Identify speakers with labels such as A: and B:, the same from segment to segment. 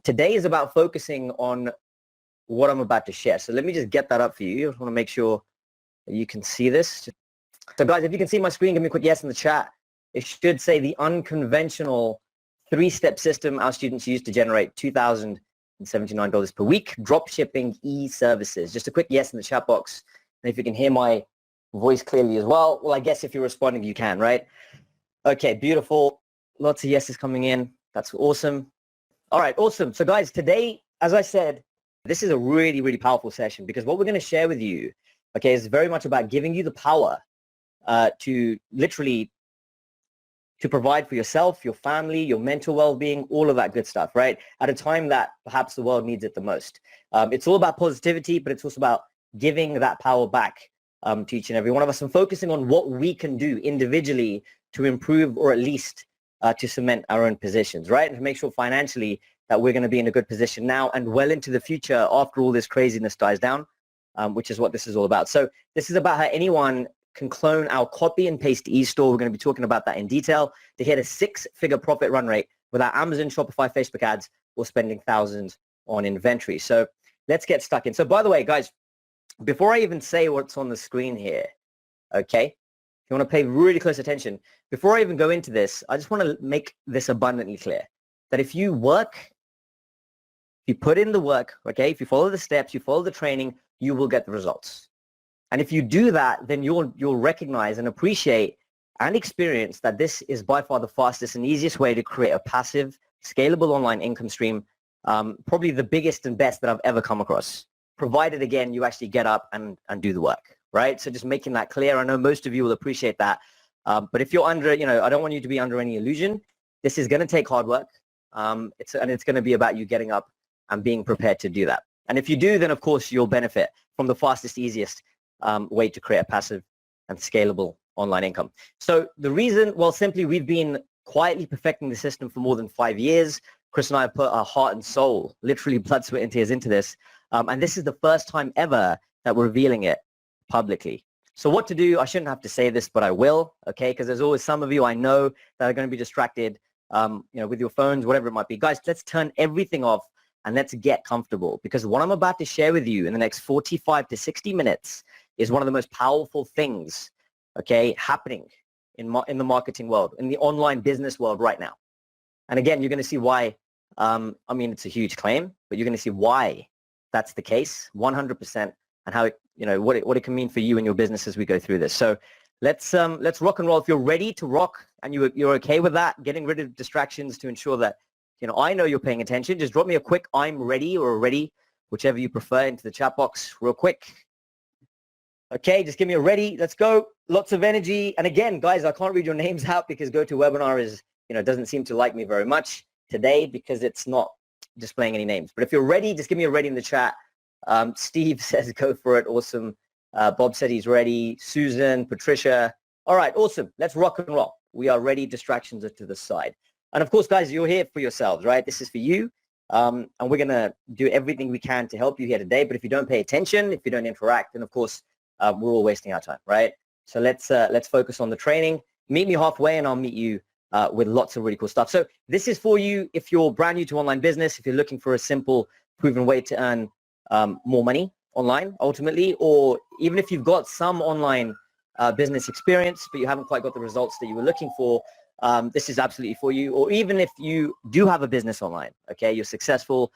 A: today is about focusing on what I'm about to share. So let me just get that up for you. I just want to make sure you can see this. So guys, if you can see my screen, give me a quick yes in the chat. It should say the unconventional 3-step system our students use to generate $2,079 per week, drop shipping e-services. Just a quick yes in the chat box. And if you can hear my voice clearly as well, I guess if you're responding, you can, right? Okay, beautiful. Lots of yeses coming in. That's awesome. All right, awesome. So guys, today, as I said, this is a really, really powerful session because what we're going to share with you, okay, is very much about giving you the power to literally to provide for yourself, your family, your mental well-being, all of that good stuff, right? At a time that perhaps the world needs it the most. It's all about positivity, but it's also about giving that power back to each and every one of us and focusing on what we can do individually to improve or at least to cement our own positions, right? And to make sure financially that we're going to be in a good position now and well into the future after all this craziness dies down, which is what this is all about. So this is about how anyone can clone our copy and paste e-store. We're going to be talking about that in detail to hit a 6-figure profit run rate without Amazon, Shopify, Facebook ads, or spending thousands on inventory. So let's get stuck in. So by the way, guys, before I even say what's on the screen here, okay, if you want to pay really close attention, before I even go into this, I just want to make this abundantly clear that if you work, if you put in the work, okay, if you follow the steps, you follow the training, you will get the results. And if you do that, then you'll recognize and appreciate and experience that this is by far the fastest and easiest way to create a passive, scalable online income stream, probably the biggest and best that I've ever come across, provided, again, you actually get up and do the work, right? So just making that clear. I know most of you will appreciate that. But if you're under, I don't want you to be under any illusion. This is going to take hard work. It's going to be about you getting up and being prepared to do that. And if you do, then, of course, you'll benefit from the fastest, easiest way to create a passive and scalable online income. So the reason, well, simply we've been quietly perfecting the system for more than 5 years. Chris and I have put our heart and soul, literally blood, sweat, and tears into this. And this is the first time ever that we're revealing it publicly. So what to do, I shouldn't have to say this, but I will, okay? Because there's always some of you I know that are going to be distracted, with your phones, whatever it might be. Guys, let's turn everything off and let's get comfortable, because what I'm about to share with you in the next 45 to 60 minutes is one of the most powerful things, okay, happening in the marketing world, in the online business world right now. And again, you're going to see why, it's a huge claim, but you're going to see why that's the case 100% and how it, what it can mean for you and your business as we go through this. So let's rock and roll. If you're ready to rock and you're okay with that, getting rid of distractions to ensure that, I know you're paying attention, just drop me a quick I'm ready or ready, whichever you prefer, into the chat box real quick. Okay, just give me a ready. Let's go. Lots of energy. And again, guys, I can't read your names out because GoToWebinar is, doesn't seem to like me very much today because it's not displaying any names. But if you're ready, just give me a ready in the chat. Steve says go for it. Awesome. Bob said he's ready. Susan, Patricia. All right, awesome. Let's rock and roll. We are ready. Distractions are to the side. And of course, guys, you're here for yourselves, right? This is for you. And we're going to do everything we can to help you here today. But if you don't pay attention, if you don't interact, then of course, we're all wasting our time, right? So let's focus on the training. Meet me halfway and I'll meet you with lots of really cool stuff. So this is for you if you're brand new to online business, if you're looking for a simple, proven way to earn more money online, ultimately, or even if you've got some online business experience, but you haven't quite got the results that you were looking for, this is absolutely for you. Or even if you do have a business online, okay, you're successful,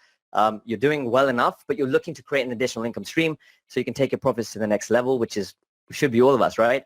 A: you're doing well enough, but you're looking to create an additional income stream so you can take your profits to the next level, which should be all of us, right?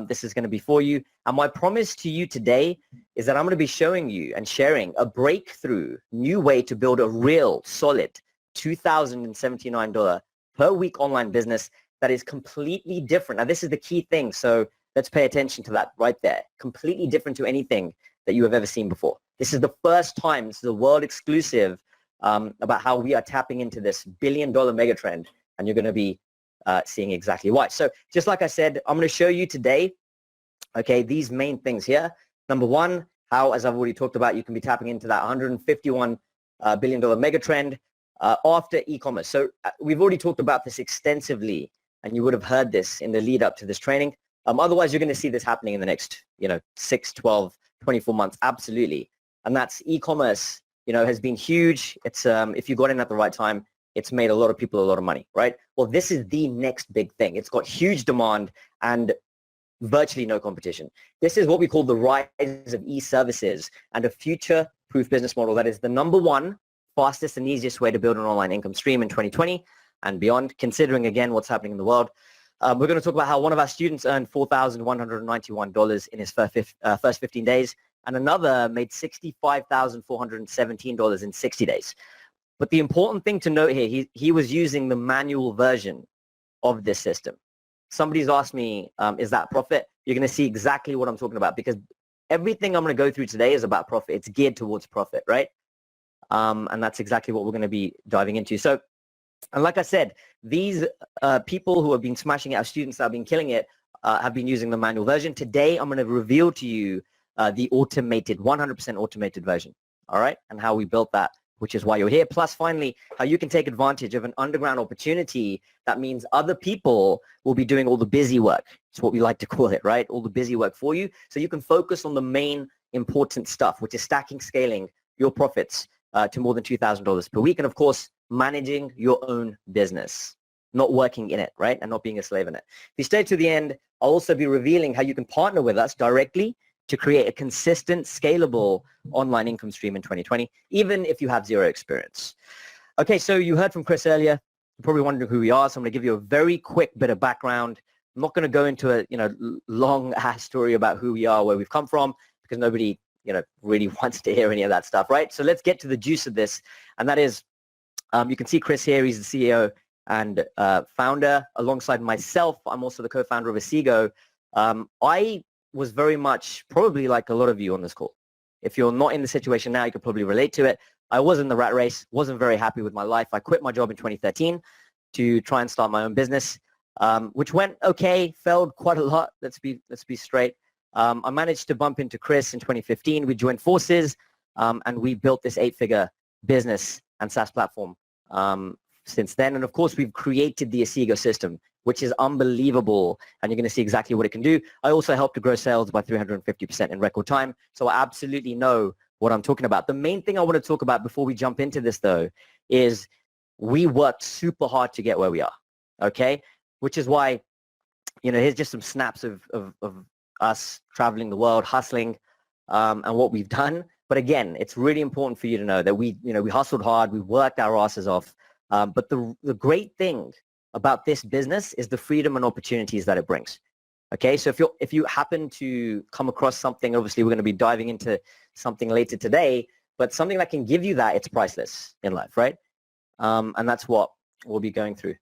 A: This is going to be for you. And my promise to you today is that I'm going to be showing you and sharing a breakthrough new way to build a real solid $2,079 per week online business that is completely different. Now, this is the key thing. So let's pay attention to that right there. Completely different to anything that you have ever seen before. This is the first time, this is a world exclusive about how we are tapping into this billion-dollar megatrend, and you're going to be seeing exactly why. So just like I said, I'm going to show you today, okay, these main things here. Number one, how, as I've already talked about, you can be tapping into that $151 billion megatrend after e-commerce. So we've already talked about this extensively, and you would have heard this in the lead up to this training. Otherwise, you're going to see this happening in the next, 6, 12, 24 months, absolutely. And that's e-commerce has been huge. It's if you got in at the right time, it's made a lot of people a lot of money, right? Well, this is the next big thing. It's got huge demand and virtually no competition. This is what we call the rise of e-services and a future-proof business model that is the number one fastest and easiest way to build an online income stream in 2020 and beyond, considering, again, what's happening in the world. We're going to talk about how one of our students earned $4,191 in his first 15 days, and another made $65,417 in 60 days. But the important thing to note here, he was using the manual version of this system. Somebody's asked me, is that profit? You're going to see exactly what I'm talking about, because everything I'm going to go through today is about profit. It's geared towards profit, right? And that's exactly what we're going to be diving into. So, and like I said, these people who have been smashing it, our students that have been killing it, have been using the manual version. Today, I'm going to reveal to you the automated, 100% automated version, all right? And how we built that, which is why you're here. Plus, finally, how you can take advantage of an underground opportunity. That means other people will be doing all the busy work. It's what we like to call it, right? All the busy work for you. So you can focus on the main important stuff, which is stacking, scaling your profits to more than $2,000 per week. And of course, managing your own business, not working in it, right? And not being a slave in it. If you stay to the end, I'll also be revealing how you can partner with us directly to create a consistent, scalable online income stream in 2020, even if you have zero experience. Okay, so you heard from Chris earlier. You're probably wondering who we are, so I'm going to give you a very quick bit of background. I'm not going to go into a long ass story about who we are, where we've come from, because nobody really wants to hear any of that stuff, right? So let's get to the juice of this, and that is, you can see Chris here. He's the CEO and founder. Alongside myself, I'm also the co-founder of Asigo. I was very much probably like a lot of you on this call. If you're not in the situation now, you could probably relate to it. I was in the rat race, wasn't very happy with my life. I quit my job in 2013 to try and start my own business, which went okay, failed quite a lot. Let's be straight. I managed to bump into Chris in 2015. We joined forces, and we built this 8-figure business and SaaS platform since then. And of course, we've created the Asigo system, which is unbelievable, and you're going to see exactly what it can do. I also helped to grow sales by 350% in record time, so I absolutely know what I'm talking about. The main thing I want to talk about before we jump into this, though, is we worked super hard to get where we are, okay? Which is why, here's just some snaps of us traveling the world, hustling, and what we've done. But again, it's really important for you to know that we hustled hard, we worked our asses off. But the great thing about this business is the freedom and opportunities that it brings. Okay, so if you happen to come across something, obviously we're going to be diving into something later today, but something that can give you that, it's priceless in life, right? And that's what we'll be going through,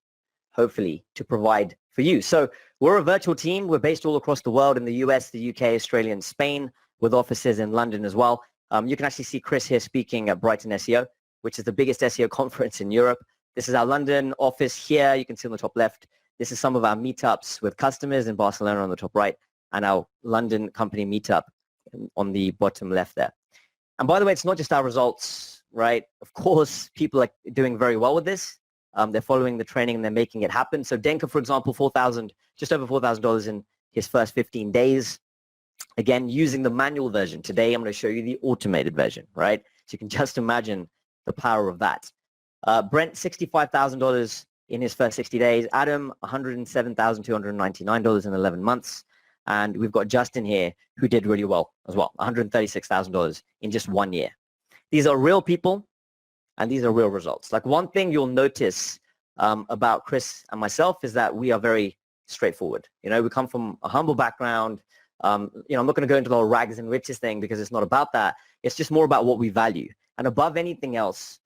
A: hopefully, to provide for you. So we're a virtual team. We're based all across the world in the US, the UK, Australia, and Spain, with offices in London as well. You can actually see Chris here speaking at Brighton SEO, which is the biggest SEO conference in Europe. This is our London office here. You can see on the top left. This is some of our meetups with customers in Barcelona on the top right, and our London company meetup on the bottom left there. And by the way, it's not just our results, right? Of course, people are doing very well with this. They're following the training and they're making it happen. So Denka, for example, just over $4,000 in his first 15 days. Again, using the manual version. Today, I'm going to show you the automated version, right? So you can just imagine the power of that. Brent, $65,000 in his first 60 days. Adam, $107,299 in 11 months. And we've got Justin here, who did really well as well, $136,000 in just 1 year. These are real people, and these are real results. Like, one thing you'll notice about Chris and myself is that we are very straightforward. We come from a humble background. I'm not going to go into the whole rags and riches thing, because it's not about that. It's just more about what we value. And above anything else,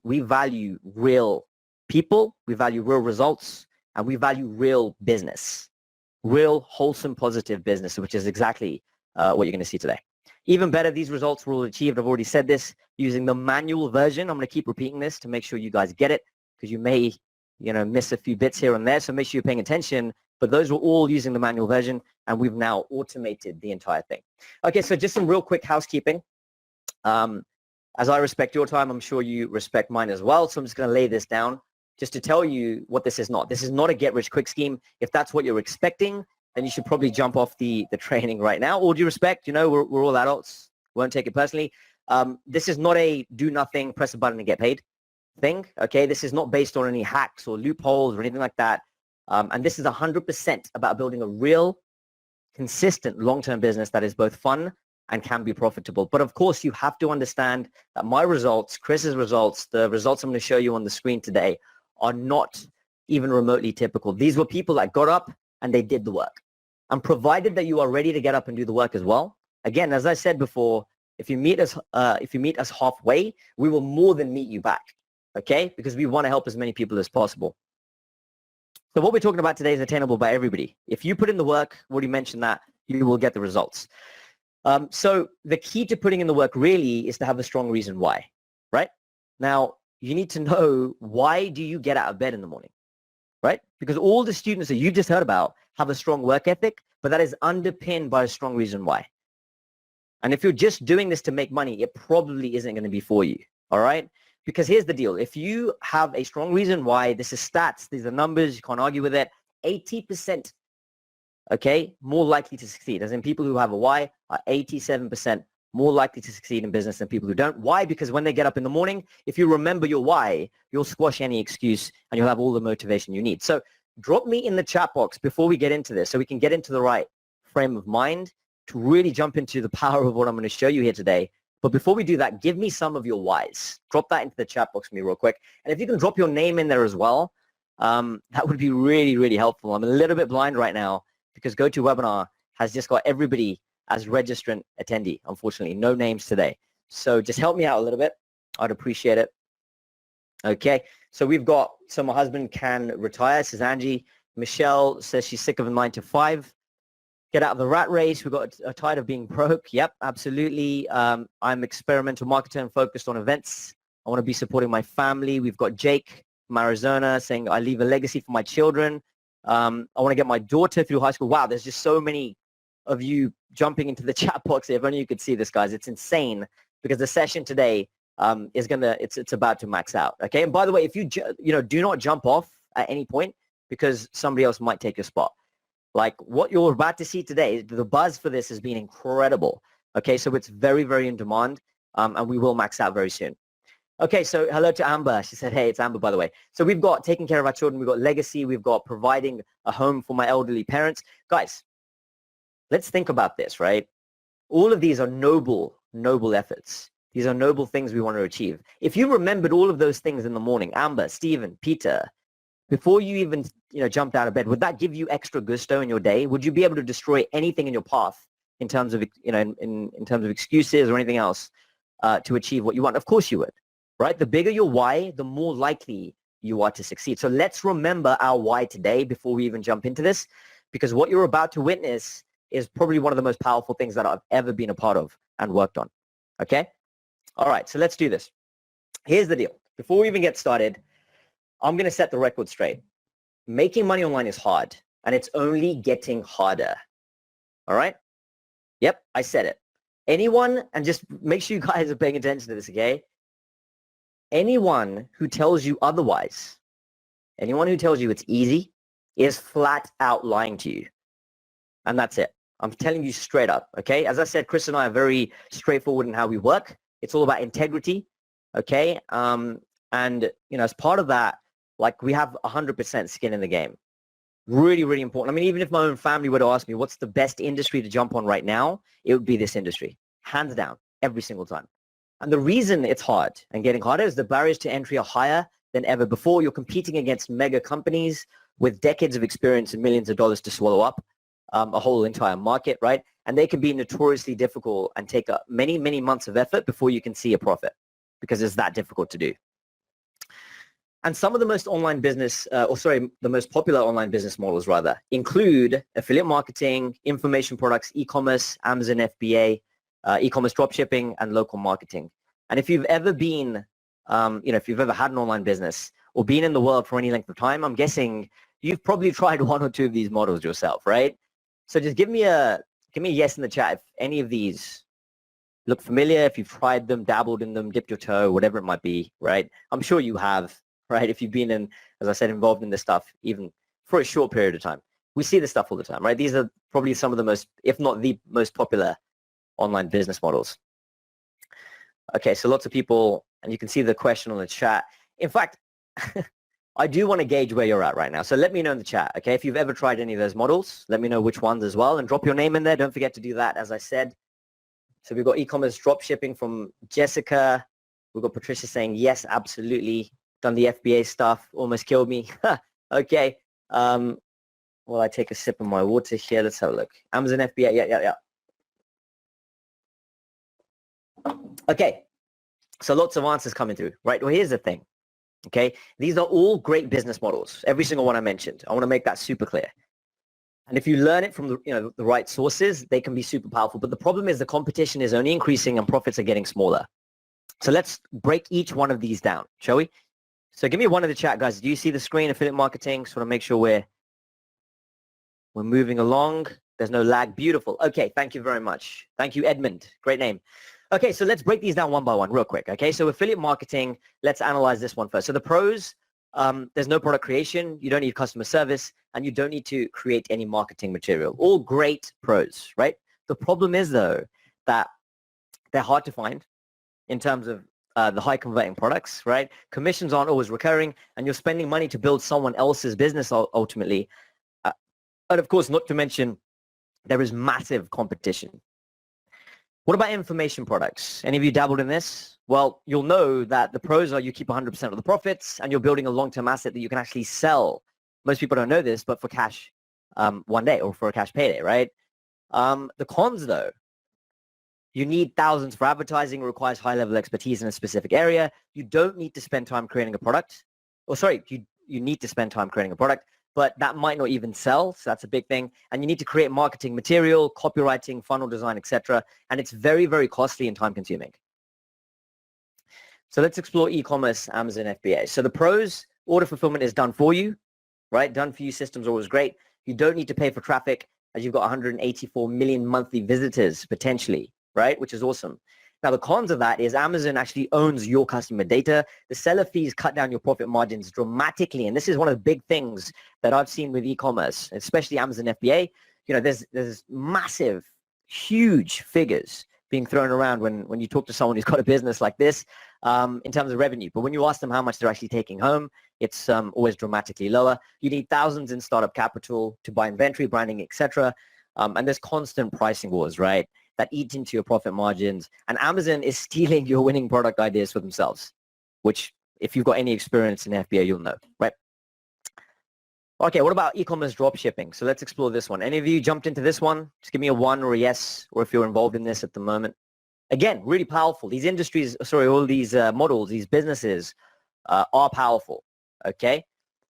A: we value real people, we value real results, and we value real business, real wholesome, positive business, which is exactly what you're going to see today. Even better, these results were all achieved, I've already said this, using the manual version. I'm going to keep repeating this to make sure you guys get it, because you may miss a few bits here and there, so make sure you're paying attention. But those were all using the manual version, and we've now automated the entire thing. Okay, so just some real quick housekeeping. As I respect your time, I'm sure you respect mine as well. So I'm just going to lay this down just to tell you what this is not. This is not a get-rich-quick scheme. If that's what you're expecting, then you should probably jump off the training right now. All due respect, we're all adults. Won't take it personally. This is not a do nothing, press a button and get paid thing. Okay, this is not based on any hacks or loopholes or anything like that. And this is 100% about building a real, consistent long-term business that is both fun and can be profitable. But of course, you have to understand that my results, Chris's results, the results I'm going to show you on the screen today are not even remotely typical. These were people that got up and they did the work. And provided that you are ready to get up and do the work as well, again, as I said before, if you meet us halfway, we will more than meet you back, okay? Because we want to help as many people as possible. So what we're talking about today is attainable by everybody. If you put in the work, already mentioned that, you will get the results. So the key to putting in the work really is to have a strong reason why, right? Now, you need to know, why do you get out of bed in the morning, right? Because all the students that you've just heard about have a strong work ethic, but that is underpinned by a strong reason why. And if you're just doing this to make money, it probably isn't going to be for you, all right? Because here's the deal. If you have a strong reason why, this is stats, these are numbers, you can't argue with it, 80%, okay, more likely to succeed. As in, people who have a why are 87% more likely to succeed in business than people who don't. Why? Because when they get up in the morning, if you remember your why, you'll squash any excuse and you'll have all the motivation you need. So drop me in the chat box before we get into this so we can get into the right frame of mind to really jump into the power of what I'm going to show you here today. But before we do that, give me some of your whys. Drop that into the chat box for me real quick. And if you can drop your name in there as well, that would be really, really helpful. I'm a little bit blind right now because GoToWebinar has just got everybody as registrant attendee. Unfortunately, no names today. So just help me out a little bit. I'd appreciate it. Okay, so we've got, so my husband can retire, says Angie. Michelle says she's sick of a 9 to 5. Get out of the rat race. We've got tired of being broke. Yep, absolutely. I'm experimental marketer and focused on events. I want to be supporting my family. We've got Jake from Arizona saying, I leave a legacy for my children. I want to get my daughter through high school. Wow, there's just so many of you jumping into the chat box here. If only you could see this, guys. It's insane because the session today is it's about to max out. Okay, and by the way, if you do not jump off at any point because somebody else might take your spot. Like what you're about to see today, the buzz for this has been incredible. Okay, so it's very, very in demand, and we will max out very soon. Okay, so hello to Amber. She said, hey, it's Amber, by the way. So we've got taking care of our children. We've got legacy. We've got providing a home for my elderly parents. Guys, let's think about this, right? All of these are noble, noble efforts. These are noble things we want to achieve. If you remembered all of those things in the morning, Amber, Stephen, Peter, before you even jumped out of bed, would that give you extra gusto in your day? Would you be able to destroy anything in your path in terms of in terms of excuses or anything else to achieve what you want? Of course you would, right? The bigger your why, the more likely you are to succeed. So let's remember our why today before we even jump into this, because what you're about to witness is probably one of the most powerful things that I've ever been a part of and worked on. Okay? All right, so let's do this. Here's the deal. Before we even get started, I'm going to set the record straight. Making money online is hard, and it's only getting harder. All right? Yep, I said it. Anyone, and just make sure you guys are paying attention to this, okay? Anyone who tells you otherwise, anyone who tells you it's easy is flat out lying to you. And that's it. I'm telling you straight up, okay? As I said, Chris and I are very straightforward in how we work. It's all about integrity, okay? And, as part of that, like we have 100% skin in the game. Really, really important. I mean, even if my own family were to ask me, what's the best industry to jump on right now? It would be this industry, hands down, every single time. And the reason it's hard and getting harder is the barriers to entry are higher than ever before. You're competing against mega companies with decades of experience and millions of dollars to swallow up a whole entire market, right? And they can be notoriously difficult and take many, many months of effort before you can see a profit because it's that difficult to do. And some of the most the most popular online business models rather include affiliate marketing, information products, e-commerce, Amazon FBA, e-commerce dropshipping, and local marketing. And if you've ever been, if you've ever had an online business or been in the world for any length of time, I'm guessing you've probably tried one or two of these models yourself, right? So just give me a yes in the chat if any of these look familiar, if you've tried them, dabbled in them, dipped your toe, whatever it might be, right? I'm sure you have. Right? If you've been as I said, involved in this stuff, even for a short period of time. We see this stuff all the time, right? These are probably some of the most, if not the most popular online business models. Okay, so lots of people, and you can see the question on the chat. In fact, I do want to gauge where you're at right now. So let me know in the chat, okay? If you've ever tried any of those models, let me know which ones as well, and drop your name in there. Don't forget to do that, as I said. So we've got e-commerce drop shipping from Jessica. We've got Patricia saying, yes, absolutely. Done the FBA stuff. Almost killed me. Okay. Well, I take a sip of my water here. Let's have a look. Amazon FBA. Yeah. Okay. So lots of answers coming through, right? Well, here's the thing. Okay. These are all great business models. Every single one I mentioned. I want to make that super clear. And if you learn it from the right sources, they can be super powerful. But the problem is the competition is only increasing and profits are getting smaller. So let's break each one of these down, shall we? So give me one in the chat, guys. Do you see the screen? Affiliate marketing. Just want to make sure we're moving along. There's no lag. Beautiful. Okay, thank you very much. Thank you, Edmund. Great name. Okay, so let's break these down one by one real quick. Okay, so affiliate marketing, let's analyze this one first. So the pros, there's no product creation. You don't need customer service, and you don't need to create any marketing material. All great pros, right? The problem is, though, that they're hard to find in terms of the high converting products, right? Commissions aren't always recurring, and you're spending money to build someone else's business ultimately. And of course, not to mention, there is massive competition. What about information products? Any of you dabbled in this? Well, you'll know that the pros are you keep 100% of the profits and you're building a long-term asset that you can actually sell. Most people don't know this, but for cash one day or for a cash payday, right? The cons, though, you need thousands for advertising. It requires high-level expertise in a specific area. You don't need to spend time creating a product. You need to spend time creating a product, but that might not even sell. So that's a big thing. And you need to create marketing material, copywriting, funnel design, etc. And it's very, very costly and time consuming. So let's explore e-commerce, Amazon FBA. So the pros, order fulfillment is done for you, right? Done for you systems are always great. You don't need to pay for traffic as you've got 184 million monthly visitors potentially, right? Which is awesome. Now, the cons of that is Amazon actually owns your customer data. The seller fees cut down your profit margins dramatically. And this is one of the big things that I've seen with e-commerce, especially Amazon FBA. There's massive, huge figures being thrown around when you talk to someone who's got a business like this in terms of revenue. But when you ask them how much they're actually taking home, it's always dramatically lower. You need thousands in startup capital to buy inventory, branding, etc. And there's constant pricing wars, right, that eat into your profit margins. And Amazon is stealing your winning product ideas for themselves, which if you've got any experience in FBA, you'll know, right? Okay, what about e-commerce drop shipping? So let's explore this one. Any of you jumped into this one? Just give me a 1 or a yes, or if you're involved in this at the moment. Again, really powerful. These industries, all these models, these businesses are powerful, okay?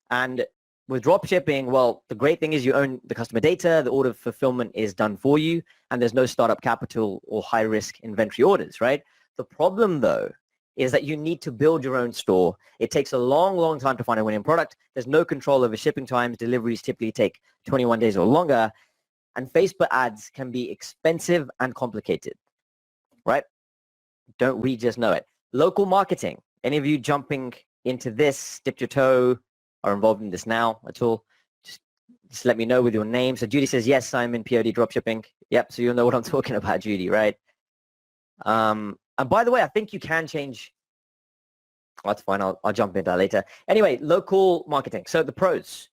A: And with drop shipping, well, the great thing is you own the customer data, the order fulfillment is done for you, and there's no startup capital or high-risk inventory orders, right? The problem, though, is that you need to build your own store. It takes a long, long time to find a winning product. There's no control over shipping times. Deliveries typically take 21 days or longer, and Facebook ads can be expensive and complicated, right? Don't we just know it? Local marketing. Any of you jumping into this, dipped your toe, are involved in this now at all? Just let me know with your name. So Judy says, yes, I'm in POD dropshipping. Yep, so you'll know what I'm talking about, Judy, right? And by the way, I think you can change. Oh, that's fine. I'll jump into that later. Anyway, local marketing. So the pros,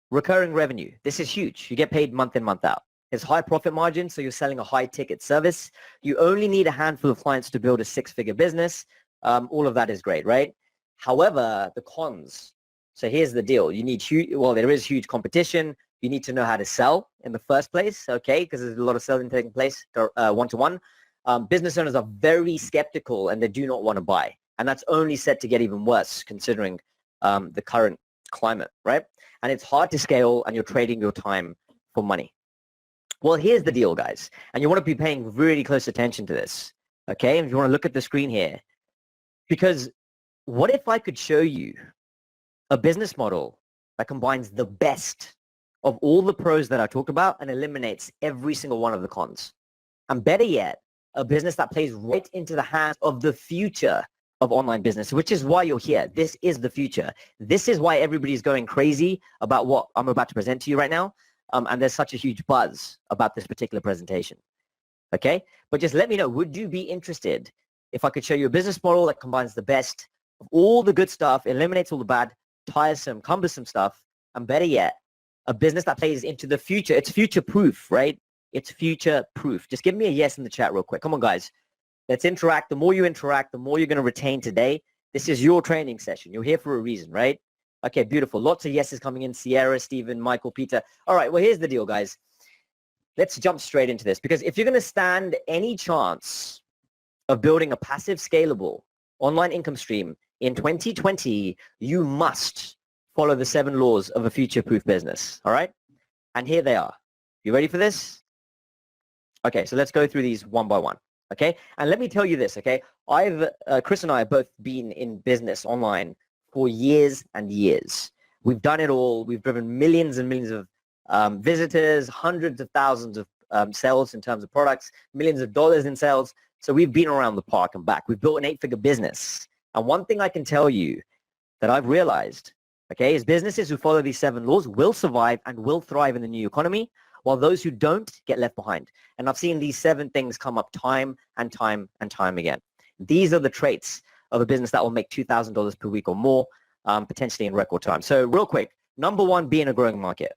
A: recurring revenue. This is huge. You get paid month in, month out. It's high profit margin, so you're selling a high ticket service. You only need a handful of clients to build a 6-figure business. All of that is great, right? However, the cons. So here's the deal. You need there is huge competition. You need to know how to sell in the first place, okay? Because there's a lot of selling taking place one-to-one. Business owners are very skeptical and they do not want to buy. And that's only set to get even worse considering the current climate, right? And it's hard to scale and you're trading your time for money. Well, here's the deal, guys. And you want to be paying really close attention to this, okay? And if you want to look at the screen here, because what if I could show you a business model that combines the best of all the pros that I talked about and eliminates every single one of the cons? And better yet, a business that plays right into the hands of the future of online business, which is why you're here. This is the future. This is why everybody's going crazy about what I'm about to present to you right now. And there's such a huge buzz about this particular presentation. Okay? But just let me know, would you be interested if I could show you a business model that combines the best of all the good stuff, eliminates all the bad, tiresome, cumbersome stuff, and better yet, a business that plays into the future. It's future-proof, right? It's future-proof. Just give me a yes in the chat real quick. Come on, guys. Let's interact. The more you interact, the more you're going to retain today. This is your training session. You're here for a reason, right? Okay, beautiful. Lots of yeses coming in. Sierra, Stephen, Michael, Peter. All right, well, here's the deal, guys. Let's jump straight into this, because if you're going to stand any chance of building a passive, scalable online income stream in 2020, you must follow the 7 laws of a future-proof business, all right? And here they are. You ready for this? Okay, so let's go through these one by one, okay? And let me tell you this, okay? Chris and I have both been in business online for years and years. We've done it all. We've driven millions and millions of visitors, hundreds of thousands of sales in terms of products, millions of dollars in sales. So we've been around the park and back. We've built an 8-figure business. And one thing I can tell you that I've realized, okay, is businesses who follow these 7 laws will survive and will thrive in the new economy, while those who don't get left behind. And I've seen these 7 things come up time and time and time again. These are the traits of a business that will make $2,000 per week or more, potentially in record time. So real quick, number 1, be in a growing market.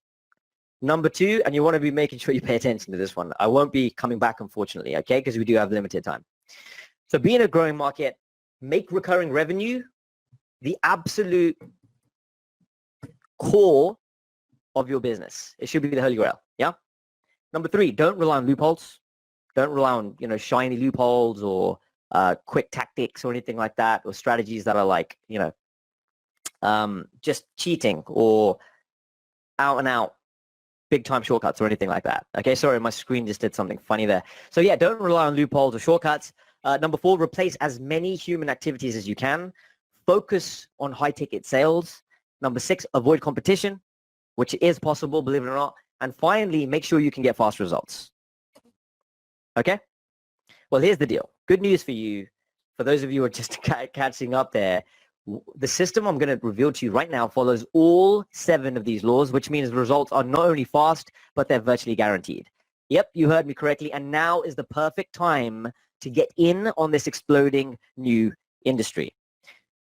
A: Number 2, and you want to be making sure you pay attention to this one. I won't be coming back, unfortunately, okay, because we do have limited time. So be in a growing market, make recurring revenue the absolute core of your business. It should be the Holy Grail, yeah? Number 3, don't rely on loopholes. Don't rely on, shiny loopholes or quick tactics or anything like that, or strategies that are like, just cheating or out and out big time shortcuts or anything like that. Okay, sorry, my screen just did something funny there. So yeah, don't rely on loopholes or shortcuts. Number 4, replace as many human activities as you can. Focus on high ticket sales. Number 6, avoid competition, which is possible, believe it or not. And finally, make sure you can get fast results. Okay? Well, here's the deal. Good news for you. For those of you who are just catching up there, the system I'm going to reveal to you right now follows all 7 of these laws, which means the results are not only fast, but they're virtually guaranteed. Yep, you heard me correctly. And now is the perfect time to get in on this exploding new industry.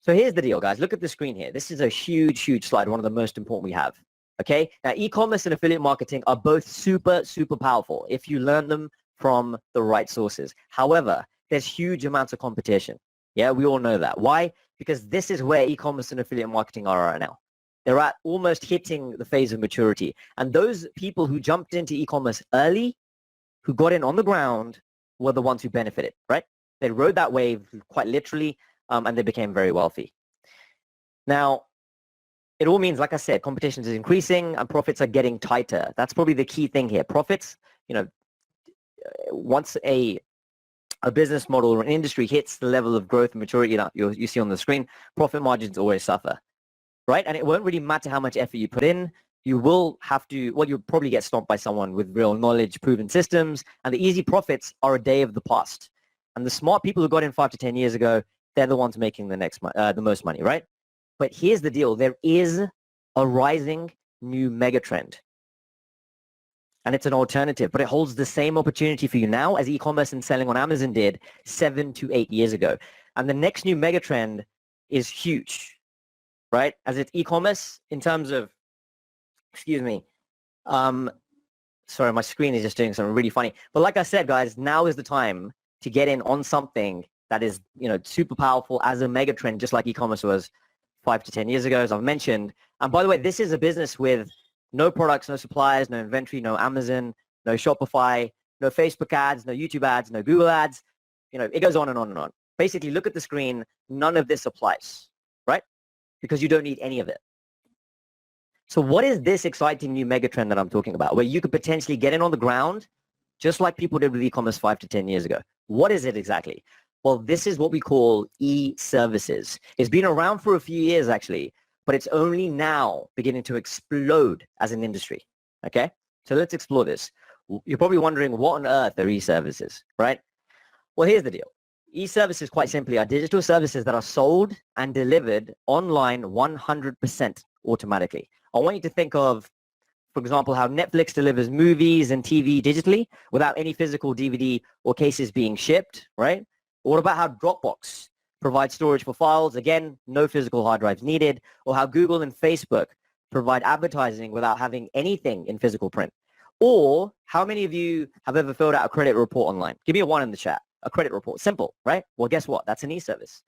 A: So here's the deal, guys. Look at the screen here. This is a huge, huge slide, one of the most important we have. Okay? Now, e-commerce and affiliate marketing are both super, super powerful if you learn them from the right sources. However, there's huge amounts of competition. Yeah, we all know that. Why? Because this is where e-commerce and affiliate marketing are right now. They're at almost hitting the phase of maturity. And those people who jumped into e-commerce early, who got in on the ground, were the ones who benefited, right? They rode that wave quite literally, and they became very wealthy. Now, it all means, like I said, competition is increasing and profits are getting tighter. That's probably the key thing here. Profits, once a business model or an industry hits the level of growth and maturity you see on the screen, profit margins always suffer, right? And it won't really matter how much effort you put in. You will have to, well, you'll probably get stomped by someone with real knowledge, proven systems, and the easy profits are a day of the past. And the smart people who got in 5 to 10 years ago, they're the ones making the most money, right? But here's the deal. There is a rising new mega trend. And it's an alternative, but it holds the same opportunity for you now as e-commerce and selling on Amazon did 7 to 8 years ago. And the next new mega trend is huge, right? As it's e-commerce in terms of, excuse me, sorry, my screen is just doing something really funny. But like I said, guys, now is the time to get in on something that is, super powerful as a mega trend, just like e-commerce was 5 to 10 years ago, as I've mentioned. And by the way, this is a business with no products, no suppliers, no inventory, no Amazon, no Shopify, no Facebook ads, no YouTube ads, no Google ads. It goes on and on and on. Basically, look at the screen. None of this applies, right? Because you don't need any of it. So what is this exciting new megatrend that I'm talking about, where you could potentially get in on the ground, just like people did with e-commerce 5 to 10 years ago? What is it exactly? Well, this is what we call e-services. It's been around for a few years, actually, but it's only now beginning to explode as an industry, okay? So let's explore this. You're probably wondering, what on earth are e-services, right? Well, here's the deal. E-services, quite simply, are digital services that are sold and delivered online 100% automatically. I want you to think of, for example, how Netflix delivers movies and TV digitally without any physical DVD or cases being shipped, right? Or what about how Dropbox provides storage for files? Again, no physical hard drives needed. Or how Google and Facebook provide advertising without having anything in physical print. Or how many of you have ever filled out a credit report online? Give me a 1 in the chat. A credit report. Simple, right? Well, guess what? That's an e-service.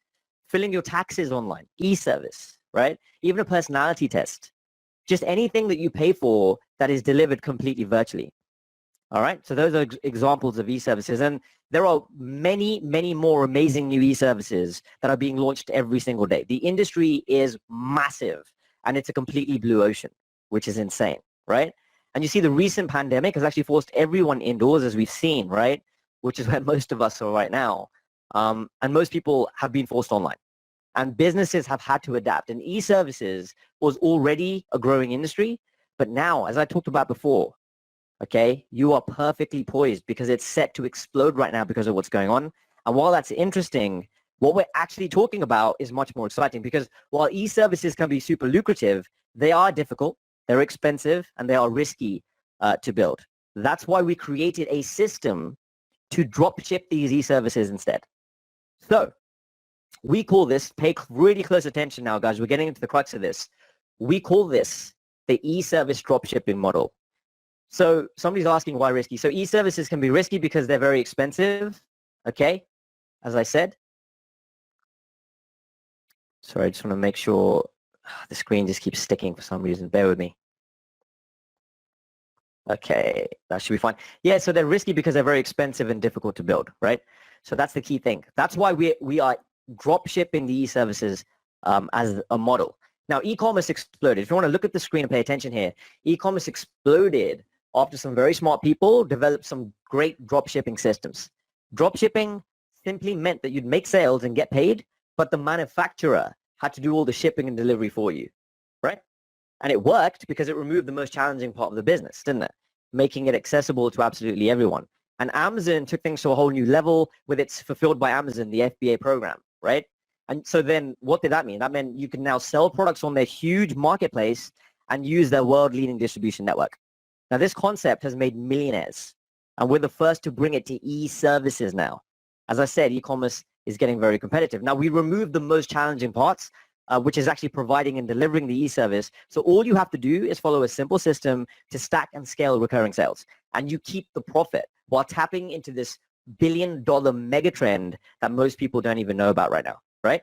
A: Filling your taxes online. E-service, right? Even a personality test. Just anything that you pay for that is delivered completely virtually. All right. So those are examples of e-services. And there are many, many more amazing new e-services that are being launched every single day. The industry is massive and it's a completely blue ocean, which is insane, right? And you see the recent pandemic has actually forced everyone indoors, as we've seen, right? Which is where most of us are right now. And most people have been forced online. And businesses have had to adapt. And e-services was already a growing industry. But now, as I talked about before, okay, you are perfectly poised because it's set to explode right now because of what's going on. And while that's interesting, what we're actually talking about is much more exciting because while e-services can be super lucrative, they are difficult, they're expensive, and they are risky to build. That's why we created a system to drop ship these e-services instead. So we call this, pay really close attention now, guys. We're getting into the crux of this. We call this the e-service drop shipping model. So somebody's asking why risky. So e-services can be risky because they're very expensive, okay, as I said. Sorry, I just want to make sure the screen just keeps sticking for some reason. Bear with me. Okay, that should be fine. Yeah, so they're risky because they're very expensive and difficult to build, right? So that's the key thing. That's why we are drop shipping the e-services as a model. Now, e-commerce exploded. If you want to look at the screen and pay attention here, e-commerce exploded after some very smart people developed some great drop shipping systems. Drop shipping simply meant that you'd make sales and get paid, but the manufacturer had to do all the shipping and delivery for you, right? And it worked because it removed the most challenging part of the business, didn't it? Making it accessible to absolutely everyone. And Amazon took things to a whole new level with its Fulfilled by Amazon, the FBA program, right? And so then what did that mean? That meant you can now sell products on their huge marketplace and use their world-leading distribution network. Now, this concept has made millionaires, and we're the first to bring it to e-services now. As I said, e-commerce is getting very competitive. Now, we removed the most challenging parts, which is actually providing and delivering the e-service. So all you have to do is follow a simple system to stack and scale recurring sales, and you keep the profit while tapping into this billion-dollar megatrend that most people don't even know about right now, right?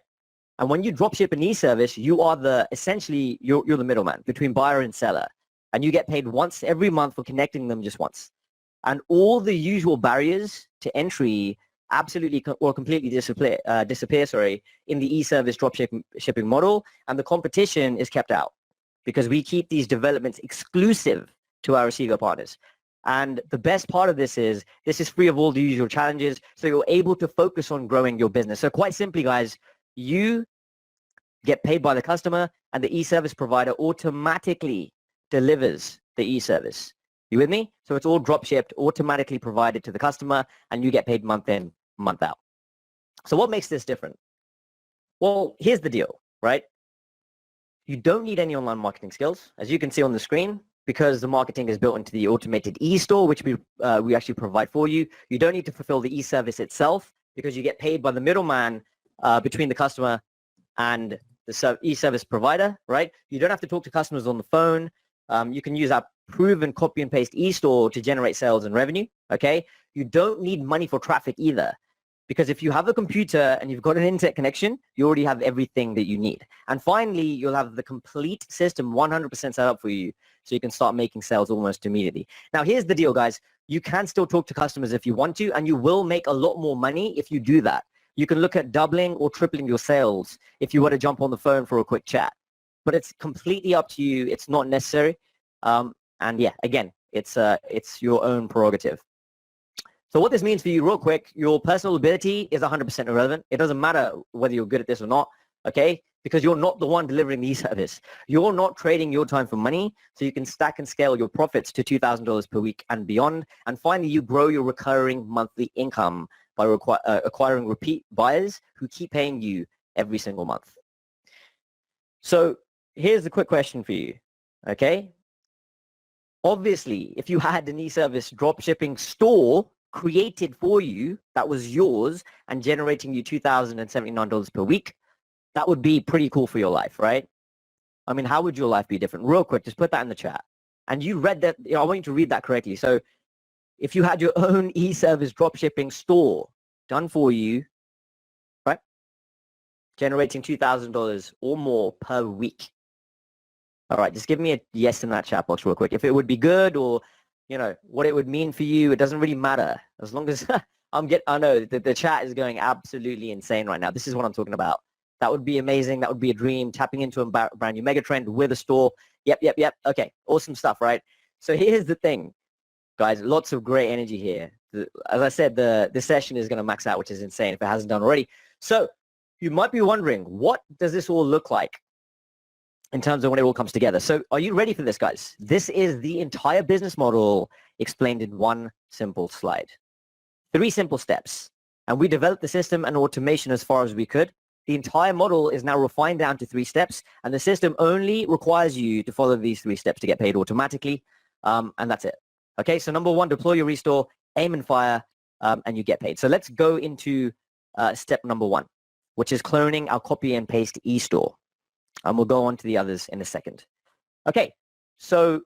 A: And when you dropship an e-service, you are essentially you're the middleman between buyer and seller. And you get paid once every month for connecting them just once. And all the usual barriers to entry absolutely or completely disappear in the e-service dropshipping model, and the competition is kept out because we keep these developments exclusive to our Asigo partners. And the best part of this is free of all the usual challenges, so you're able to focus on growing your business. So quite simply, guys, you get paid by the customer, and the e-service provider automatically delivers the e-service. You with me? So it's all drop shipped, automatically provided to the customer, and you get paid month in, month out. So what makes this different? Well, here's the deal, right? You don't need any online marketing skills, as you can see on the screen, because the marketing is built into the automated e-store, which we actually provide for you. You don't need to fulfill the e-service itself because you get paid by the middleman between the customer and the e-service provider, right? You don't have to talk to customers on the phone. You can use our proven copy and paste e-store to generate sales and revenue, okay? You don't need money for traffic either, because if you have a computer and you've got an internet connection, you already have everything that you need. And finally, you'll have the complete system 100% set up for you, so you can start making sales almost immediately. Now, here's the deal, guys. You can still talk to customers if you want to, and you will make a lot more money if you do that. You can look at doubling or tripling your sales if you were to jump on the phone for a quick chat. But it's completely up to you. It's not necessary. And yeah, again, it's your own prerogative. So what this means for you real quick, your personal ability is 100% irrelevant. It doesn't matter whether you're good at this or not, okay? Because you're not the one delivering the service. You're not trading your time for money, so you can stack and scale your profits to $2,000 per week and beyond. And finally, you grow your recurring monthly income by acquiring repeat buyers who keep paying you every single month. So here's a quick question for you, okay? Obviously, if you had an e-service dropshipping store created for you, that was yours, and generating you $2,079 per week, that would be pretty cool for your life, right? I mean, how would your life be different? Real quick, just put that in the chat. And you read that, I want you to read that correctly. So if you had your own e-service dropshipping store done for you, right, generating $2,000 or more per week. All right, just give me a yes in that chat box real quick. If it would be good or, what it would mean for you, it doesn't really matter. As long as I know the chat is going absolutely insane right now. This is what I'm talking about. That would be amazing. That would be a dream. Tapping into a brand new mega trend with a store. Yep. Okay, awesome stuff, right? So here's the thing, guys. Lots of great energy here. As I said, this session is going to max out, which is insane if it hasn't done already. So you might be wondering, what does this all look like in terms of when it all comes together? So are you ready for this, guys? This is the entire business model explained in one simple slide. 3 simple steps. And we developed the system and automation as far as we could. The entire model is now refined down to 3 steps, and the system only requires you to follow these 3 steps to get paid automatically, and that's it. Okay, so number 1, deploy your restore, aim and fire, and you get paid. So let's go into step number 1, which is cloning our copy and paste e-store. And we'll go on to the others in a second. Okay, so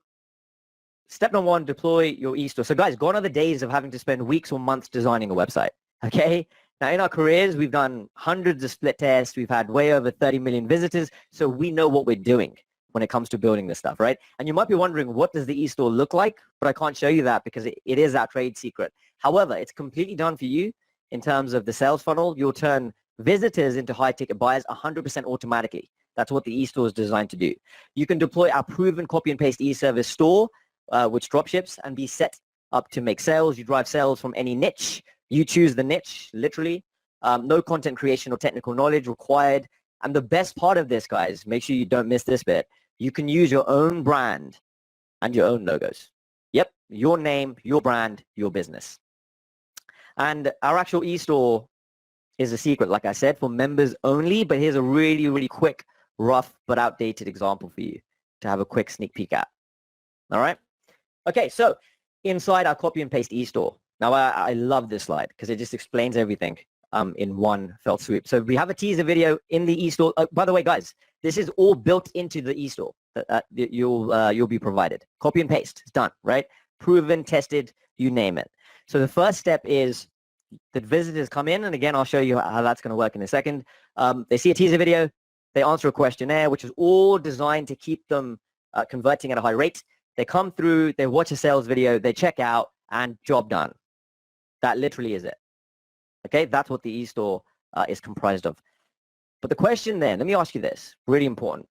A: step number 1, deploy your e-store. So guys, gone are the days of having to spend weeks or months designing a website, okay? Now, in our careers, we've done hundreds of split tests. We've had way over 30 million visitors. So we know what we're doing when it comes to building this stuff, right? And you might be wondering, what does the e-store look like? But I can't show you that because it is our trade secret. However, it's completely done for you in terms of the sales funnel. You'll turn visitors into high-ticket buyers 100% automatically. That's what the e-store is designed to do. You can deploy our proven copy and paste e-service store, which dropships, and be set up to make sales. You drive sales from any niche. You choose the niche, literally. No content creation or technical knowledge required. And the best part of this, guys, make sure you don't miss this bit. You can use your own brand and your own logos. Yep, your name, your brand, your business. And our actual e-store is a secret, like I said, for members only. But here's a really, really quick, rough, but outdated example for you to have a quick sneak peek at. All right? Okay, so inside our copy and paste e-store. Now, I love this slide because it just explains everything in one fell swoop. So we have a teaser video in the e-store. By the way, guys, this is all built into the e-store that you'll be provided. Copy and paste. It's done, right? Proven, tested, you name it. So the first step is that visitors come in, and again, I'll show you how that's going to work in a second. They see a teaser video. They answer a questionnaire, which is all designed to keep them converting at a high rate. They come through, they watch a sales video, they check out, and job done. That literally is it. Okay, that's what the e-store is comprised of. But the question then, let me ask you this, really important.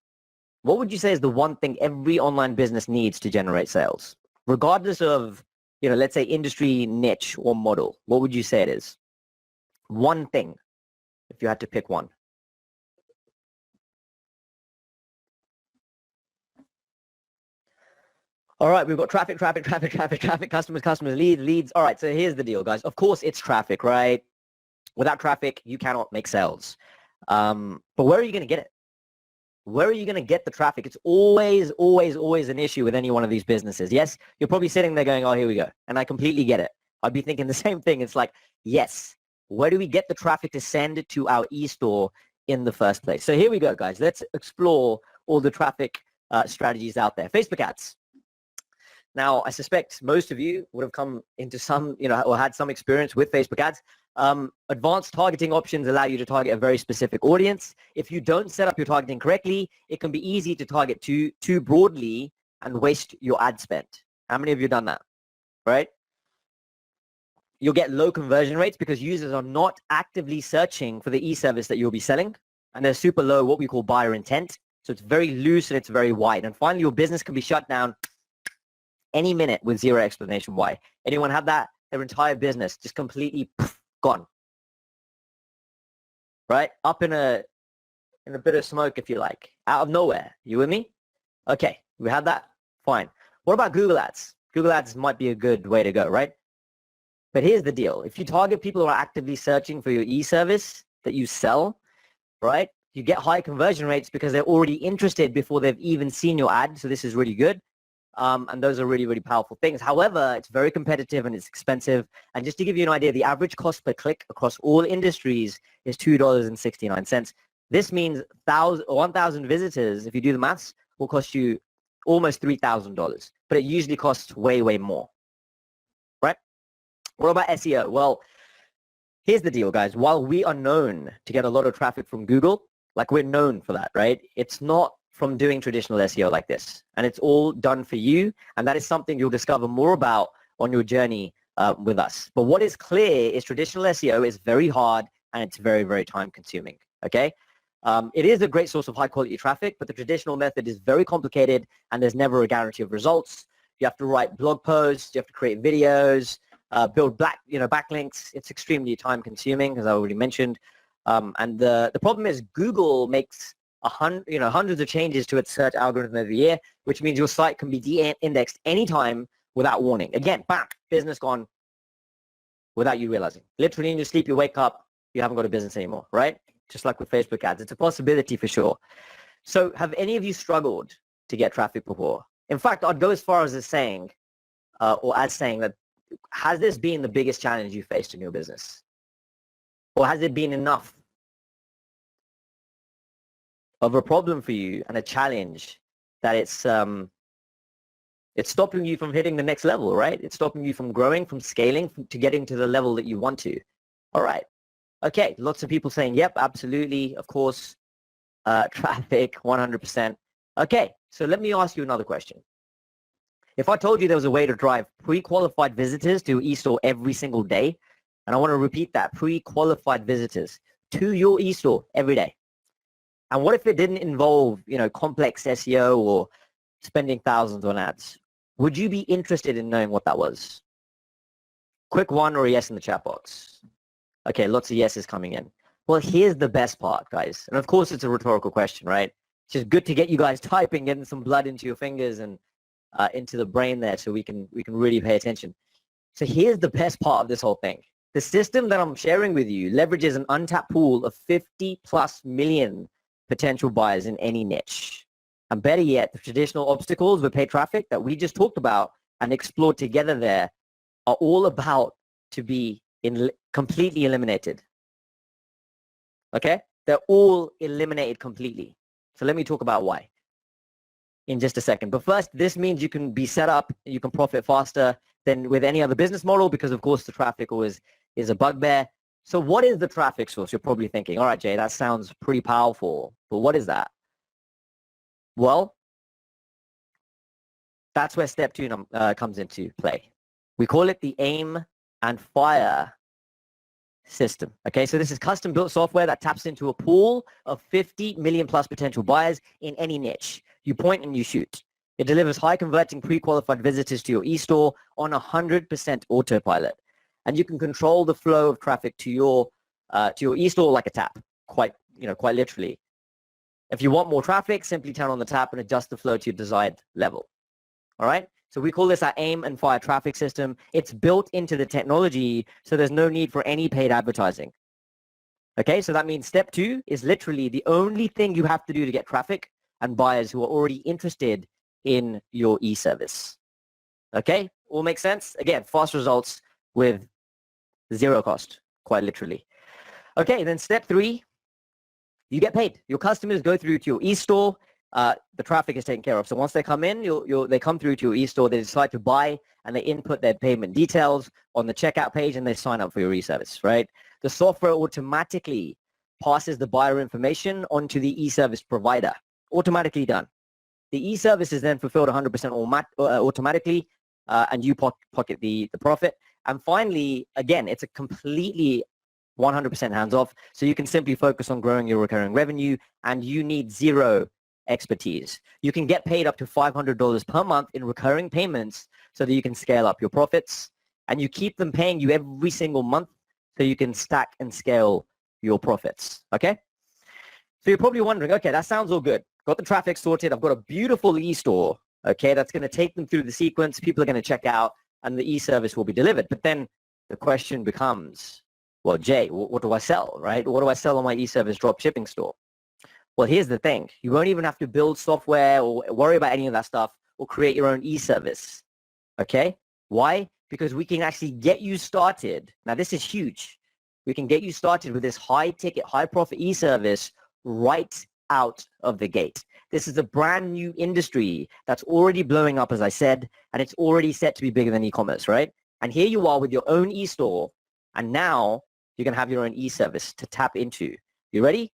A: What would you say is the one thing every online business needs to generate sales? Regardless of, let's say industry, niche, or model, what would you say it is? One thing, if you had to pick one. All right, we've got traffic, customers, leads. All right, so here's the deal, guys. Of course, it's traffic, right? Without traffic, you cannot make sales. But where are you going to get it? Where are you going to get the traffic? It's always an issue with any one of these businesses. Yes, you're probably sitting there going, oh, here we go. And I completely get it. I'd be thinking the same thing. It's like, yes, where do we get the traffic to send it to our e-store in the first place? So here we go, guys. Let's explore all the traffic strategies out there. Facebook ads. Now, I suspect most of you would have come into some, or had some experience with Facebook ads. Advanced targeting options allow you to target a very specific audience. If you don't set up your targeting correctly, it can be easy to target too broadly and waste your ad spend. How many of you have done that, right? You'll get low conversion rates because users are not actively searching for the e-service that you'll be selling, and they're super low, what we call buyer intent. So it's very loose and it's very wide. And finally, your business can be shut down any minute with zero explanation why. Anyone have that? Their entire business just completely gone, right? Up in a bit of smoke, if you like, out of nowhere. You with me? Okay, we have that. Fine. What about Google Ads? Google Ads might be a good way to go, right? But here's the deal. If you target people who are actively searching for your e-service that you sell, right, you get high conversion rates because they're already interested before they've even seen your ad. So this is really good. And those are really, really powerful things. However, it's very competitive and it's expensive. And just to give you an idea, the average cost per click across all industries is $2.69. This means 1,000 visitors, if you do the maths, will cost you almost $3,000. But it usually costs way, way more, right? What about SEO? Well, here's the deal, guys. While we are known to get a lot of traffic from Google, like we're known for that, right? It's not from doing traditional SEO like this. And it's all done for you. And that is something you'll discover more about on your journey with us. But what is clear is traditional SEO is very hard and it's very, very time consuming, okay? It is a great source of high quality traffic, but the traditional method is very complicated and there's never a guarantee of results. You have to write blog posts, you have to create videos, build backlinks. It's extremely time consuming, as I already mentioned. And the problem is Google makes hundreds of changes to its search algorithm every year, which means your site can be de-indexed anytime without warning. Again, bam, business gone without you realizing. Literally in your sleep, you wake up, you haven't got a business anymore, right? Just like with Facebook ads. It's a possibility for sure. So have any of you struggled to get traffic before? In fact, I'd go as far as saying that, has this been the biggest challenge you faced in your business? Or has it been enough of a problem for you and a challenge that it's stopping you from hitting the next level, right? It's stopping you from growing, from scaling, to getting to the level that you want to. All right. Okay. Lots of people saying, yep, absolutely. Of course. Traffic, 100%. Okay. So let me ask you another question. If I told you there was a way to drive pre-qualified visitors to your e-store every single day, and I want to repeat that, pre-qualified visitors to your e-store every day. And what if it didn't involve, complex SEO or spending thousands on ads? Would you be interested in knowing what that was? Quick one or a yes in the chat box. Okay, lots of yeses coming in. Well, here's the best part, guys. And of course, it's a rhetorical question, right? It's just good to get you guys typing, getting some blood into your fingers and into the brain there so we can really pay attention. So here's the best part of this whole thing. The system that I'm sharing with you leverages an untapped pool of 50 plus million potential buyers in any niche. And better yet, the traditional obstacles with paid traffic that we just talked about and explored together there are all about to be completely eliminated. Okay? They're all eliminated completely. So let me talk about why in just a second. But first, this means you can be set up, you can profit faster than with any other business model because, of course, the traffic always is a bugbear. So what is the traffic source? You're probably thinking, all right, Jay, that sounds pretty powerful. But what is that? Well, that's where step 2 comes into play. We call it the aim and fire system. Okay, so this is custom built software that taps into a pool of 50 million plus potential buyers in any niche. You point and you shoot. It delivers high converting pre-qualified visitors to your e-store on 100% autopilot. And you can control the flow of traffic to your e-store like a tap, quite literally. If you want more traffic, simply turn on the tap and adjust the flow to your desired level. All right? So we call this our aim and fire traffic system. It's built into the technology, so there's no need for any paid advertising. Okay, so that means step 2 is literally the only thing you have to do to get traffic and buyers who are already interested in your e-service. Okay, all makes sense? Again, fast results with zero cost, quite literally. Okay, then step 3, you get paid. Your customers go through to your e-store. The traffic is taken care of. So once they come in, they come through to your e-store, they decide to buy, and they input their payment details on the checkout page, and they sign up for your e-service, right? The software automatically passes the buyer information onto the e-service provider. Automatically done. The e-service is then fulfilled 100% automatically, and you pocket the profit. And finally, again, it's a completely 100% hands-off, so you can simply focus on growing your recurring revenue, and you need zero expertise. You can get paid up to $500 per month in recurring payments so that you can scale up your profits, and you keep them paying you every single month so you can stack and scale your profits, okay? So you're probably wondering, okay, that sounds all good. Got the traffic sorted. I've got a beautiful e-store, okay, that's going to take them through the sequence. People are going to check out, and the e-service will be delivered. But then the question becomes, well, Jay, what do I sell, right? What do I sell on my e-service drop shipping store? Well, here's the thing. You won't even have to build software or worry about any of that stuff. or create your own e-service. Okay? Why? Because we can actually get you started. Now, this is huge. We can get you started with this high-ticket, high-profit e-service right out of the gate. This is a brand new industry that's already blowing up, as I said, and it's already set to be bigger than e-commerce, right? And here you are with your own e-store, and now you're going to have your own e-service to tap into. You ready?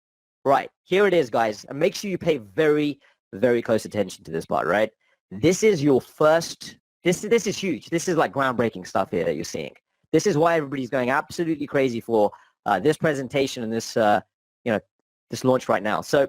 A: Right. Here it is, guys. And make sure you pay very, very close attention to this part, right? This is your first, this is huge. This is like groundbreaking stuff here that you're seeing. This is why everybody's going absolutely crazy for this presentation and this, this launch right now. So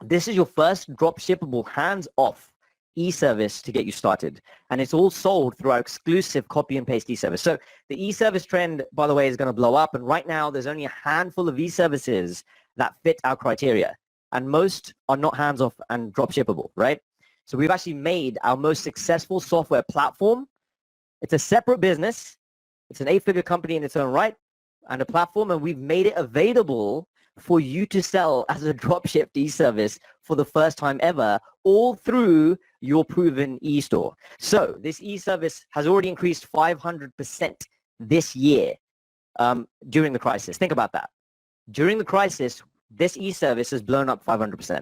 A: this is your first drop shippable hands-off e-service to get you started. And it's all sold through our exclusive copy and paste e-service. So the e-service trend, by the way, is going to blow up. And right now, there's only a handful of e-services that fit our criteria. And most are not hands-off and drop shippable, right? So we've actually made our most successful software platform. It's a separate business. It's an 8-figure company in its own right and a platform. And we've made it available for you to sell as a dropship e-service for the first time ever, all through your proven e-store. So this e-service has already increased 500% this year during the crisis. Think about that. During the crisis, this e-service has blown up 500%,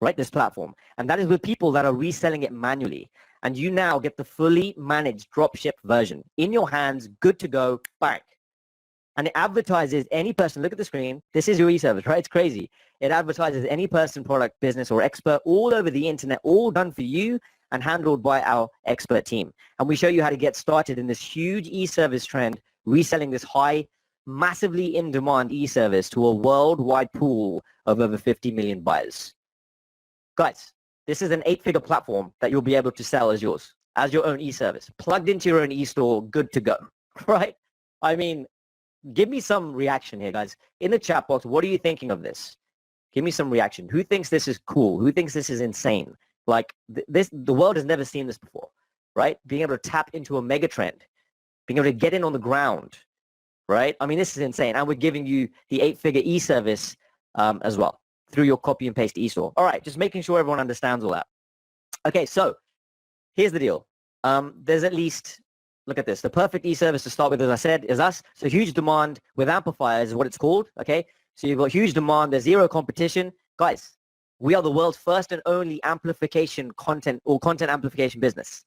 A: right? This platform. And that is with people that are reselling it manually. And you now get the fully managed dropship version in your hands, good to go, bang. And it advertises any person, look at the screen, this is your e-service, right? It's crazy. It advertises any person, product, business, or expert all over the internet, all done for you and handled by our expert team. And we show you how to get started in this huge e-service trend, reselling this high, massively in-demand e-service to a worldwide pool of over 50 million buyers. Guys, this is an 8-figure platform that you'll be able to sell as yours, as your own e-service, plugged into your own e-store, good to go, right? I mean, give me some reaction here, guys. In the chat box, what are you thinking of this? Give me some reaction. Who thinks this is cool? Who thinks this is insane? Like the world has never seen this before, right? Being able to tap into a mega trend, being able to get in on the ground, right? I mean, this is insane. And we're giving you the 8-figure e-service as well through your copy and paste e-store. All right, just making sure everyone understands all that. Okay, so here's the deal. There's at least, look at this. The perfect e-service to start with, as I said, is us. So huge demand with amplifiers is what it's called, okay? So you've got huge demand. There's zero competition. Guys, we are the world's first and only amplification content or content amplification business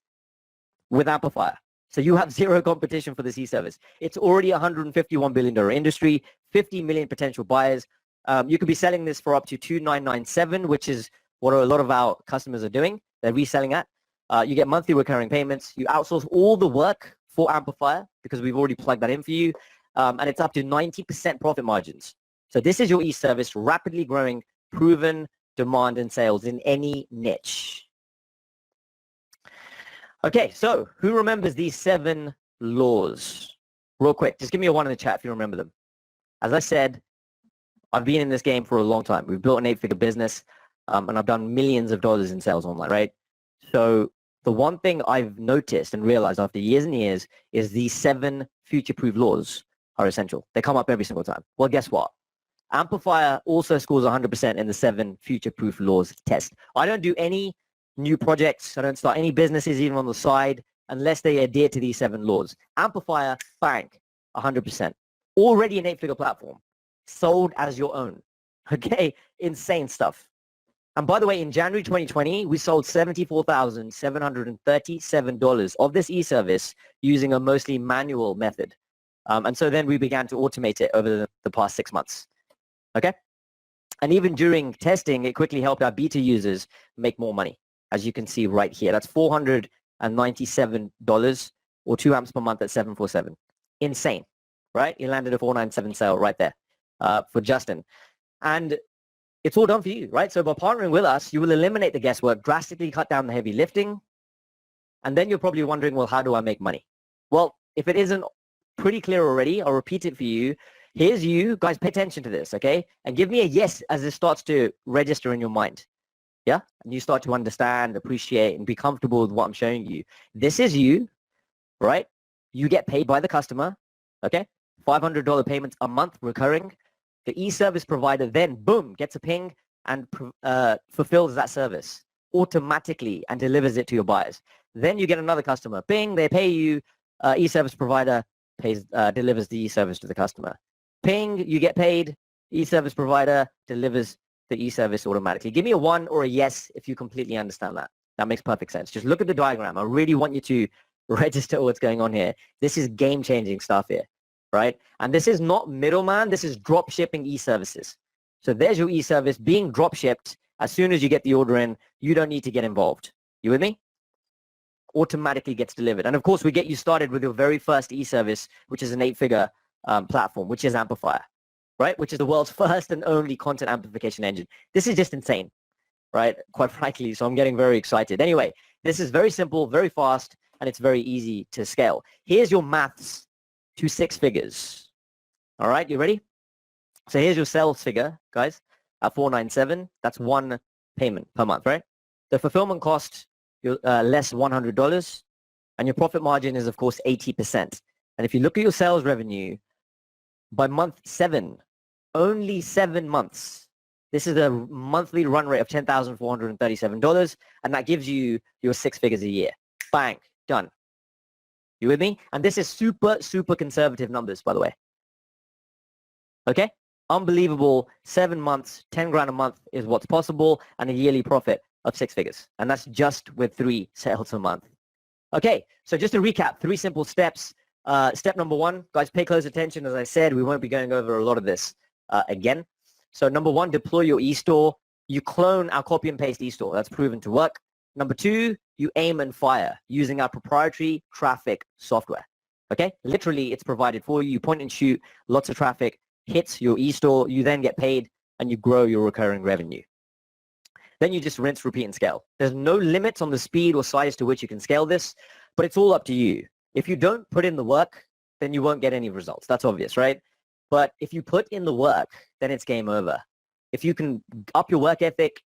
A: with amplifier. So you have zero competition for this e-service. It's already a $151 billion industry, 50 million potential buyers. You could be selling this for up to $2,997, which is what a lot of our customers are doing. They're reselling at. You get monthly recurring payments. You outsource all the work for Amplifier because we've already plugged that in for you. And it's up to 90% profit margins. So this is your e-service, rapidly growing, proven demand and sales in any niche. Okay, so who remembers these 7 laws? Real quick, just give me a 1 in the chat if you remember them. As I said, I've been in this game for a long time. We've built an 8-figure business, and I've done millions of dollars in sales online, right? So the one thing I've noticed and realized after years and years is these 7 future-proof laws are essential. They come up every single time. Well, guess what? Amplifier also scores 100% in the 7 future-proof laws test. I don't do any new projects. I don't start any businesses even on the side unless they adhere to these 7 laws. Amplifier, bang, 100%. Already an 8-figure platform. Sold as your own. Okay? Insane stuff. And by the way, in January 2020, we sold $74,737 of this e-service using a mostly manual method. And so then we began to automate it over the past 6 months. Okay? And even during testing, it quickly helped our beta users make more money, as you can see right here. That's $497 or 2 amps per month at 747. Insane, right? You landed a 497 sale right there for Justin. And it's all done for you, right? So by partnering with us, you will eliminate the guesswork, drastically cut down the heavy lifting. And then you're probably wondering, well, how do I make money? Well, if it isn't pretty clear already, I'll repeat it for you. Here's you. Guys, pay attention to this, okay? And give me a yes as it starts to register in your mind. Yeah? And you start to understand, appreciate, and be comfortable with what I'm showing you. This is you, right? You get paid by the customer, okay? $500 payments a month recurring. The e-service provider then, boom, gets a ping and fulfills that service. automatically and delivers it to your buyers. Then you get another customer. Ping, they pay you. E-service provider delivers the e-service to the customer. Ping, you get paid. E-service provider delivers the e-service automatically. Give me a 1 or a yes if you completely understand that. That makes perfect sense. Just look at the diagram. I really want you to register what's going on here. This is game-changing stuff here, right? And this is not middleman. This is drop shipping e-services. So there's your e-service being drop shipped. As soon as you get the order in, you don't need to get involved. You with me? Automatically gets delivered. And of course, we get you started with your very first e-service, which is an 8-figure platform, which is Amplifier, right? Which is the world's first and only content amplification engine. This is just insane, right? Quite frankly, so I'm getting very excited. Anyway, this is very simple, very fast, and it's very easy to scale. Here's your maths to 6 figures. All right, you ready? So here's your sales figure, guys, at 497. That's one payment per month, right? The fulfillment cost, less $100, and your profit margin is, of course, 80%. And if you look at your sales revenue, by month 7, only 7 months, this is a monthly run rate of $10,437, and that gives you your 6 figures a year. Bang, done. You with me? And this is super, super conservative numbers, by the way. Okay? Unbelievable. 7 months, 10 grand a month is what's possible, and a yearly profit of 6 figures. And that's just with 3 sales a month. Okay, so just to recap, 3 simple steps. Step number 1, guys, pay close attention. As I said, we won't be going over a lot of this again. So number 1, deploy your e-store. You clone our copy and paste e-store. That's proven to work. Number 2, you aim and fire using our proprietary traffic software. Okay, literally it's provided for you. You point and shoot, lots of traffic hits your e-store. You then get paid and you grow your recurring revenue. Then you just rinse, repeat, and scale. There's no limits on the speed or size to which you can scale this, but it's all up to you. If you don't put in the work, then you won't get any results. That's obvious, right? But if you put in the work, then it's game over. If you can up your work ethic,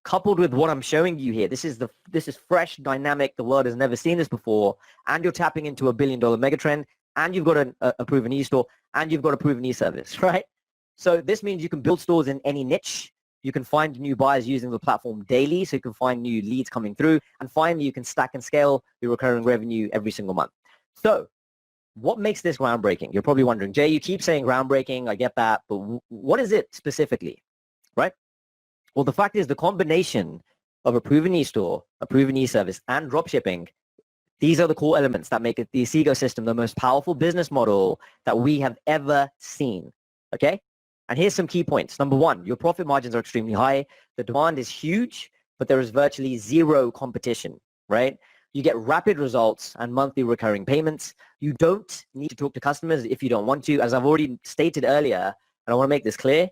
A: coupled with what I'm showing you here, this is fresh, dynamic, the world has never seen this before, and you're tapping into a $1 billion megatrend, and you've got a proven e-store, and you've got a proven e-service, right? So this means you can build stores in any niche. You can find new buyers using the platform daily, so you can find new leads coming through. And finally, you can stack and scale your recurring revenue every single month. So what makes this groundbreaking? You're probably wondering, Jay, you keep saying groundbreaking. I get that. But what is it specifically, right? Well, the fact is the combination of a proven e-store, a proven e-service, and dropshipping, these are the core elements that make it the Asigo system the most powerful business model that we have ever seen, okay? And here's some key points. Number 1, your profit margins are extremely high. The demand is huge, but there is virtually zero competition, right? You get rapid results and monthly recurring payments. You don't need to talk to customers if you don't want to. As I've already stated earlier, and I want to make this clear,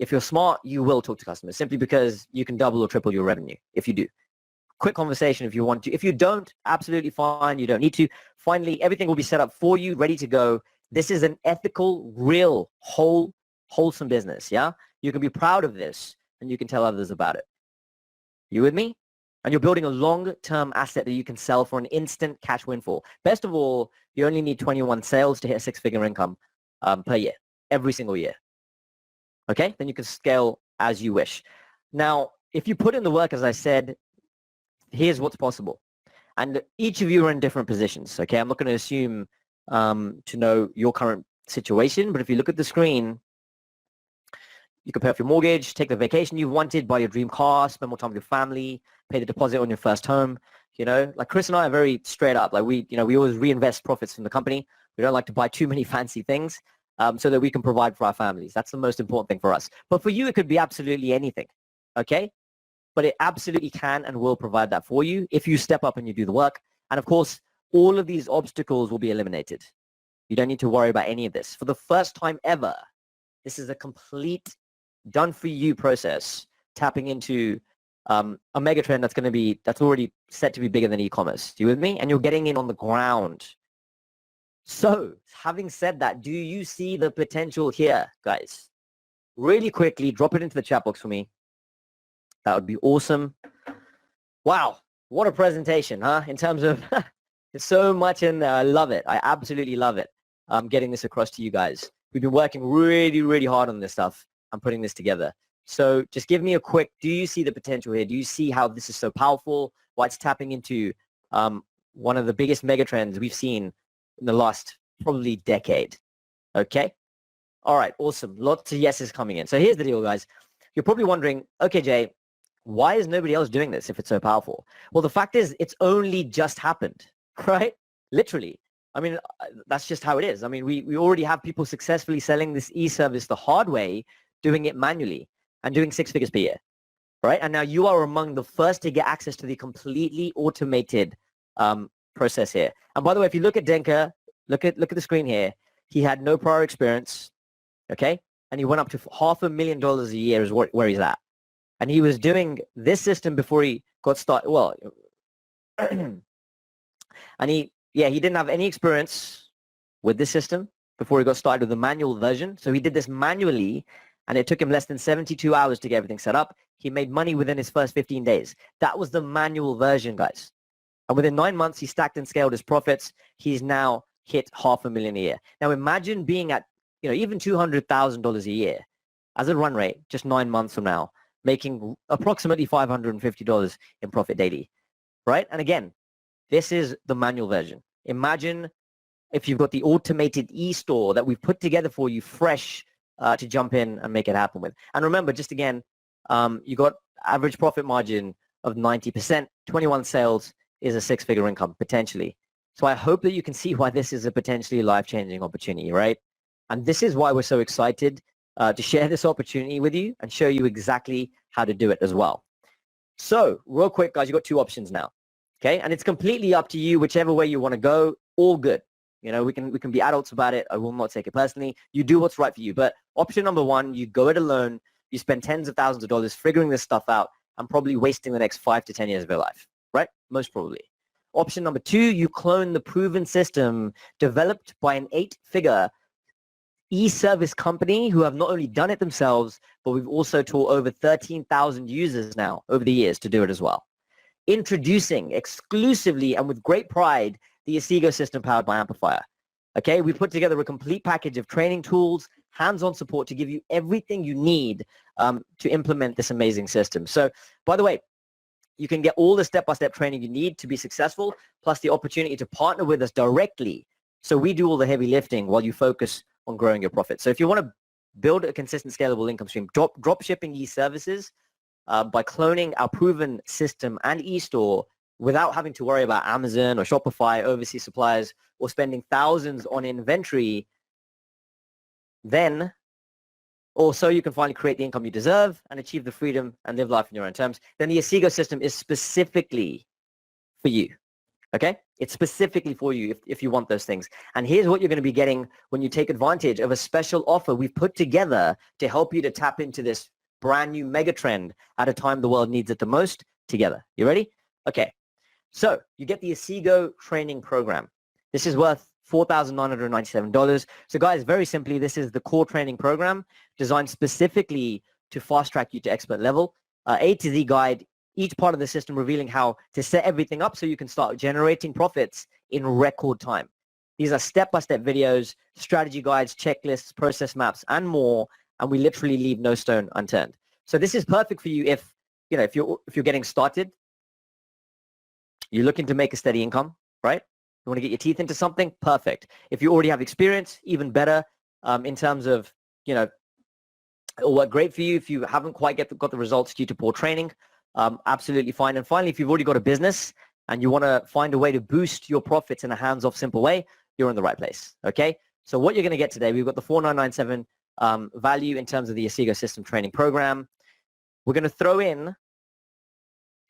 A: if you're smart, you will talk to customers simply because you can double or triple your revenue if you do. Quick conversation if you want to. If you don't, absolutely fine. You don't need to. Finally, everything will be set up for you, ready to go. This is an ethical, real, wholesome business, yeah? You can be proud of this, and you can tell others about it. You with me? And you're building a long-term asset that you can sell for an instant cash windfall. Best of all, you only need 21 sales to hit a 6-figure income per year, every single year. Okay? Then you can scale as you wish. Now, if you put in the work, as I said, here's what's possible. And each of you are in different positions, okay? I'm not going to assume to know your current situation, but if you look at the screen, you can pay off your mortgage, take the vacation you've wanted, buy your dream car, spend more time with your family, pay the deposit on your first home. You know, like Chris and I are very straight up. Like we always reinvest profits from the company. We don't like to buy too many fancy things so that we can provide for our families. That's the most important thing for us. But for you, it could be absolutely anything, okay? But it absolutely can and will provide that for you if you step up and you do the work. And of course, all of these obstacles will be eliminated. You don't need to worry about any of this. For the first time ever, this is a complete done-for-you process, tapping into a megatrend that's already set to be bigger than e-commerce. You with me? And you're getting in on the ground. So, having said that, do you see the potential here, guys? Really quickly, drop it into the chat box for me. That would be awesome. Wow, what a presentation, huh? In terms of there's so much in there. I love it. I absolutely love it. Getting this across to you guys. We've been working really, really hard on this stuff. I'm putting this together. So just give me a quick, do you see the potential here? Do you see how this is so powerful? Why it's tapping into one of the biggest megatrends we've seen in the last probably decade? Okay. All right. Awesome. Lots of yeses coming in. So here's the deal, guys. You're probably wondering, okay, Jay, why is nobody else doing this if it's so powerful? Well, the fact is it's only just happened, right? Literally. I mean, that's just how it is. I mean, we already have people successfully selling this e-service the hard way, doing it manually and doing 6 figures per year, right? And now you are among the first to get access to the completely automated process here. And by the way, if you look at Denka, look at the screen here. He had no prior experience, okay? And he went up to $500,000 a year is where he's at. And he was doing this system before he got started. Well, and he didn't have any experience with this system before he got started with the manual version. So he did this manually, and it took him less than 72 hours to get everything set up. He made money within his first 15 days. That was the manual version, guys. And within 9 months, he stacked and scaled his profits. He's now hit $500,000 a year. Now imagine being at, even $200,000 a year as a run rate, just 9 months from now, making approximately $550 in profit daily, right? And again, this is the manual version. Imagine if you've got the automated e-store that we've put together for you fresh to jump in and make it happen with. And remember, just again, you got average profit margin of 90%, 21 sales is a 6-figure income potentially. So I hope that you can see why this is a potentially life-changing opportunity, right? And this is why we're so excited to share this opportunity with you and show you exactly how to do it as well. So real quick, guys, you've got 2 options now, okay? And it's completely up to you, whichever way you want to go, all good. We can be adults about it. I will not take it personally. You do what's right for you. But option number 1, you go it alone. You spend tens of thousands of dollars figuring this stuff out and probably wasting the next 5 to 10 years of your life, right? Most probably. Option number 2, you clone the proven system developed by an 8-figure e-service company who have not only done it themselves, but we've also taught over 13,000 users now over the years to do it as well. Introducing exclusively and with great pride the Asigo system powered by Amplifier. Okay, we put together a complete package of training tools, hands-on support to give you everything you need to implement this amazing system. So, by the way, you can get all the step-by-step training you need to be successful, plus the opportunity to partner with us directly. So we do all the heavy lifting while you focus on growing your profits. So if you want to build a consistent, scalable income stream, drop shipping e-services by cloning our proven system and e-store without having to worry about Amazon or Shopify, overseas suppliers, or spending thousands on inventory, then also you can finally create the income you deserve and achieve the freedom and live life in your own terms, then the Asigo system is specifically for you, okay? It's specifically for you if you want those things. And here's what you're going to be getting when you take advantage of a special offer we've put together to help you to tap into this brand new mega trend at a time the world needs it the most together. You ready? Okay. So you get the Asigo training program. This is worth $4,997. So guys, very simply, this is the core training program designed specifically to fast track you to expert level. A to Z guide, each part of the system revealing how to set everything up so you can start generating profits in record time. These are step-by-step videos, strategy guides, checklists, process maps, and more. And we literally leave no stone unturned. So this is perfect for you if you're getting started, you're looking to make a steady income, right? You want to get your teeth into something? Perfect. If you already have experience, even better in terms of, it'll work great for you. If you haven't quite got the results due to poor training, absolutely fine. And finally, if you've already got a business and you want to find a way to boost your profits in a hands-off, simple way, you're in the right place, okay? So what you're going to get today, we've got the 4997 value in terms of the Asigo system training program. We're going to throw in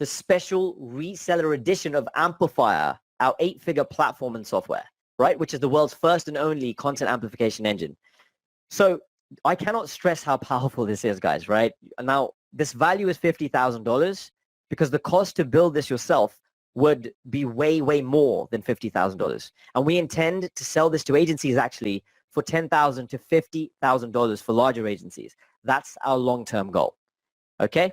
A: the special reseller edition of Amplifier, our 8-figure platform and software, right? Which is the world's first and only content amplification engine. So I cannot stress how powerful this is, guys, right? Now, this value is $50,000 because the cost to build this yourself would be way, way more than $50,000. And we intend to sell this to agencies actually for $10,000 to $50,000 for larger agencies. That's our long-term goal, okay?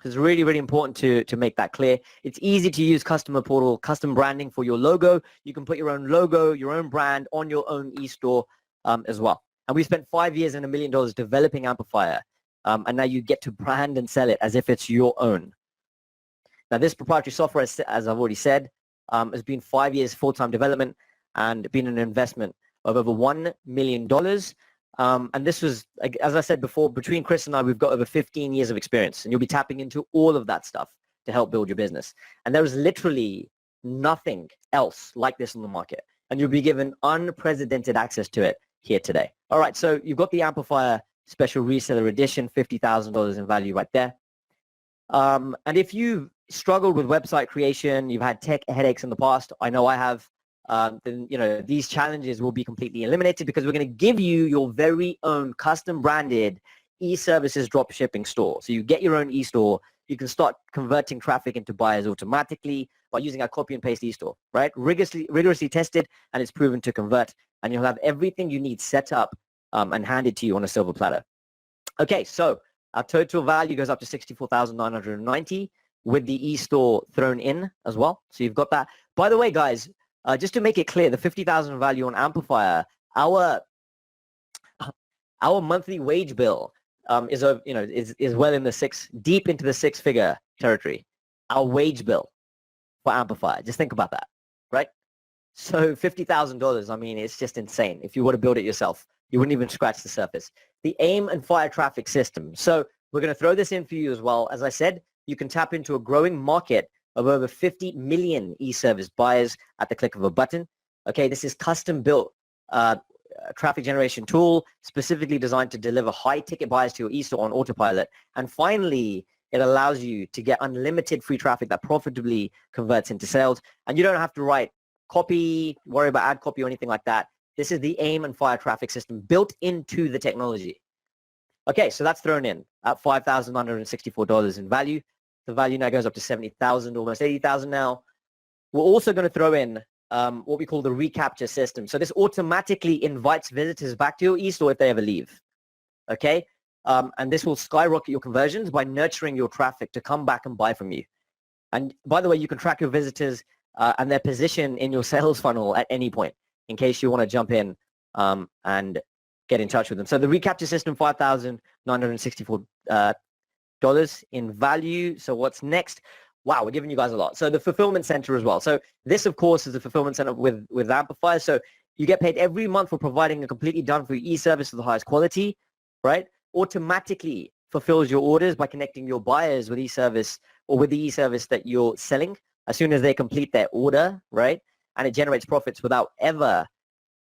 A: It's really, really important to make that clear. It's easy to use customer portal, custom branding for your logo. You can put your own logo, your own brand on your own e-store as well. And we spent 5 years and $1 million developing Amplifier and now you get to brand and sell it as if it's your own. Now, this proprietary software, as I've already said, has been 5 years full-time development and been an investment of over $1 million. And this was, as I said before, between Chris and I, we've got over 15 years of experience, and you'll be tapping into all of that stuff to help build your business. And there is literally nothing else like this on the market, and you'll be given unprecedented access to it here today. All right, so you've got the Amplifier Special Reseller Edition, $50,000 in value right there. And if you've struggled with website creation, you've had tech headaches in the past, I know I have, then these challenges will be completely eliminated, because we're going to give you your very own custom branded e-services drop shipping store. So you get your own e-store. You can start converting traffic into buyers automatically by using our copy and paste e-store, right? Rigorously tested, and it's proven to convert, and you'll have everything you need set up and handed to you on a silver platter. Okay, so our total value goes up to $64,990 with the e-store thrown in as well. So you've got that. By the way, guys, just to make it clear, the $50,000 value on Amplifier, our monthly wage bill is well in the deep into the six-figure territory. Our wage bill for Amplifier. Just think about that, right? So $50,000, I mean, it's just insane. If you were to build it yourself, you wouldn't even scratch the surface. The aim and fire traffic system. So we're going to throw this in for you as well. As I said, you can tap into a growing market of over 50 million e-service buyers at the click of a button. Okay, this is custom built traffic generation tool specifically designed to deliver high ticket buyers to your e-store on autopilot. And finally, it allows you to get unlimited free traffic that profitably converts into sales. And you don't have to write copy, worry about ad copy or anything like that. This is the aim and fire traffic system built into the technology. Okay, so that's thrown in at $5,964 in value. The value now goes up to $70,000, almost $80,000 now. We're also going to throw in what we call the recapture system. So this automatically invites visitors back to your e-store if they ever leave. Okay, and this will skyrocket your conversions by nurturing your traffic to come back and buy from you. And by the way, you can track your visitors and their position in your sales funnel at any point, in case you want to jump in and get in touch with them. So the recapture system, $5,964 in value. So what's next? Wow, we're giving you guys a lot. So the fulfillment center as well. So this, of course, is the fulfillment center with Amplifier. So you get paid every month for providing a completely done-for-you e-service of the highest quality, right? Automatically fulfills your orders by connecting your buyers with e-service or with the e-service that you're selling as soon as they complete their order, right? And it generates profits without ever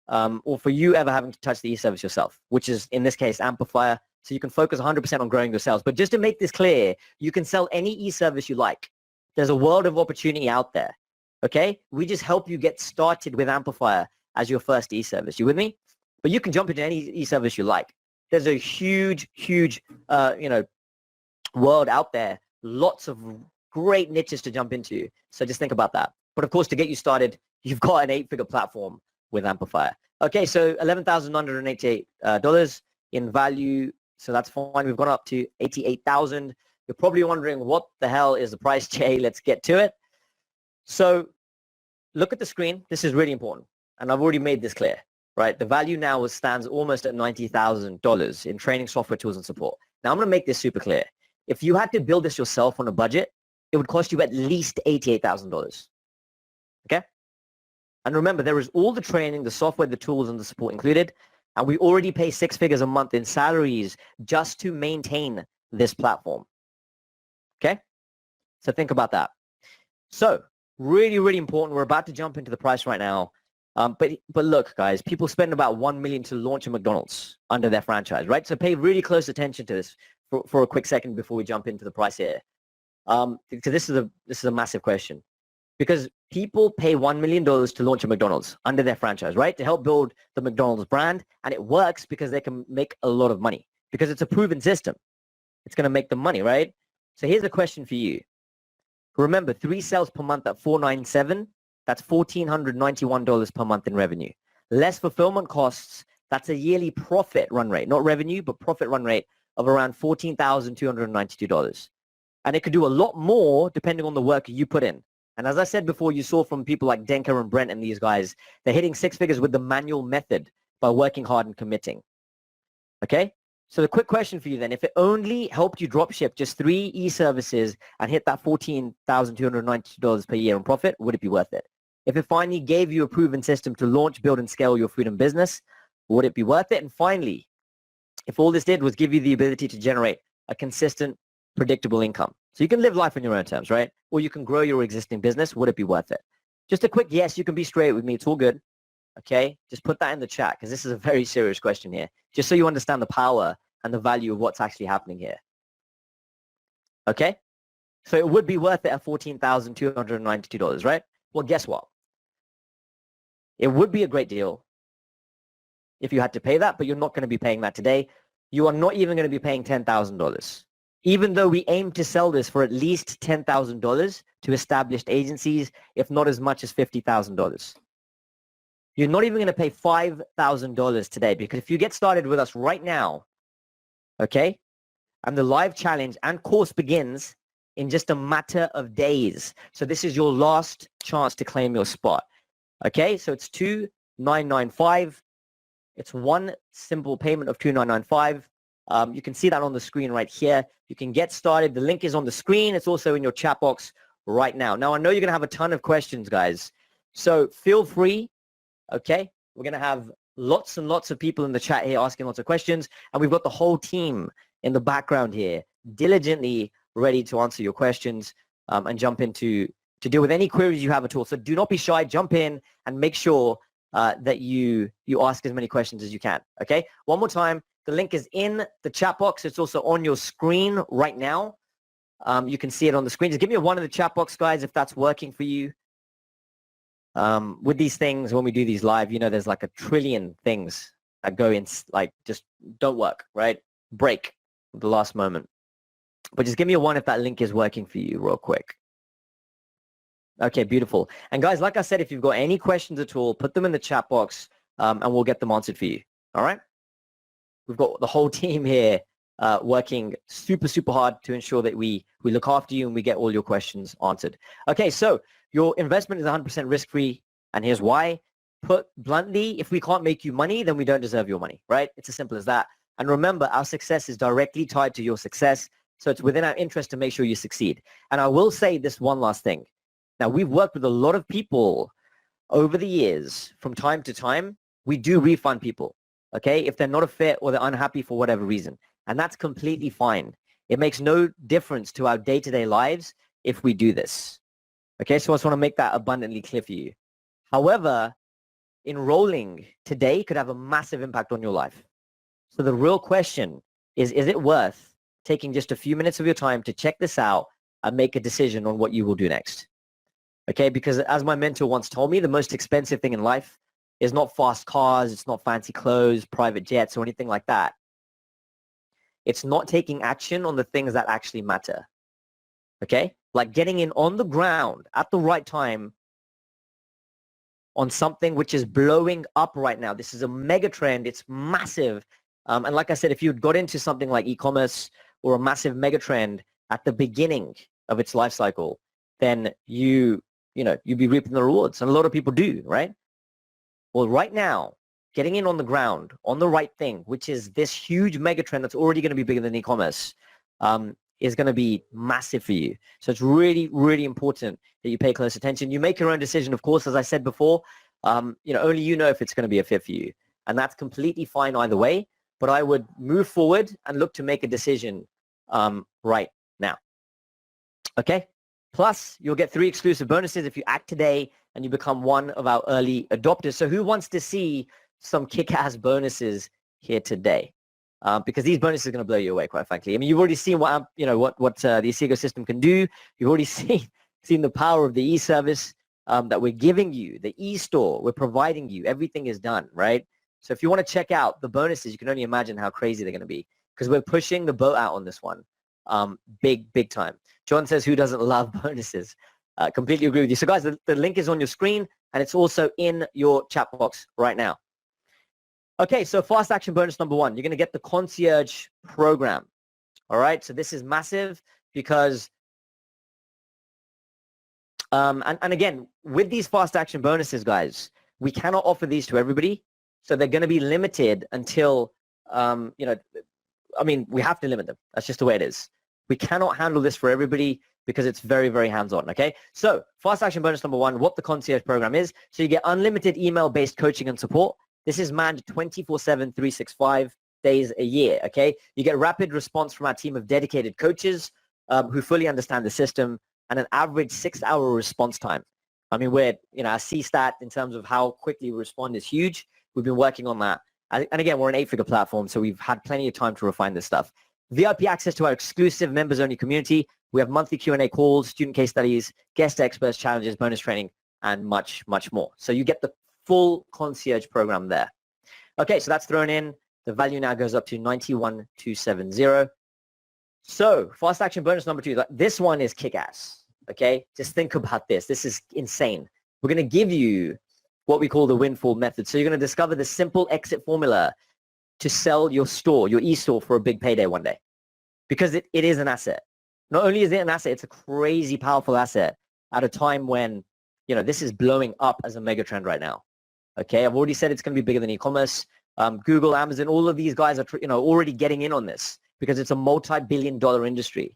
A: or for you ever having to touch the e-service yourself, which is, in this case, Amplifier. So you can focus 100% on growing your sales. But just to make this clear, you can sell any e-service you like. There's a world of opportunity out there, okay? We just help you get started with Amplifier as your first e-service. You with me? But you can jump into any e-service you like. There's a huge, huge, world out there. Lots of great niches to jump into. So just think about that. But of course, to get you started, you've got an 8-figure platform with Amplifier. Okay, so $11,988 in value. So that's fine. We've gone up to $88,000. You're probably wondering, what the hell is the price, Jay? Let's get to it. So look at the screen. This is really important. And I've already made this clear, right? The value now stands almost at $90,000 in training, software, tools, and support. Now, I'm going to make this super clear. If you had to build this yourself on a budget, it would cost you at least $88,000. Okay? And remember, there is all the training, the software, the tools, and the support included. And we already pay 6 figures a month in salaries just to maintain this platform. Okay? So think about that. So really, really important. We're about to jump into the price right now. But look, guys, people spend about $1 million to launch a McDonald's under their franchise, right? So pay really close attention to this for a quick second before we jump into the price here. Because this is a massive question. Because people pay $1 million to launch a McDonald's under their franchise, right? To help build the McDonald's brand. And it works because they can make a lot of money. Because it's a proven system. It's going to make them money, right? So here's a question for you. Remember, 3 sales per month at $497, that's $1,491 per month in revenue. Less fulfillment costs, that's a yearly profit run rate. Not revenue, but profit run rate of around $14,292. And it could do a lot more depending on the work you put in. And as I said before, you saw from people like Denker and Brent and these guys, they're hitting 6 figures with the manual method by working hard and committing. Okay? So the quick question for you then, if it only helped you drop ship just 3 e-services and hit that $14,292 per year in profit, would it be worth it? If it finally gave you a proven system to launch, build, and scale your freedom business, would it be worth it? And finally, if all this did was give you the ability to generate a consistent, predictable income. So you can live life on your own terms, right? Or you can grow your existing business. Would it be worth it? Just a quick yes. You can be straight with me. It's all good. Okay? Just put that in the chat because this is a very serious question here. Just so you understand the power and the value of what's actually happening here. Okay? So it would be worth it at $14,292, right? Well, guess what? It would be a great deal if you had to pay that, but you're not going to be paying that today. You are not even going to be paying $10,000. Even though we aim to sell this for at least $10,000 to established agencies, if not as much as $50,000. You're not even going to pay $5,000 today, because if you get started with us right now, okay, and the live challenge and course begins in just a matter of days. So this is your last chance to claim your spot. Okay, so it's $2,995. It's one simple payment of $2,995. You can see that on the screen right here. You can get started. The link is on the screen. It's also in your chat box right now. Now, I know you're going to have a ton of questions, guys. So feel free, okay? We're going to have lots and lots of people in the chat here asking lots of questions. And we've got the whole team in the background here diligently ready to answer your questions and jump into to deal with any queries you have at all. So do not be shy. Jump in and make sure that you ask as many questions as you can, okay? One more time, the link is in the chat box. It's also on your screen right now. You can see it on the screen. Just give me a 1 in the chat box, guys, if that's working for you. With these things, when we do these live, you know, there's like a trillion things that go in, like, just don't work, right? Break at the last moment. But just give me a 1 if that link is working for you real quick. Okay, beautiful. And guys, like I said, if you've got any questions at all, put them in the chat box and we'll get them answered for you. All right? We've got the whole team here working super, super hard to ensure that we look after you and we get all your questions answered. Okay, so your investment is 100% risk-free, and here's why. Put bluntly, if we can't make you money, then we don't deserve your money, right? It's as simple as that. And remember, our success is directly tied to your success, so it's within our interest to make sure you succeed. And I will say this one last thing. Now, we've worked with a lot of people over the years. From time to time, we do refund people, okay, if they're not a fit or they're unhappy for whatever reason. And that's completely fine. It makes no difference to our day-to-day lives if we do this. Okay, so I just want to make that abundantly clear for you. However, enrolling today could have a massive impact on your life. So the real question is it worth taking just a few minutes of your time to check this out and make a decision on what you will do next? Okay, because as my mentor once told me, the most expensive thing in life is not fast cars, it's not fancy clothes, private jets, or anything like that. It's not taking action on the things that actually matter. Okay, like getting in on the ground at the right time on something which is blowing up right now. This is a mega trend. It's massive. And like I said, if you got into something like e-commerce or a massive mega trend at the beginning of its life cycle, then you'd be reaping the rewards. And a lot of people do, right? Well, right now, getting in on the ground, on the right thing, which is this huge mega trend that's already going to be bigger than e-commerce, is going to be massive for you. So it's really, really important that you pay close attention. You make your own decision, of course, as I said before. Only you know if it's going to be a fit for you. And that's completely fine either way. But I would move forward and look to make a decision right now. Okay? Plus, you'll get 3 exclusive bonuses if you act today and you become one of our early adopters. So who wants to see some kick-ass bonuses here today? Because these bonuses are going to blow you away, quite frankly. I mean, you've already seen what the Asigo system can do. You've already seen the power of the e-service that we're giving you, the e-store we're providing you. Everything is done, right? So if you want to check out the bonuses, you can only imagine how crazy they're going to be, because we're pushing the boat out on this one. Big time. John says, who doesn't love bonuses? Completely agree with you. So guys, the link is on your screen and it's also in your chat box right now. Okay, so fast action bonus number 1, you're going to get the concierge program. All right, so this is massive because, and again, with these fast action bonuses, guys, we cannot offer these to everybody. So they're going to be limited until, I mean, we have to limit them. That's just the way it is. We cannot handle this for everybody because it's very, very hands-on, okay? So fast action bonus number one, what the concierge program is. So you get unlimited email-based coaching and support. This is manned 24/7, 365 days a year, okay? You get rapid response from our team of dedicated coaches who fully understand the system and an average 6-hour response time. I mean, our C-stat in terms of how quickly we respond is huge. We've been working on that. And again, we're an 8-figure platform, so we've had plenty of time to refine this stuff. VIP access to our exclusive members-only community. We have monthly Q&A calls, student case studies, guest experts, challenges, bonus training, and much, much more. So you get the full concierge program there. Okay, so that's thrown in. The value now goes up to 91,270. So fast action bonus number two. This one is kick-ass, okay? Just think about this. This is insane. We're going to give you what we call the windfall method. So you're going to discover the simple exit formula to sell your store, your e-store, for a big payday one day. Because it is an asset. Not only is it an asset, it's a crazy powerful asset at a time when, this is blowing up as a mega trend right now. Okay, I've already said it's going to be bigger than e-commerce. Google, Amazon, all of these guys are, already getting in on this because it's a multi-billion-dollar industry.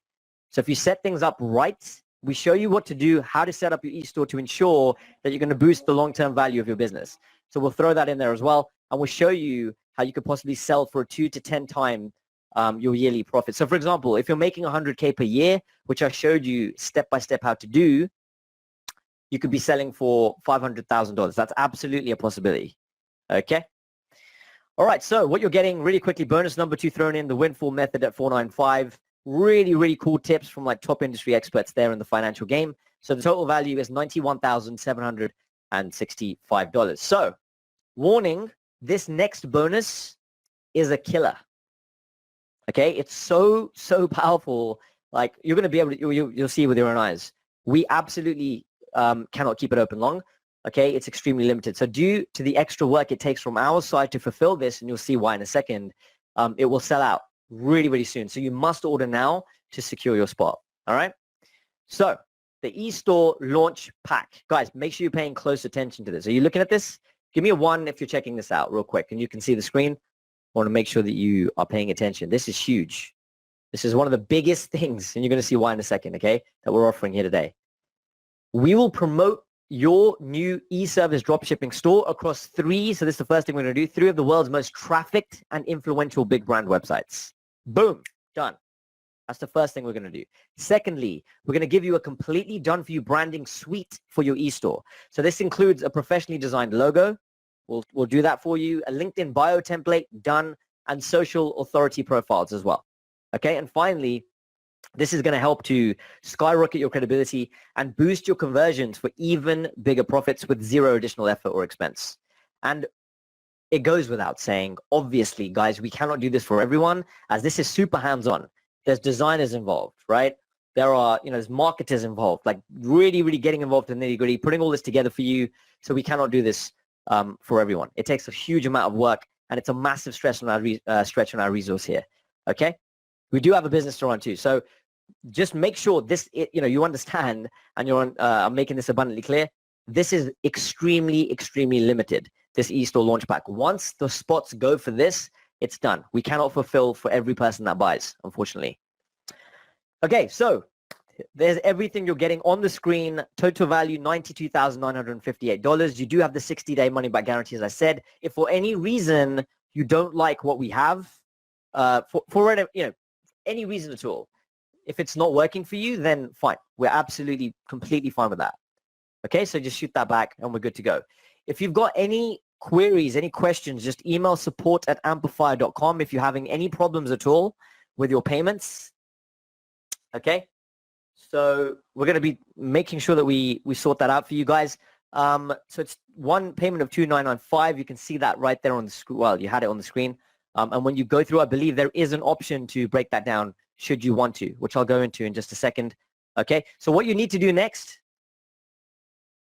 A: So if you set things up right, we show you what to do, how to set up your e-store to ensure that you're going to boost the long-term value of your business. So we'll throw that in there as well. And we'll show you how you could possibly sell for 2 to 10 times your yearly profit. So for example, if you're making 100K per year, which I showed you step-by-step how to do, you could be selling for $500,000. That's absolutely a possibility. Okay. All right. So what you're getting really quickly, bonus number two thrown in, the windfall method at 495. Really, really cool tips from like top industry experts there in the financial game. So the total value is $91,765. So warning, this next bonus is a killer. Okay. It's so powerful. Like you're going to be able to, you'll see with your own eyes. We absolutely cannot keep it open long. Okay, it's extremely limited. So due to the extra work it takes from our side to fulfill this, and you'll see why in a second, it will sell out really, really soon. So you must order now to secure your spot. All right. So the e-store launch pack, guys, make sure you're paying close attention to this. Are you looking at this? Give me a 1 if you're checking this out real quick, and you can see the screen. I want to make sure that you are paying attention. This is huge. This is one of the biggest things, and you're going to see why in a second. Okay, that we're offering here today. We will promote your new e-service dropshipping store across 3, so this is the first thing we're going to do, 3 of the world's most trafficked and influential big brand websites. Boom, done. That's the first thing we're going to do. Secondly, we're going to give you a completely done-for-you branding suite for your e-store. So this includes a professionally designed logo. We'll do that for you, a LinkedIn bio template, done, and social authority profiles as well. Okay, and finally, this is going to help to skyrocket your credibility and boost your conversions for even bigger profits with 0 additional effort or expense. And it goes without saying, obviously, guys, we cannot do this for everyone as this is super hands-on. There's designers involved, right? There are, there's marketers involved, like really, really getting involved in the nitty-gritty, putting all this together for you. So we cannot do this for everyone. It takes a huge amount of work, and it's a massive stretch on our resource here. Okay, we do have a business to run too, so just make sure you understand, and I'm making this abundantly clear. This is extremely, extremely limited. This e-store launch pack. Once the spots go for this, it's done. We cannot fulfill for every person that buys, unfortunately. Okay, so there's everything you're getting on the screen. Total value, $92,958. You do have the 60-day money-back guarantee, as I said. If for any reason you don't like what we have, for any reason at all, if it's not working for you, then fine. We're absolutely, completely fine with that. Okay, so just shoot that back and we're good to go. If you've got any queries, any questions, just email support@amplifier.com if you're having any problems at all with your payments. Okay, so we're going to be making sure that we sort that out for you guys. So it's one payment of $2,995. You can see that right there on the screen. Well, you had it on the screen. And when you go through, I believe there is an option to break that down should you want to, which I'll go into in just a second. Okay, so what you need to do next,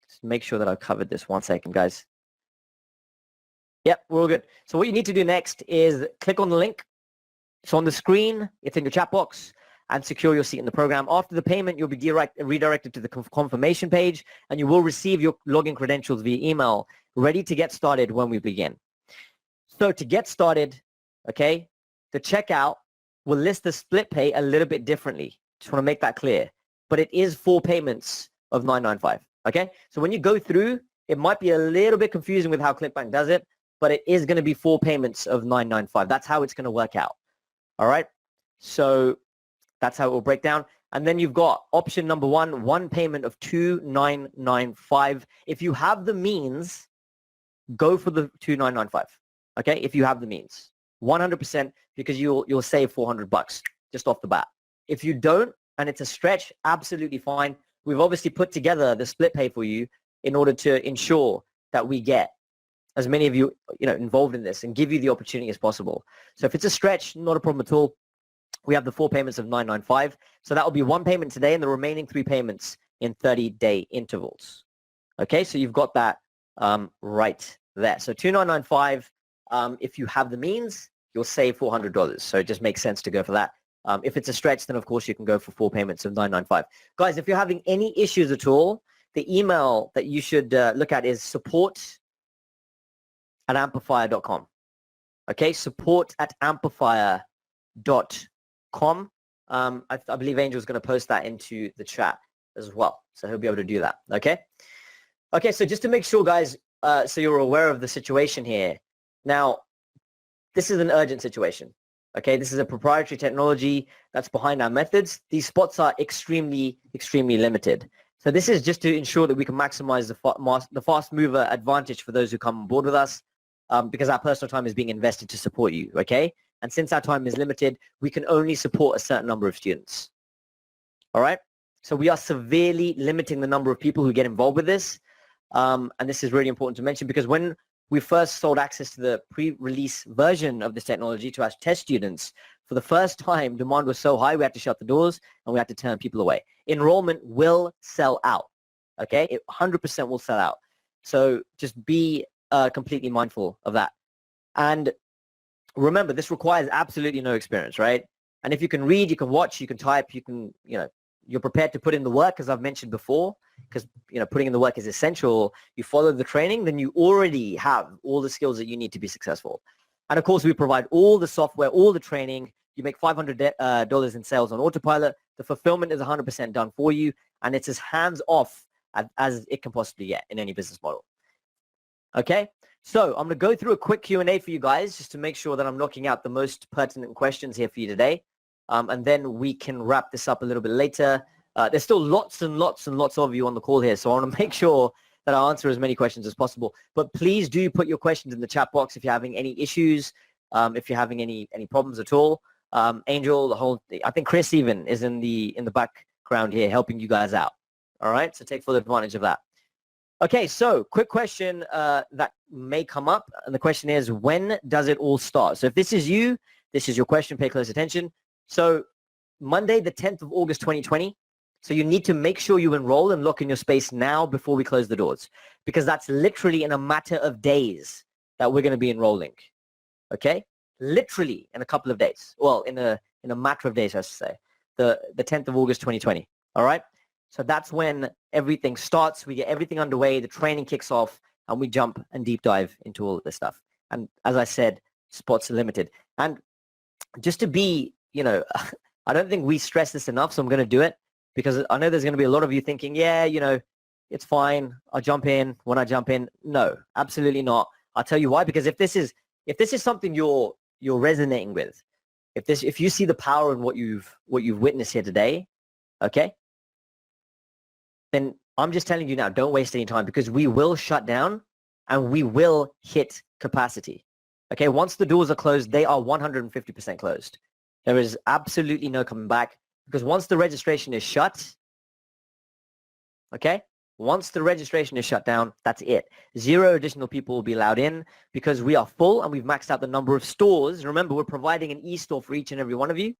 A: just make sure that I've covered this. 1 second, guys. Yep, we're all good. So what you need to do next is click on the link. It's on the screen. It's in your chat box, and secure your seat in the program. After the payment, you'll be redirected to the confirmation page, and you will receive your login credentials via email, ready to get started when we begin. So to get started, okay, the checkout will list the split pay a little bit differently. Just want to make that clear. But it is 4 payments of $9.95. Okay? So when you go through, it might be a little bit confusing with how ClickBank does it, but it is going to be 4 payments of $9.95. That's how it's going to work out. All right? So that's how it will break down. And then you've got option number 1 payment of $2,995. If you have the means, go for the $2,995. Okay? If you have the means. 100%, because you'll save $400 just off the bat. If you don't, and it's a stretch, absolutely fine. We've obviously put together the split pay for you in order to ensure that we get as many of you, involved in this and give you the opportunity as possible. So if it's a stretch, not a problem at all. We have the 4 payments of $9.95. So that will be 1 payment today and the remaining 3 payments in 30-day intervals. Okay, so you've got that right there. So $2,995. If you have the means, you'll save $400. So it just makes sense to go for that. If it's a stretch, then of course you can go for 4 payments of $9.95. Guys, if you're having any issues at all, the email that you should look at is support@amplifier.com. Okay, support@amplifier.com. I believe Angel's going to post that into the chat as well. So he'll be able to do that. Okay. Okay, so just to make sure, guys, so you're aware of the situation here. Now, this is an urgent situation. Okay, this is a proprietary technology that's behind our methods. These spots are extremely, extremely limited. So this is just to ensure that we can maximize the fast mover advantage for those who come on board with us, because our personal time is being invested to support you, okay? And since our time is limited, we can only support a certain number of students. All right? So we are severely limiting the number of people who get involved with this. And this is really important to mention, because when we first sold access to the pre-release version of this technology to our test students, for the first time, demand was so high, we had to shut the doors and we had to turn people away. Enrollment will sell out, okay? It 100% will sell out. So just be completely mindful of that. And remember, this requires absolutely no experience, right? And if you can read, you can watch, you can type, you can, you're prepared to put in the work, as I've mentioned before, because putting in the work is essential. You follow the training, then you already have all the skills that you need to be successful. And of course, we provide all the software, all the training. You make $500 in sales on autopilot. The fulfillment is 100% done for you, and it's as hands-off as it can possibly get in any business model. Okay, so I'm going to go through a quick Q&A for you guys just to make sure that I'm knocking out the most pertinent questions here for you today. And then we can wrap this up a little bit later. There's still lots and lots and lots of you on the call here, so I want to make sure that I answer as many questions as possible. But please do put your questions in the chat box if you're having any issues, if you're having any problems at all. Angel, I think Chris even is in the background here helping you guys out. All right, so take full advantage of that. Okay, so quick question that may come up, and the question is, when does it all start? So if this is you, this is your question, pay close attention. So Monday, the 10th of August, 2020. So you need to make sure you enroll and lock in your space now before we close the doors, because that's literally in a matter of days that we're going to be enrolling. Okay? Literally in a couple of days. Well, in a matter of days, I should say. The 10th of August, 2020. All right? So that's when everything starts. We get everything underway. The training kicks off, and we jump and deep dive into all of this stuff. And as I said, spots are limited. And just to be, I don't think we stress this enough, so I'm going to do it, because I know there's going to be a lot of you thinking, yeah, it's fine. I'll jump in when I jump in. No, absolutely not. I'll tell you why. Because if this is something you're resonating with, if you see the power in what you've witnessed here today, okay, then I'm just telling you now, don't waste any time, because we will shut down and we will hit capacity. Okay, once the doors are closed, they are 150% closed. There is absolutely no coming back, because once the registration is shut, okay, once the registration is shut down, that's it. 0 additional people will be allowed in, because we are full and we've maxed out the number of stores. Remember, we're providing an e-store for each and every one of you.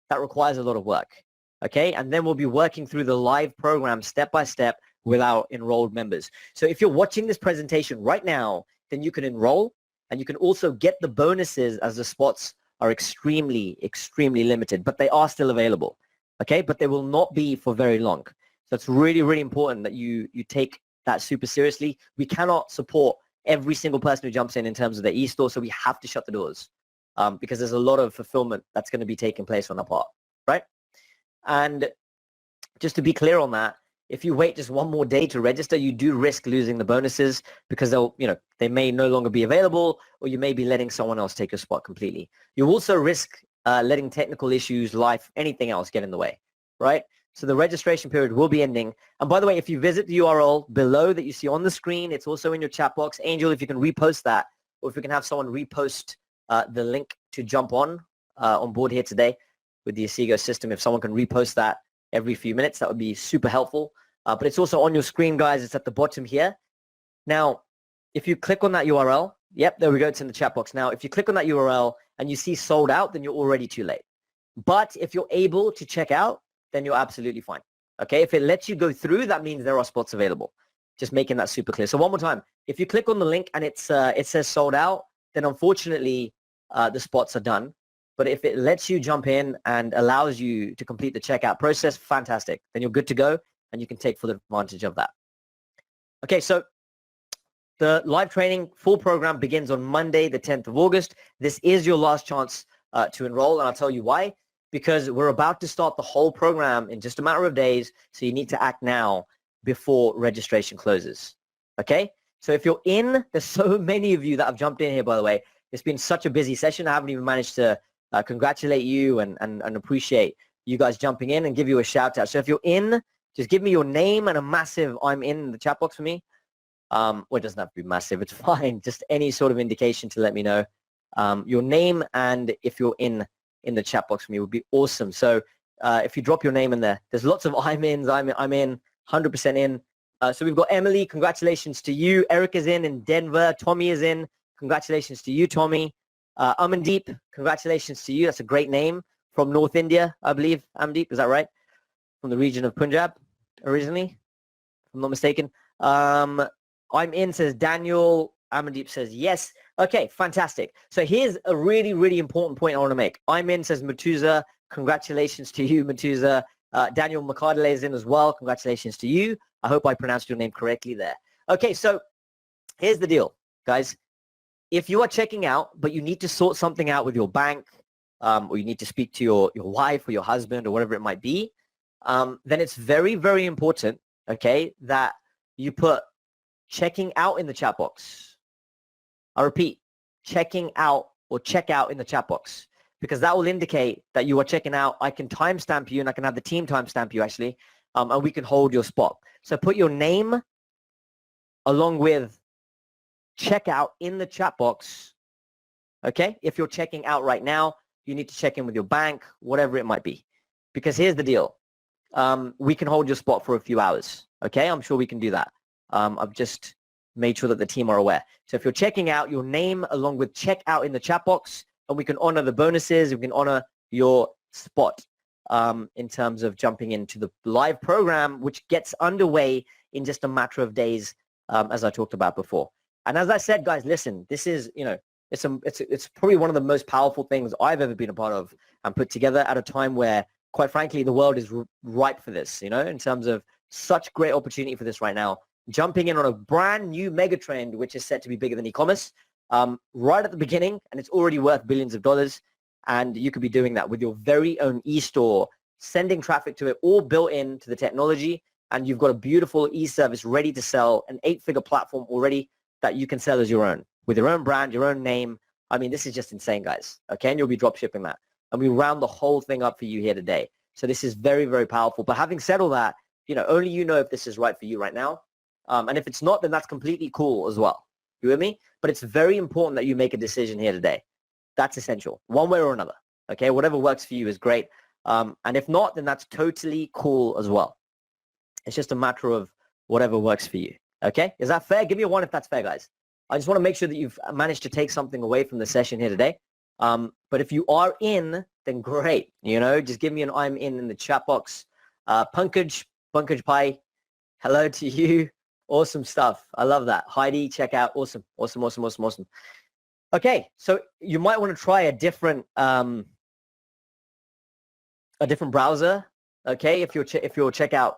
A: That requires a lot of work, okay? And then we'll be working through the live program step by step with our enrolled members. So if you're watching this presentation right now, then you can enroll, and you can also get the bonuses, as the spots are extremely, extremely limited, but they are still available, okay? But they will not be for very long. So it's really, really important that you take that super seriously. We cannot support every single person who jumps in terms of their e-store, so we have to shut the doors. because there's a lot of fulfillment that's going to be taking place on our part, right? And just to be clear on that, if you wait just one more day to register, you do risk losing the bonuses because they may no longer be available, or you may be letting someone else take your spot completely. You also risk letting technical issues, life, anything else get in the way, right? So the registration period will be ending. And by the way, if you visit the URL below that you see on the screen, it's also in your chat box. Angel, if you can repost that, or if we can have someone repost the link to jump on board here today with the Asigo system, if someone can repost that every few minutes, that would be super helpful. But it's also on your screen, guys. It's at the bottom here. Now, if you click on that URL, yep, there we go. It's in the chat box. Now, if you click on that URL and you see sold out, then you're already too late. But if you're able to check out, then you're absolutely fine. Okay, if it lets you go through, that means there are spots available. Just making that super clear. So one more time, if you click on the link and it says sold out, then unfortunately the spots are done. But if it lets you jump in and allows you to complete the checkout process, fantastic. Then you're good to go and you can take full advantage of that. Okay, so the live training full program begins on Monday, the 10th of August. This is your last chance to enroll, and I'll tell you why. Because we're about to start the whole program in just a matter of days, so you need to act now before registration closes. Okay? So if you're in, there's so many of you that have jumped in here, by the way. It's been such a busy session. I haven't even managed to congratulate you and appreciate you guys jumping in and give you a shout out. So if you're in, just give me your name and a massive I'm in the chat box for me. Well, it doesn't have to be massive. It's fine. Just any sort of indication to let me know. Your name and if you're in the chat box for me would be awesome. So if you drop your name in there, there's lots of I'm in, 100% in. So we've got Emily, congratulations to you. Eric is in Denver. Tommy is in. Congratulations to you, Tommy. Amandeep, congratulations to you. That's a great name from North India, I believe. Amandeep, is that right? From the region of Punjab originally, if I'm not mistaken. I'm in, says Daniel. Amandeep says yes. Okay, fantastic. So here's a really, really important point I want to make. I'm in, says Matuza. Congratulations to you, Matuza. Daniel McCardley is in as well. Congratulations to you. I hope I pronounced your name correctly there. Okay, so here's the deal, guys. If you are checking out, but you need to sort something out with your bank, or you need to speak to your wife or your husband or whatever it might be, then it's very, very important, okay, that you put checking out in the chat box. I repeat, checking out or check out in the chat box, because that will indicate that you are checking out. I can timestamp you, and I can have the team timestamp you actually, and we can hold your spot. So put your name along with check out in the chat box, okay? If you're checking out right now, you need to check in with your bank, whatever it might be. Because here's the deal. We can hold your spot for a few hours, okay? I'm sure we can do that. I've just made sure that the team are aware. So if you're checking out, your name along with check out in the chat box, and we can honor the bonuses, we can honor your spot in terms of jumping into the live program, which gets underway in just a matter of days, as I talked about before. And as I said, guys, listen, this is, it's probably one of the most powerful things I've ever been a part of and put together at a time where, quite frankly, the world is ripe for this, in terms of such great opportunity for this right now. Jumping in on a brand new mega trend, which is set to be bigger than e-commerce, right at the beginning, and it's already worth billions of dollars. And you could be doing that with your very own e-store, sending traffic to it, all built into the technology. And you've got a beautiful e-service ready to sell, an 8-figure platform already that you can sell as your own, with your own brand, your own name. I mean, this is just insane, guys. Okay, and you'll be drop shipping that. And we round the whole thing up for you here today. So this is very, very powerful. But having said all that, only you know if this is right for you right now. And if it's not, then that's completely cool as well. You with me? But it's very important that you make a decision here today. That's essential, one way or another. Okay, whatever works for you is great. And if not, then that's totally cool as well. It's just a matter of whatever works for you. Okay, is that fair? Give me a 1 if that's fair, guys. I just want to make sure that you've managed to take something away from the session here today. But if you are in, then great. Just give me an I'm in the chat box. Pankaj Pai, hello to you. Awesome stuff. I love that. Heidi, check out. Awesome. Okay, so you might want to try a different browser. Okay, if your checkout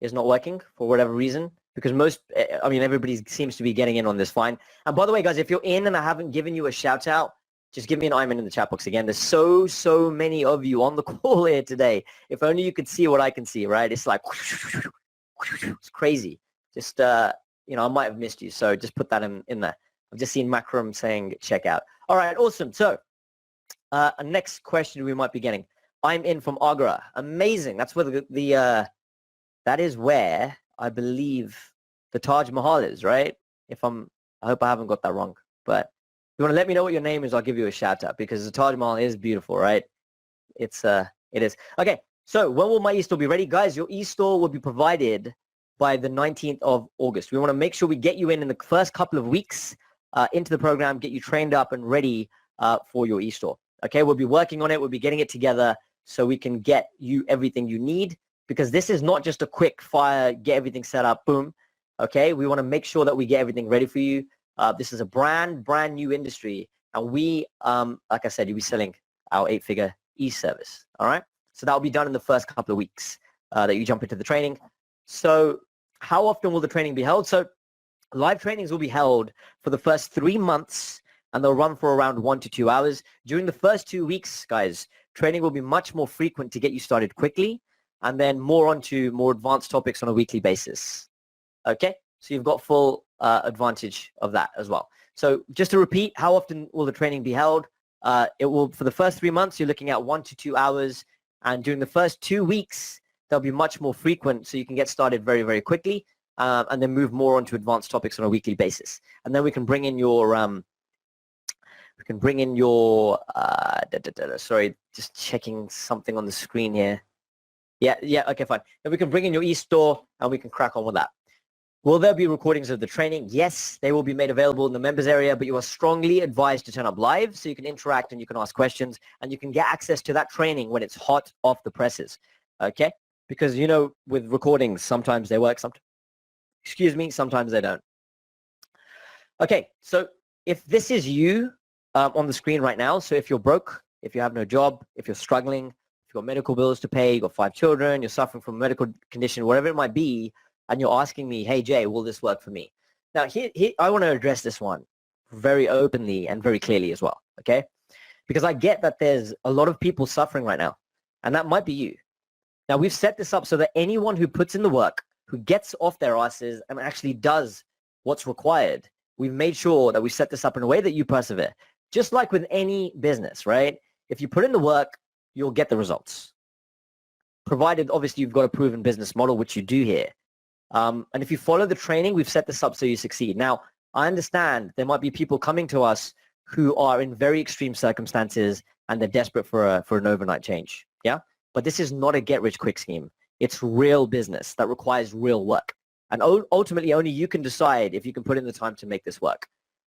A: is not working for whatever reason, because everybody seems to be getting in on this fine. And by the way, guys, if you're in and I haven't given you a shout out, just give me an amen in the chat box again. There's so many of you on the call here today. If only you could see what I can see, right? It's like, it's crazy. Just, you know, I might have missed you. So just put that in there. I've just seen Makram saying check out. All right, awesome. So next question we might be getting. I'm in from Agra. Amazing. That's where that is where I believe the Taj Mahal is, right? I hope I haven't got that wrong. But if you want to let me know what your name is, I'll give you a shout out because the Taj Mahal is beautiful, right? It is. Okay, so when will my e-store be ready? Guys, your e-store will be provided by the 19th of August. We want to make sure we get you in the first couple of weeks into the program, get you trained up and ready for your e-store. Okay, we'll be working on it. We'll be getting it together so we can get you everything you need because this is not just a quick fire, get everything set up, boom. Okay, we want to make sure that we get everything ready for you. This is a brand new industry. And we, like I said, you'll be selling our 8-figure e-service. All right, so that will be done in the first couple of weeks that you jump into the training. So how often will the training be held? So live trainings will be held for the first 3 months and they'll run for around 1 to 2 hours. During the first 2 weeks, guys, training will be much more frequent to get you started quickly and then more onto more advanced topics on a weekly basis. Okay, so you've got full advantage of that as well. So just to repeat, how often will the training be held? It will, for the first 3 months, you're looking at 1 to 2 hours. And during the first 2 weeks, they'll be much more frequent so you can get started very, very quickly and then move more onto advanced topics on a weekly basis. And then we can bring in your, sorry, just checking something on the screen here. Yeah, okay, fine. Then we can bring in your e-store and we can crack on with that. Will there be recordings of the training? Yes, they will be made available in the members area, but you are strongly advised to turn up live so you can interact and you can ask questions and you can get access to that training when it's hot off the presses, okay? Because, you know, with recordings, sometimes they work, sometimes they don't. Okay, so if this is you on the screen right now, so if you're broke, if you have no job, if you're struggling, if you've got medical bills to pay, you've got 5 children, you're suffering from a medical condition, whatever it might be, and you're asking me, hey, Jay, will this work for me? Now, here, I want to address this one very openly and very clearly as well, okay? Because I get that there's a lot of people suffering right now, and that might be you. Now, we've set this up so that anyone who puts in the work, who gets off their asses and actually does what's required, we've made sure that we set this up in a way that you persevere. Just like with any business, right? If you put in the work, you'll get the results. Provided, obviously, you've got a proven business model, which you do here. And if you follow the training, we've set this up so you succeed. Now, I understand there might be people coming to us who are in very extreme circumstances and they're desperate for an overnight change. Yeah. But this is not a get-rich-quick scheme. It's real business that requires real work. And ultimately, only you can decide if you can put in the time to make this work.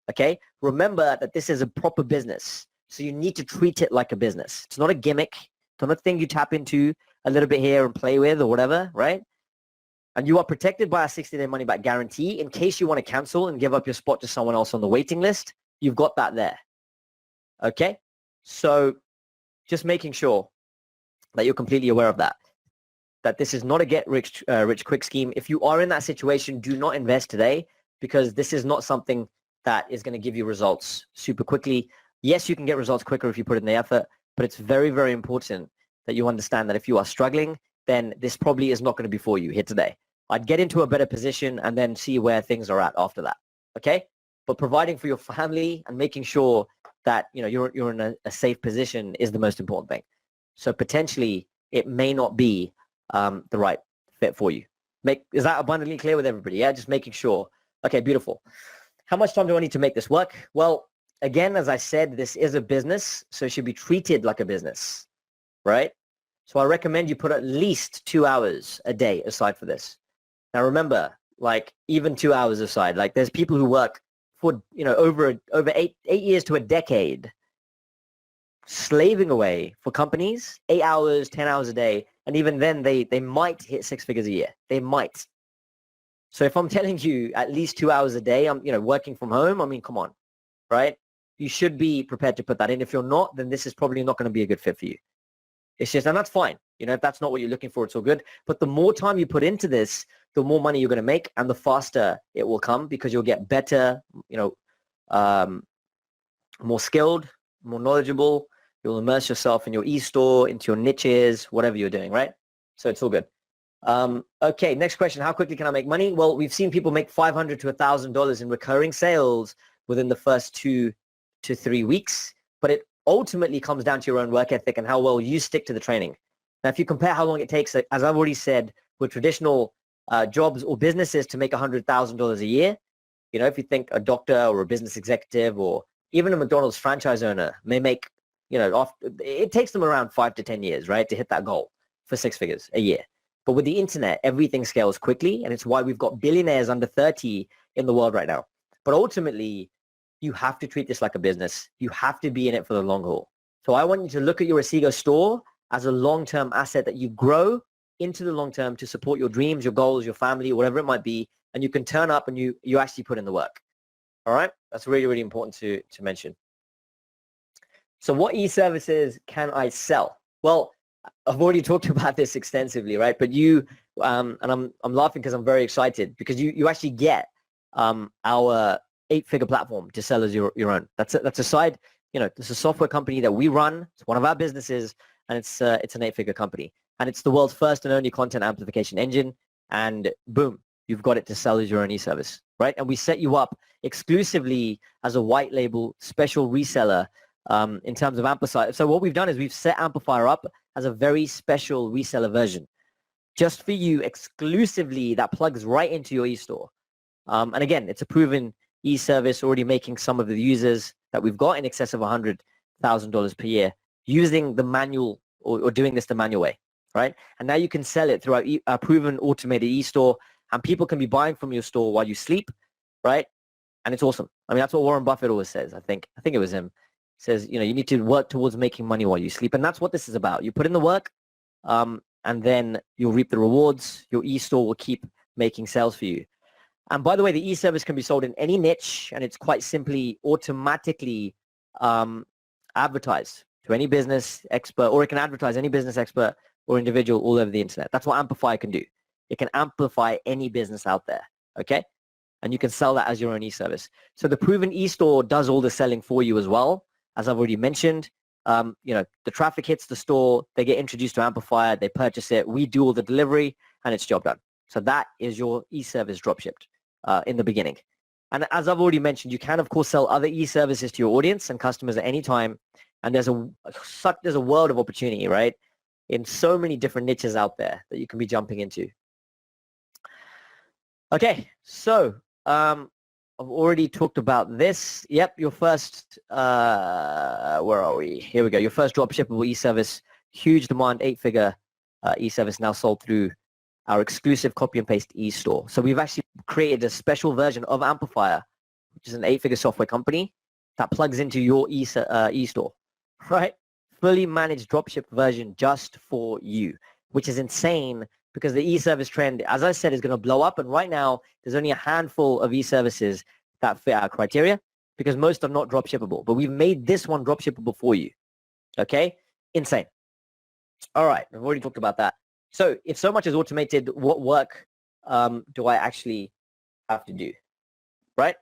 A: Okay? Remember that this is a proper business. So you need to treat it like a business. It's not a gimmick. It's not a thing you tap into a little bit here and play with or whatever, right? And you are protected by a 60-day money-back guarantee. In case you want to cancel and give up your spot to someone else on the waiting list, you've got that there. Okay? So just making sure that you're completely aware of that this is not a get-rich-quick scheme. If you are in that situation, do not invest today because this is not something that is going to give you results super quickly. Yes, you can get results quicker if you put in the effort, but it's very, very important that you understand that if you are struggling, then this probably is not going to be for you here today. I'd get into a better position and then see where things are at after that, okay? But providing for your family and making sure that you're in a safe position is the most important thing. So potentially it may not be the right fit for you. Is that abundantly clear with everybody? Yeah, just making sure. Okay, beautiful. How much time do I need to make this work? Well, again, as I said, this is a business, so it should be treated like a business, right? So I recommend you put at least 2 hours a day aside for this. Now remember, like even 2 hours aside, like there's people who work for, over 8 years to a decade, slaving away for companies, 8 hours, 10 hours a day. And even then they might hit 6 figures a year. They might. So if I'm telling you at least 2 hours a day, I'm, working from home, I mean, come on, right? You should be prepared to put that in. If you're not, then this is probably not going to be a good fit for you. It's just, and that's fine. If that's not what you're looking for, it's all good. But the more time you put into this, the more money you're going to make and the faster it will come because you'll get better, more skilled, more knowledgeable. You'll immerse yourself in your e-store, into your niches, whatever you're doing, right? So it's all good. Okay, next question. How quickly can I make money? Well, we've seen people make $500 to $1,000 in recurring sales within the first 2 to 3 weeks, but it ultimately comes down to your own work ethic and how well you stick to the training. Now, if you compare how long it takes, as I've already said, with traditional jobs or businesses to make $100,000 a year, you know, if you think a doctor or a business executive or even a McDonald's franchise owner may make, you know, it takes them around 5 to 10 years, right, to hit that goal for 6 figures a year. But with the internet, everything scales quickly, and it's why we've got billionaires under 30 in the world right now. But ultimately, you have to treat this like a business. You have to be in it for the long haul. So I want you to look at your Asigo store as a long-term asset that you grow into the long term to support your dreams, your goals, your family, whatever it might be, and you can turn up and you actually put in the work. All right? That's really, really important to mention. So what e-services can I sell? Well, I've already talked about this extensively, right? But you, and I'm laughing because I'm very excited because you actually get our 8-figure platform to sell as your own. That's a side, you know, it's a software company that we run. It's one of our businesses, and it's an 8-figure company. And it's the world's first and only content amplification engine. And boom, you've got it to sell as your own e-service, right? And we set you up exclusively as a white label special reseller in terms of Amplifier. So what we've done is we've set Amplifier up as a very special reseller version just for you exclusively that plugs right into your e-store. And again, it's a proven e-service already making some of the users that we've got in excess of $100,000 per year using the manual or doing this the manual way, right? And now you can sell it through our proven automated e-store, and people can be buying from your store while you sleep, right? And it's awesome. I mean, that's what Warren Buffett always says. I think it was him. He says, you know, you need to work towards making money while you sleep. And that's what this is about. You put in the work, and then you'll reap the rewards. Your e-store will keep making sales for you. And by the way, the e-service can be sold in any niche, and it's quite simply automatically advertised to any business expert, or it can advertise any business expert or individual all over the internet. That's what Amplify can do. It can amplify any business out there, okay? And you can sell that as your own e-service. So the proven e-store does all the selling for you as well, as I've already mentioned. You know, the traffic hits the store, they get introduced to Amplifier, they purchase it, we do all the delivery, and it's job done. So that is your e-service dropshipped in the beginning. And as I've already mentioned, you can, of course, sell other e-services to your audience and customers at any time. And there's a world of opportunity, right? In so many different niches out there that you can be jumping into. Okay, so I've already talked about this. Yep, your first, where are we? Here we go. Your first dropshippable e-service, huge demand, 8-figure e-service now sold through our exclusive copy and paste e-store. So we've actually created a special version of Amplifier, which is an 8-figure software company that plugs into your e-store, right? Fully managed dropship version just for you, which is insane because the e-service trend, as I said, is going to blow up. And right now, there's only a handful of e-services that fit our criteria because most are not dropshippable. But we've made this one dropshippable for you. Okay? Insane. All right. I've already talked about that. So if so much is automated, what work do I actually have to do? Right?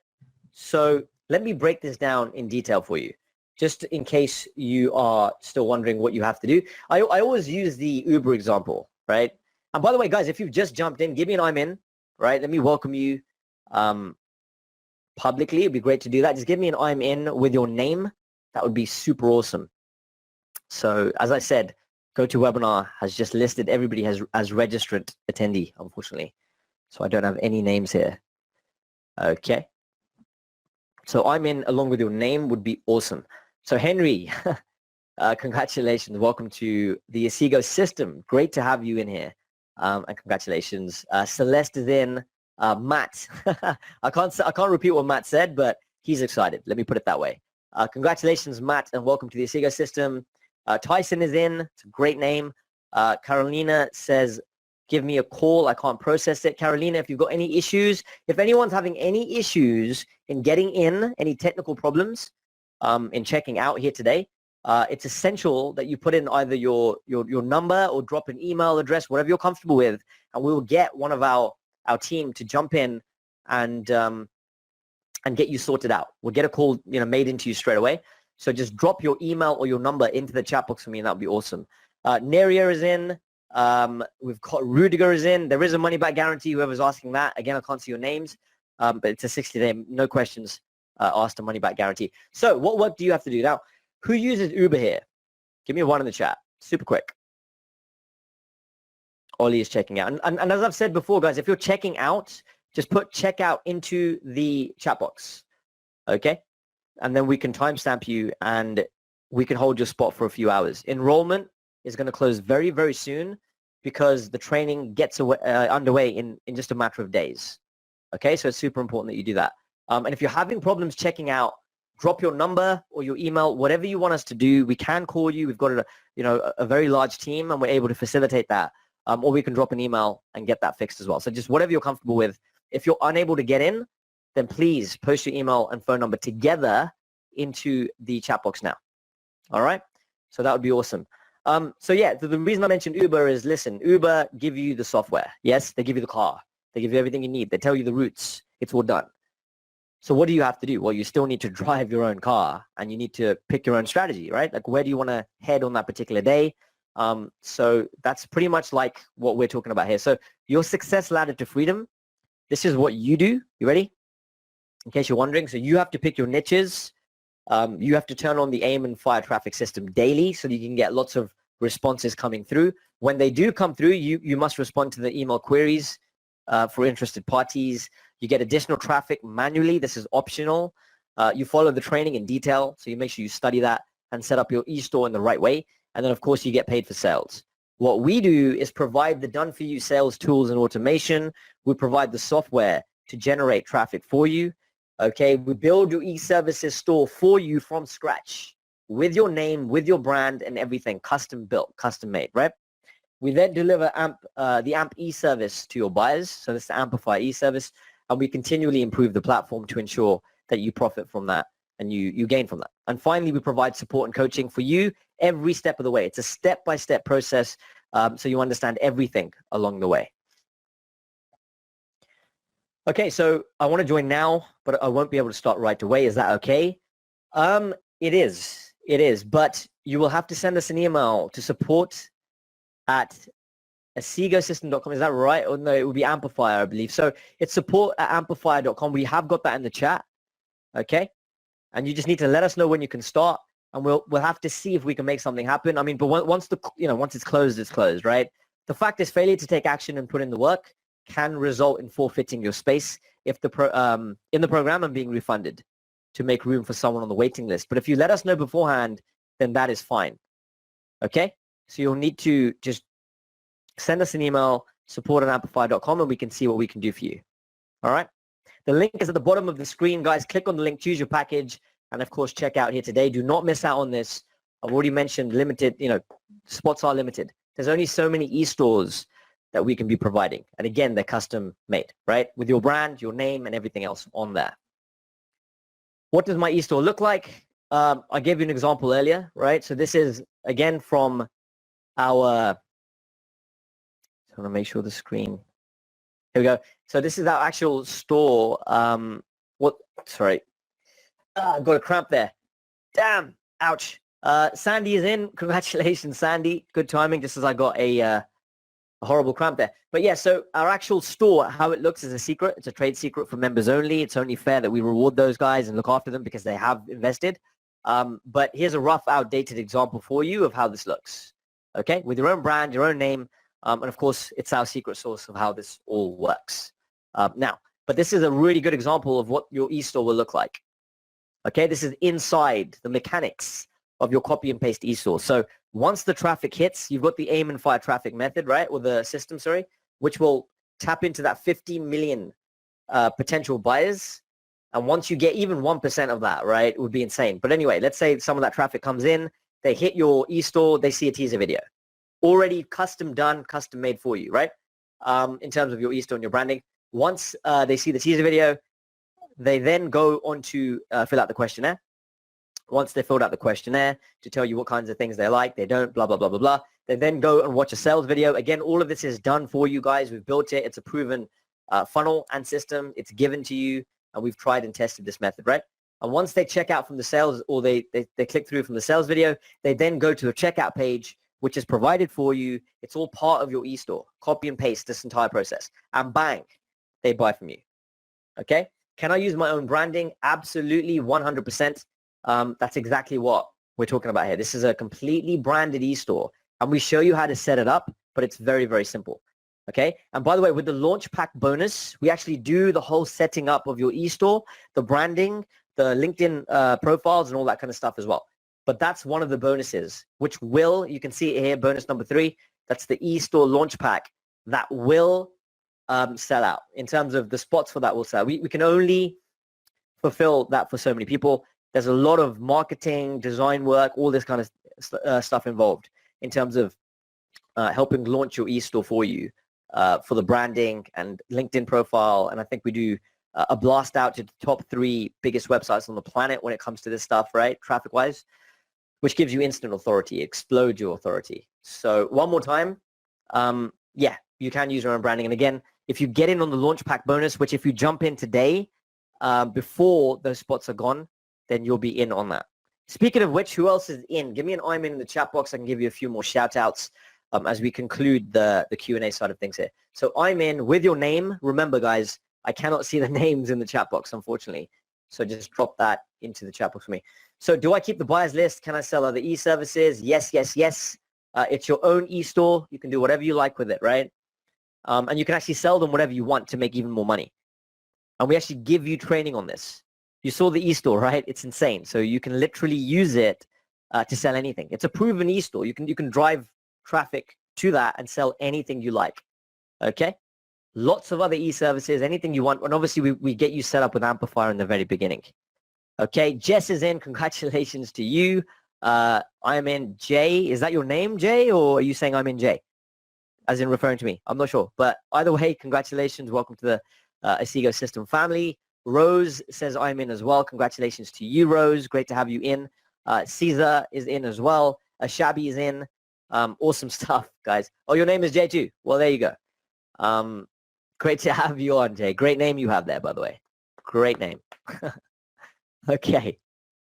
A: So let me break this down in detail for you, just in case you are still wondering what you have to do. I always use the Uber example, right? And by the way, guys, if you've just jumped in, give me an I'm in, right? Let me welcome you publicly. It'd be great to do that. Just give me an I'm in with your name. That would be super awesome. So as I said, GoToWebinar has just listed everybody as registrant attendee, unfortunately. So I don't have any names here. Okay. So I'm in along with your name would be awesome. So Henry, congratulations. Welcome to the Asigo system. Great to have you in here. And congratulations. Celeste is in. Matt, I can't repeat what Matt said, but he's excited. Let me put it that way. Congratulations, Matt, and welcome to the Asigo system. Tyson is in. It's a great name. Carolina says, give me a call. I can't process it. Carolina, if you've got any issues, if anyone's having any issues in getting in, any technical problems in checking out here today, it's essential that you put in either your number or drop an email address, whatever you're comfortable with, and we will get one of our team to jump in and get you sorted out. We'll get a call, made into you straight away. So just drop your email or your number into the chat box for me, and that would be awesome. Neria is in. We've got Rudiger is in. There is a money back guarantee. Whoever's asking that, again, I can't see your names, but it's a 60-day, no questions asked, a money back guarantee. So what work do you have to do now? Who uses Uber here? Give me a 1 in the chat, super quick. Ollie is checking out, and as I've said before, guys, if you're checking out, just put checkout into the chat box, okay? And then we can timestamp you, and we can hold your spot for a few hours. Enrollment is going to close very, very soon because the training gets underway in just a matter of days. Okay, so it's super important that you do that. And if you're having problems checking out, drop your number or your email, whatever you want us to do. We can call you. We've got a very large team, and we're able to facilitate that. Or we can drop an email and get that fixed as well. So just whatever you're comfortable with. If you're unable to get in, then please post your email and phone number together into the chat box now. All right? So that would be awesome. So yeah, the reason I mentioned Uber is, listen, Uber give you the software. Yes, they give you the car. They give you everything you need. They tell you the routes. It's all done. So what do you have to do? Well, you still need to drive your own car, and you need to pick your own strategy, right? Like, where do you want to head on that particular day? So that's pretty much like what we're talking about here. So your success ladder to freedom, this is what you do. You ready? In case you're wondering. So you have to pick your niches. You have to turn on the aim and fire traffic system daily so that you can get lots of responses coming through. When they do come through, you must respond to the email queries for interested parties. You get additional traffic manually. This is optional. You follow the training in detail, so you make sure you study that and set up your e-store in the right way. And then, of course, you get paid for sales. What we do is provide the done-for-you sales tools and automation. We provide the software to generate traffic for you. Okay, we build your e-services store for you from scratch with your name, with your brand, and everything custom built, custom made, right? We then deliver the AMP e-service to your buyers. So this is the Amplify e-service, and we continually improve the platform to ensure that you profit from that and you gain from that. And finally, we provide support and coaching for you every step of the way. It's a step-by-step process, so you understand everything along the way. Okay, so I want to join now, but I won't be able to start right away. Is that okay? It is, but you will have to send us an email to support@asigosystem.com. Is that right? Or no, it would be Amplifier, I believe. So it's support@amplifier.com. We have got that in the chat, okay? And you just need to let us know when you can start, and we'll have to see if we can make something happen. I mean, but once it's closed, it's closed, right? The fact is, failure to take action and put in the work can result in forfeiting your space if in the program and being refunded to make room for someone on the waiting list. But if you let us know beforehand, then that is fine. Okay? So you'll need to just send us an email, support@amplify.com, and we can see what we can do for you. All right? The link is at the bottom of the screen, guys. Click on the link, choose your package, and of course, check out here today. Do not miss out on this. I've already mentioned limited, spots are limited. There's only so many e-stores that we can be providing. And again, they're custom made, right? With your brand, your name, and everything else on there. What does my e-store look like? I gave you an example earlier, right? So this is, again, from our, I want to make sure the screen, here we go. So this is our actual store. Sorry. I got a cramp there. Damn, ouch. Sandy is in. Congratulations, Sandy. Good timing, just as I got a horrible cramp there. But yeah, so our actual store, how it looks is a secret. It's a trade secret for members only. It's only fair that we reward those guys and look after them because they have invested. But here's a rough, outdated example for you of how this looks. Okay, with your own brand, your own name, and of course, it's our secret sauce of how this all works. Now, but this is a really good example of what your e-store will look like. Okay, this is inside the mechanics of your copy and paste e-store. So once the traffic hits, you've got the aim and fire traffic method, right? Or the system, sorry, which will tap into that 15 million potential buyers. And once you get even 1% of that, right, it would be insane. But anyway, let's say some of that traffic comes in, they hit your e-store, they see a teaser video. Already custom done, custom made for you, right? In terms of your e-store and your branding. Once they see the teaser video, they then go on to fill out the questionnaire. Once they filled out the questionnaire to tell you what kinds of things they like, they don't, blah, blah, blah, blah, blah. They then go and watch a sales video. Again, all of this is done for you guys. We've built it. It's a proven funnel and system. It's given to you, and we've tried and tested this method, right? And once they check out from the sales, or they click through from the sales video, they then go to a checkout page, which is provided for you. It's all part of your e-store. Copy and paste this entire process. And bang, they buy from you. Okay? Can I use my own branding? Absolutely, 100%. That's exactly what we're talking about here. This is a completely branded e-store. And we show you how to set it up, but it's very, very simple. Okay. And by the way, with the launch pack bonus, we actually do the whole setting up of your e-store, the branding, the LinkedIn profiles, and all that kind of stuff as well. But that's one of the bonuses, which will, you can see it here, bonus number 3. That's the e-store launch pack that will sell out. In terms of the spots for that will sell. We can only fulfill that for so many people. There's a lot of marketing, design work, all this kind of stuff involved in terms of helping launch your e-store for you. For the branding and LinkedIn profile. And I think we do a blast out to the top 3 biggest websites on the planet when it comes to this stuff, right? Traffic-wise, which gives you instant authority, explodes your authority. So one more time, yeah, you can use your own branding. And again, if you get in on the launch pack bonus, which if you jump in today, before those spots are gone, then you'll be in on that. Speaking of which, who else is in? Give me an I'm in the chat box. I can give you a few more shout outs. As we conclude the Q&A side of things here. So I'm in with your name. Remember, guys, I cannot see the names in the chat box, unfortunately. So just drop that into the chat box for me. So do I keep the buyers list? Can I sell other e-services? Yes, yes, yes. It's your own e-store. You can do whatever you like with it, right? And you can actually sell them whatever you want to make even more money. And we actually give you training on this. You saw the e-store, right? It's insane. So you can literally use it to sell anything. It's a proven e-store. You can drive traffic to that and sell anything you like. Okay, lots of other e-services, anything you want, and obviously we get you set up with Amplifier in the very beginning. Okay, Jess is in. Congratulations to you. I'm in. Jay, is that your name, Jay, or are you saying I'm in Jay as in referring to me? I'm not sure, but either way, congratulations. Welcome to the Asigo system family. Rose says I'm in as well. Congratulations to you, Rose. Great to have you in. Caesar is in as well. Shabby is in. Awesome stuff, guys. Oh, your name is Jay too. Well, there you go. Great to have you on, Jay. Great name you have there, by the way. Great name. Okay.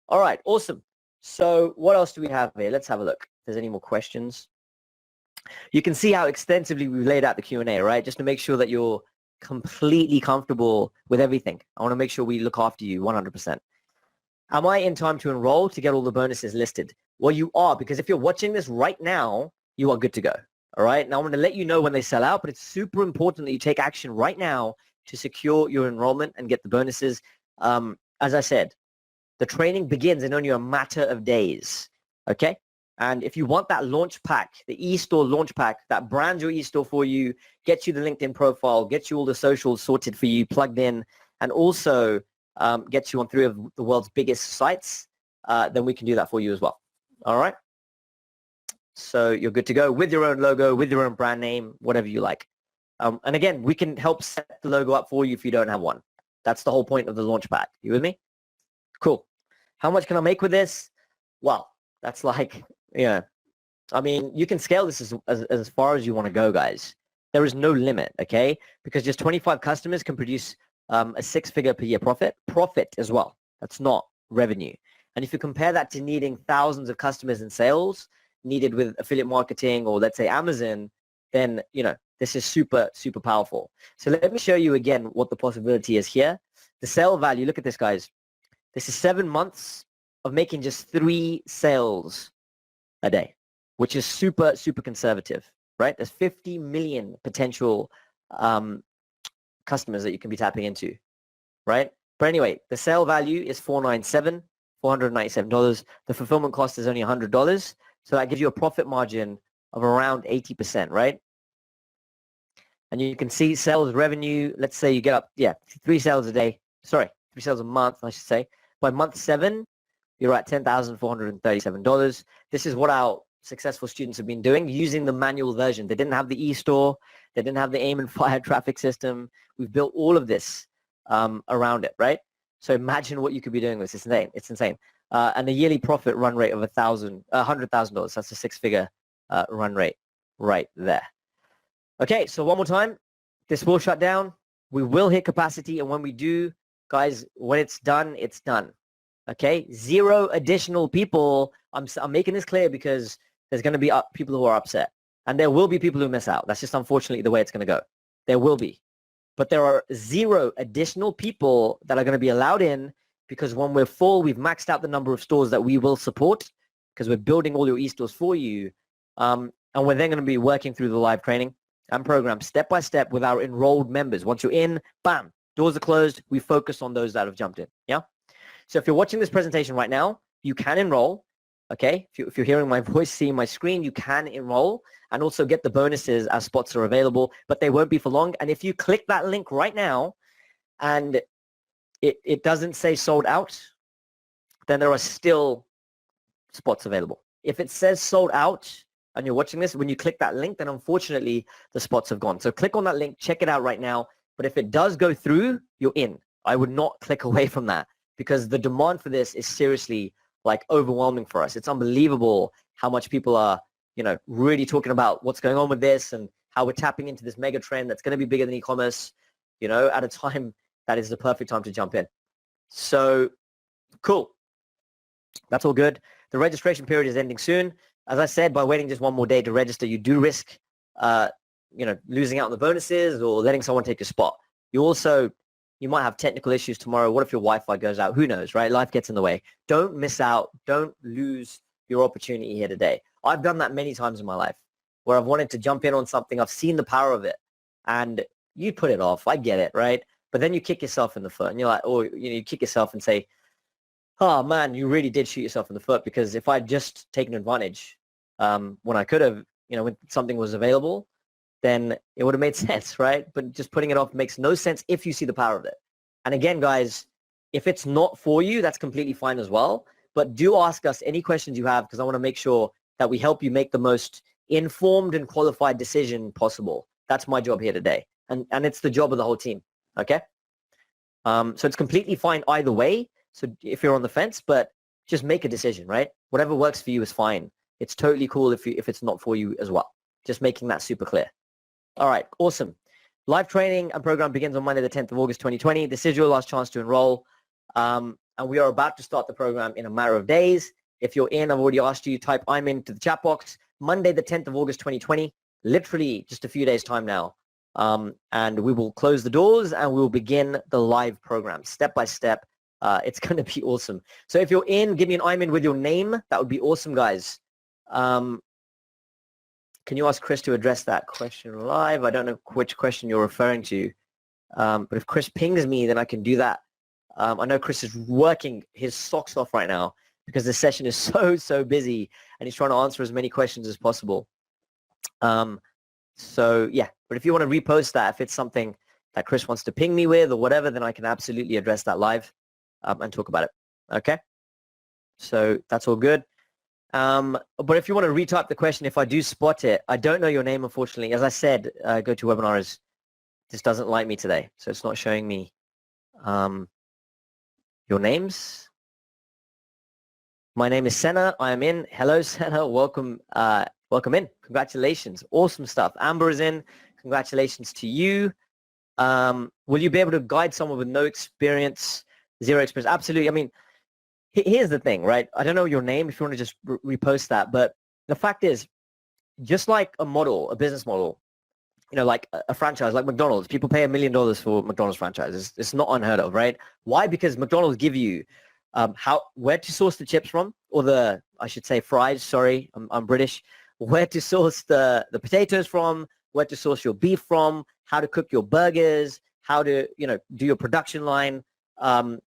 A: All right. Awesome. So what else do we have here? Let's have a look. If there's any more questions. You can see how extensively we've laid out the Q&A, right? Just to make sure that you're completely comfortable with everything. I want to make sure we look after you 100%. Am I in time to enroll to get all the bonuses listed? Well, you are, because if you're watching this right now, you are good to go. All right. Now I'm going to let you know when they sell out, but it's super important that you take action right now to secure your enrollment and get the bonuses. As I said, the training begins in only a matter of days. Okay. And if you want that launch pack, the e-store launch pack that brands your e-store for you, gets you the LinkedIn profile, gets you all the socials sorted for you, plugged in, and also gets you on 3 of the world's biggest sites, then we can do that for you as well. All right. So you're good to go with your own logo, with your own brand name, whatever you like. And again, we can help set the logo up for you if you don't have one. That's the whole point of the launch pack. You with me? Cool. How much can I make with this? Well, that's like, yeah. I mean, you can scale this as far as you want to go, guys. There is no limit, okay? Because just 25 customers can produce a 6-figure per year profit as well. That's not revenue. And if you compare that to needing thousands of customers in sales needed with affiliate marketing or let's say Amazon, then, you know, this is super, super powerful. So let me show you again what the possibility is here. The sale value, look at this, guys. This is 7 months of making just 3 sales a day, which is super, super conservative, right? There's 50 million potential customers that you can be tapping into, right? But anyway, the sale value is $497. The fulfillment cost is only $100. So that gives you a profit margin of around 80%, right? And you can see sales revenue. Let's say you get up, 3 sales a day. Sorry, 3 sales a month, I should say. By month 7, you're at $10,437. This is what our successful students have been doing using the manual version. They didn't have the e-store. They didn't have the aim and fire traffic system. We've built all of this around it, right? So imagine what you could be doing with this. It's insane. And a yearly profit run rate of $100,000. That's a 6-figure run rate right there. Okay, so one more time. This will shut down. We will hit capacity. And when we do, guys, when it's done, it's done. Okay, 0 additional people. I'm making this clear because there's going to be people who are upset, and there will be people who miss out. That's just unfortunately the way it's going to go. There will be, but there are 0 additional people that are going to be allowed in, because when we're full, we've maxed out the number of stores that we will support, because we're building all your e-stores for you. And we're then going to be working through the live training and program step by step with our enrolled members. Once you're in, bam, doors are closed. We focus on those that have jumped in. Yeah. So if you're watching this presentation right now, you can enroll. Okay. If you're hearing my voice, seeing my screen, you can enroll and also get the bonuses as spots are available, but they won't be for long. And if you click that link right now and it doesn't say sold out, then there are still spots available. If it says sold out and you're watching this, when you click that link, then unfortunately the spots have gone. So click on that link, check it out right now. But if it does go through, you're in. I would not click away from that, because the demand for this is seriously like overwhelming for us. It's unbelievable how much people are, really talking about what's going on with this and how we're tapping into this mega trend that's going to be bigger than e-commerce, at a time that is the perfect time to jump in. So cool. That's all good. The registration period is ending soon. As I said, by waiting just one more day to register, you do risk, losing out on the bonuses or letting someone take your spot. You might have technical issues tomorrow. What if your Wi-Fi goes out? Who knows, right? Life gets in the way. Don't miss out. Don't lose your opportunity here today. I've done that many times in my life where I've wanted to jump in on something. I've seen the power of it, and you put it off. I get it, right? But then you kick yourself in the foot, and you're like, you kick yourself and say, oh man, you really did shoot yourself in the foot, because if I'd just taken advantage when I could have, when something was available, then it would have made sense, right? But just putting it off makes no sense if you see the power of it. And again, guys, if it's not for you, that's completely fine as well. But do ask us any questions you have, because I want to make sure that we help you make the most informed and qualified decision possible. That's my job here today. And it's the job of the whole team, okay? So it's completely fine either way. So if you're on the fence, but just make a decision, right? Whatever works for you is fine. It's totally cool if it's not for you as well. Just making that super clear. All right, awesome. Live training and program begins on Monday, the 10th of August, 2020. This is your last chance to enroll. And we are about to start the program in a matter of days. If you're in, I've already asked you, type I'm in to the chat box. Monday, the 10th of August, 2020, literally just a few days time now. And we will close the doors and we will begin the live program step by step. It's going to be awesome. So if you're in, give me an I'm in with your name. That would be awesome, guys. Can you ask Chris to address that question live? I don't know which question you're referring to. But if Chris pings me, then I can do that. I know Chris is working his socks off right now because the session is so busy and he's trying to answer as many questions as possible. So yeah, but if you want to repost that, if it's something that Chris wants to ping me with or whatever, then I can absolutely address that live and talk about it. Okay? So that's all good. But if you want to retype the question, if I do spot it, I don't know your name, unfortunately. As I said, GoToWebinars just doesn't like me today, so it's not showing me your names. My name is Senna. I am in. Hello, Senna. Welcome, welcome in. Congratulations. Awesome stuff. Amber is in. Congratulations to you. Will you be able to guide someone with no experience, zero experience? Absolutely. I mean, here's the thing, right? I don't know your name if you want to just repost that, but the fact is, just like a model, a business model, like a franchise, like McDonald's, people pay $1 million for McDonald's franchises. It's not unheard of, right? Why? Because McDonald's give you where to source the chips from, or I should say fries, sorry, I'm British, where to source the potatoes from, where to source your beef from, how to cook your burgers, how to, do your production line,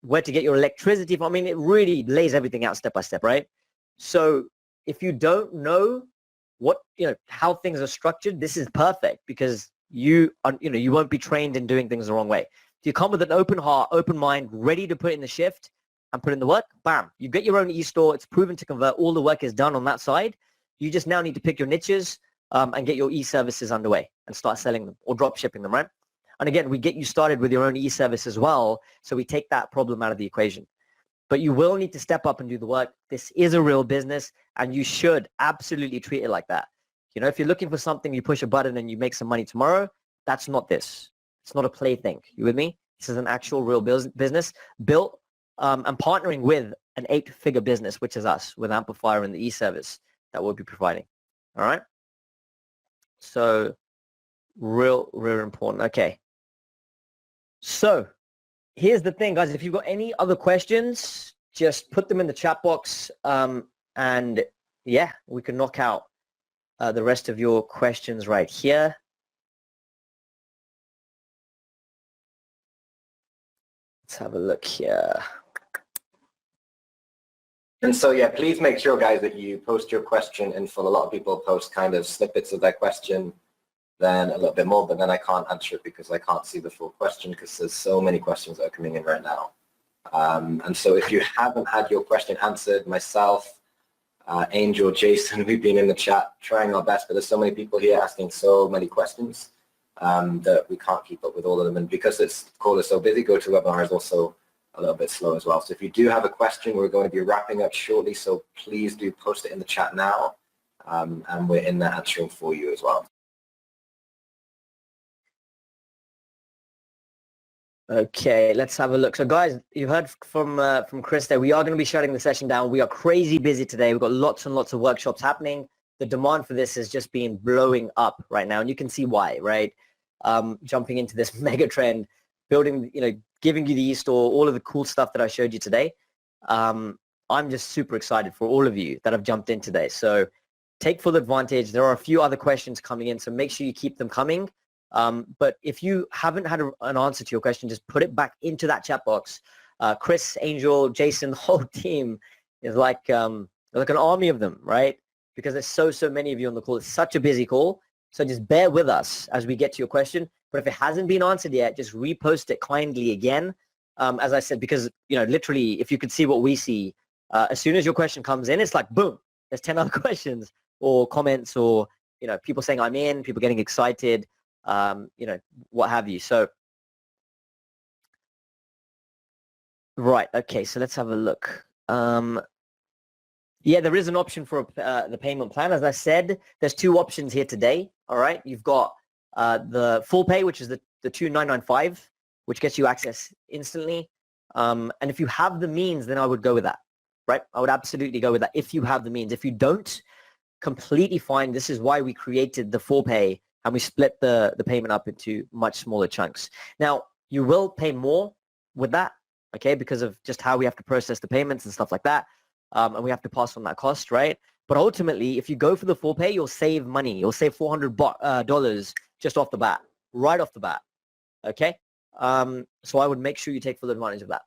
A: where to get your electricity from. I mean, it really lays everything out step by step, right? So if you don't know how things are structured, this is perfect because you won't be trained in doing things the wrong way. If you come with an open heart, open mind, ready to put in the shift and put in the work, bam, you get your own e-store. It's proven to convert. All the work is done on that side. You just now need to pick your niches and get your e-services underway and start selling them or drop shipping them, right? And again, we get you started with your own e-service as well. So we take that problem out of the equation. But you will need to step up and do the work. This is a real business and you should absolutely treat it like that. If you're looking for something, you push a button and you make some money tomorrow, that's not this. It's not a plaything. You with me? This is an actual real business built and partnering with an 8-figure business, which is us, with Amplifier and the e-service that we'll be providing. All right. So real important. Okay. So here's the thing, guys. If you've got any other questions, just put them in the chat box. And yeah, we can knock out the rest of your questions right here. Let's have a look here.
B: And so, yeah, please make sure, guys, that you post your question in full. A lot of people post kind of snippets of their question, then a little bit more, but then I can't answer it because I can't see the full question because there's so many questions that are coming in right now. And so if you haven't had your question answered, myself, Angel, Jason, we've been in the chat trying our best, but there's so many people here asking so many questions that we can't keep up with all of them. And because the call is so busy, GoToWebinar is also a little bit slow as well. So if you do have a question, we're going to be wrapping up shortly, so please do post it in the chat now, and we're in there answering for you as well.
A: Okay, let's have a look. So guys, you heard from Chris there. We are going to be shutting the session down. We are crazy busy today. We've got lots and lots of workshops happening. The demand for this has just been blowing up right now, and you can see why, right? Jumping into this mega trend, building, giving you the e-store, all of the cool stuff that I showed you today. I'm just super excited for all of you that have jumped in today. So take full advantage. There are a few other questions coming in, so make sure you keep them coming. But if you haven't had an answer to your question, just put it back into that chat box. Chris, Angel, Jason, the whole team is like an army of them, right? Because there's so many of you on the call. It's such a busy call. So just bear with us as we get to your question. But if it hasn't been answered yet, just repost it kindly again. As I said, because, literally, if you could see what we see, as soon as your question comes in, it's like, boom, there's 10 other questions or comments or, people saying I'm in, people getting excited, what have you. So, right. Okay. So let's have a look. Yeah, there is an option for the payment plan. As I said, there's 2 options here today. All right. You've got the full pay, which is the $2,995, which gets you access instantly. And if you have the means, then I would go with that, right? I would absolutely go with that if you have the means. If you don't, completely fine. This is why we created the full pay, and we split the payment up into much smaller chunks. Now, you will pay more with that, okay, because of just how we have to process the payments and stuff like that. And we have to pass on that cost, right? But ultimately, if you go for the full pay, you'll save money. You'll save $400 just off the bat, right off the bat, okay? So I would make sure you take full advantage of that.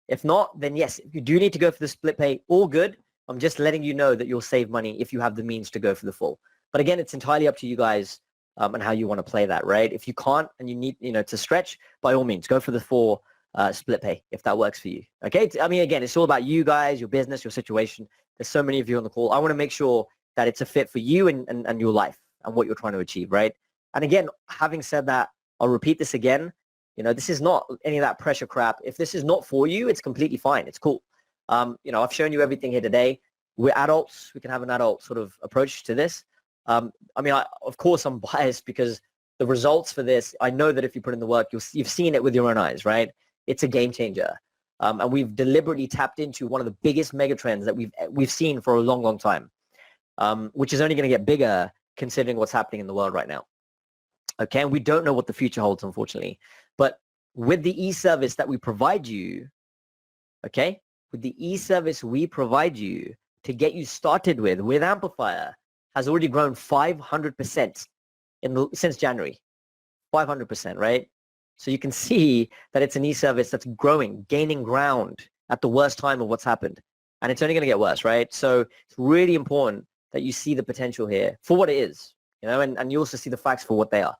A: If not, then yes, if you do need to go for the split pay, all good. I'm just letting you know that you'll save money if you have the means to go for the full. But again, it's entirely up to you guys and how you want to play that, right? If you can't and you need, to stretch, by all means, go for the full split pay if that works for you, okay? I mean, again, it's all about you guys, your business, your situation. There's so many of you on the call. I want to make sure that it's a fit for you and your life and what you're trying to achieve, right? And again, having said that, I'll repeat this again. This is not any of that pressure crap. If this is not for you, it's completely fine. It's cool. I've shown you everything here today. We're adults. We can have an adult sort of approach to this. Of course, I'm biased because the results for this, I know that if you put in the work, you've seen it with your own eyes, right? It's a game changer. And we've deliberately tapped into one of the biggest mega trends that we've seen for a long, long time, which is only going to get bigger considering what's happening in the world right now. Okay, and we don't know what the future holds, unfortunately. But with the e-service that we provide you, okay, with the e-service we provide you to get you started with Amplifier, has already grown 500% since January. 500%, right? So you can see that it's an e-service that's growing, gaining ground at the worst time of what's happened. And it's only going to get worse, right? So it's really important that you see the potential here for what it is, and you also see the facts for what they are,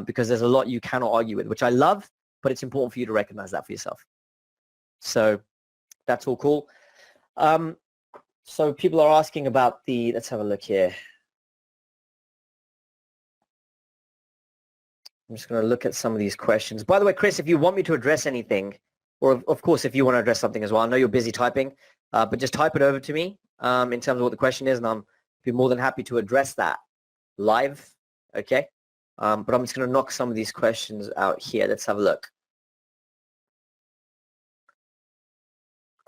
A: because there's a lot you cannot argue with, which I love, but it's important for you to recognize that for yourself. So that's all cool. So people are asking about let's have a look here. I'm just going to look at some of these questions. By the way, Chris, if you want me to address anything, or of course, if you want to address something as well, I know you're busy typing, but just type it over to me in terms of what the question is, and I'll be more than happy to address that live, okay? But I'm just going to knock some of these questions out here. Let's have a look.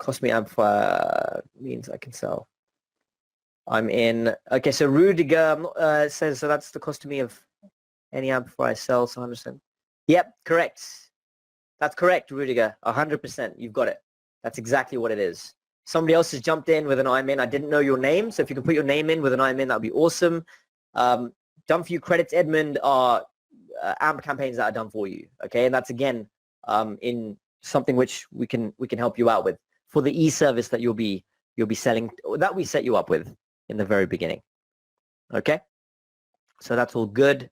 A: Cost me amplifier means I can sell. I'm in. Okay, so Rudiger says, so that's the cost to me of any amplifier I sell, so 100%. Yep, correct. That's correct, Rudiger. 100%. You've got it. That's exactly what it is. Somebody else has jumped in with an I'm in. I didn't know your name, so if you can put your name in with an I'm in, that would be awesome. Done for you credits, Edmund, are AMP campaigns that are done for you. Okay, and that's again in something which we can help you out with for the e-service that you'll be selling, that we set you up with in the very beginning. Okay, so that's all good.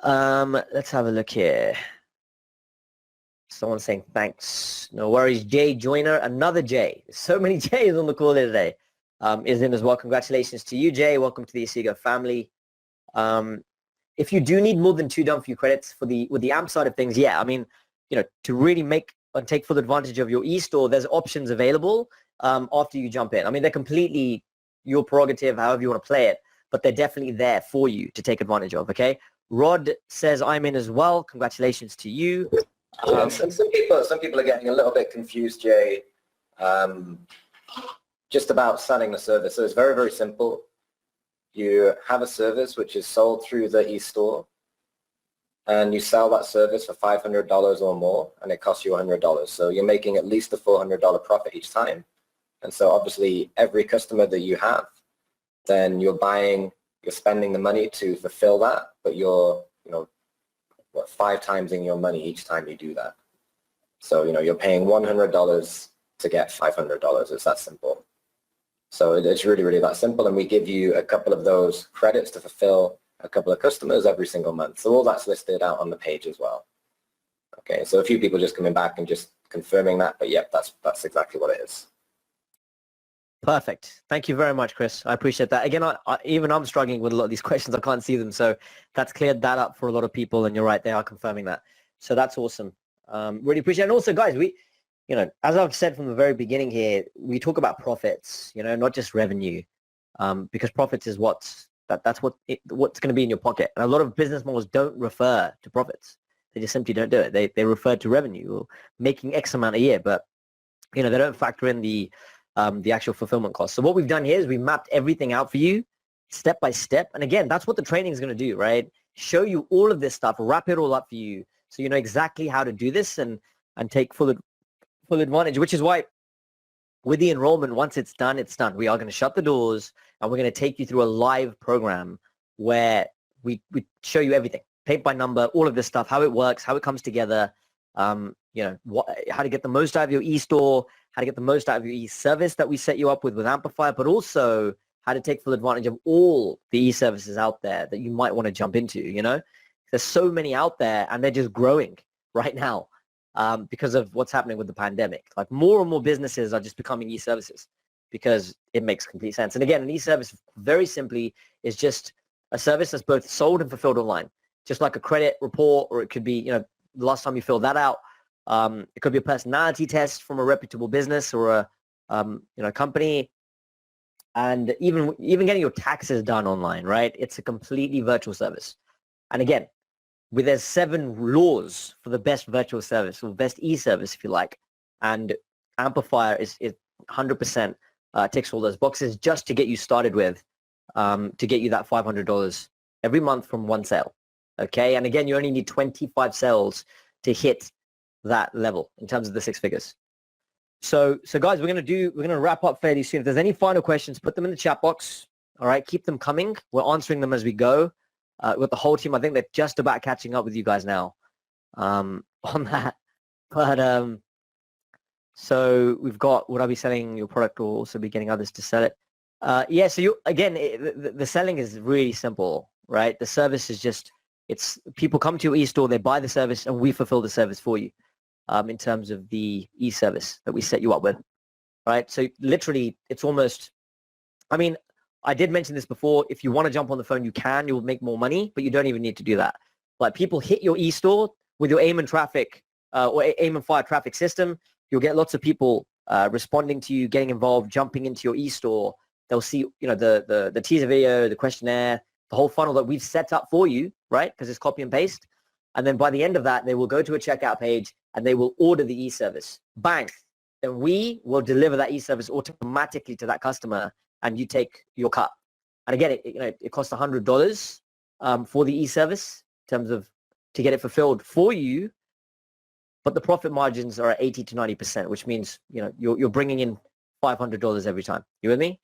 A: Let's have a look here. Someone saying thanks. No worries. Jay Joyner, another Jay. So many Jays on the call here today. Is in as well. Congratulations to you, Jay. Welcome to the Asigo family. If you do need more than 2 done for you credits for with the AMP side of things, yeah, I mean, to really make and take full advantage of your e-store, there's options available after you jump in. I mean, they're completely your prerogative, however you want to play it, but they're definitely there for you to take advantage of, okay? Rod says I'm in as well. Congratulations to you.
B: Some people are getting a little bit confused, Jay, just about selling the service. So it's very, very simple. You have a service which is sold through the e-store, and you sell that service for $500 or more, and it costs you $100. So you're making at least a $400 profit each time. And so obviously every customer that you have, then you're spending the money to fulfill that, but you're, 5 times in your money each time you do that. So, you're paying $100 to get $500. It's that simple. So it's really, really that simple. And we give you a couple of those credits to fulfill a couple of customers every single month. So all that's listed out on the page as well. Okay, so a few people just coming back and just confirming that, but yep, that's exactly what it is.
A: Perfect. Thank you very much, Chris. I appreciate that. Again, even I'm struggling with a lot of these questions. I can't see them. So that's cleared that up for a lot of people. And you're right, they are confirming that. So that's awesome. Really appreciate it. And also, guys, as I've said from the very beginning here, we talk about profits, not just revenue, because profits is what's going to be in your pocket. And a lot of business models don't refer to profits. They just simply don't do it. They refer to revenue or making X amount a year, but, they don't factor in the actual fulfillment cost. So what we've done here is we mapped everything out for you step by step. And again, that's what the training is going to do, right? Show you all of this stuff, wrap it all up for you. So you know exactly how to do this and take full advantage, which is why with the enrollment, once it's done, it's done. We are going to shut the doors and we're going to take you through a live program where we show you everything, paint by number, all of this stuff, how it works, how it comes together, how to get the most out of your e-store, how to get the most out of your e-service that we set you up with Amplifier, but also how to take full advantage of all the e-services out there that you might want to jump into, There's so many out there and they're just growing right now because of what's happening with the pandemic. Like more and more businesses are just becoming e-services because it makes complete sense. And again, an e-service very simply is just a service that's both sold and fulfilled online, just like a credit report, or it could be, the last time you filled that out. It could be a personality test from a reputable business or a company, and even getting your taxes done online, right? It's a completely virtual service. And again, there's 7 laws for the best virtual service or best e-service, if you like, and Amplifier is 100% ticks all those boxes just to get you started with, to get you that $500 every month from one sale. Okay, and again, you only need 25 sales to hit that level in terms of the 6 figures. So guys, we're gonna wrap up fairly soon. If there's any final questions, put them in the chat box. All right, keep them coming. We're answering them as we go. With the whole team, I think they're just about catching up with you guys now on that. But so we've got, would I be selling your product or also be getting others to sell it? Yeah. So the selling is really simple, right? The service is just, it's people come to your e-store, they buy the service, and we fulfill the service for you. In terms of the e-service that we set you up with, right? So literally, it's almost, I mean, I did mention this before. If you want to jump on the phone, you can. You'll make more money, but you don't even need to do that. Like people hit your e-store with your aim and traffic or aim and fire traffic system. You'll get lots of people responding to you, getting involved, jumping into your e-store. They'll see, the teaser video, the questionnaire, the whole funnel that we've set up for you, right? Because it's copy and paste. And then by the end of that, they will go to a checkout page and they will order the e-service. Bang. then we will deliver that e-service automatically to that customer, and you take your cut. And again, it costs $100 for the e-service in terms of to get it fulfilled for you, but the profit margins are at 80 to 90%, which means you're bringing in $500 every time. You with me?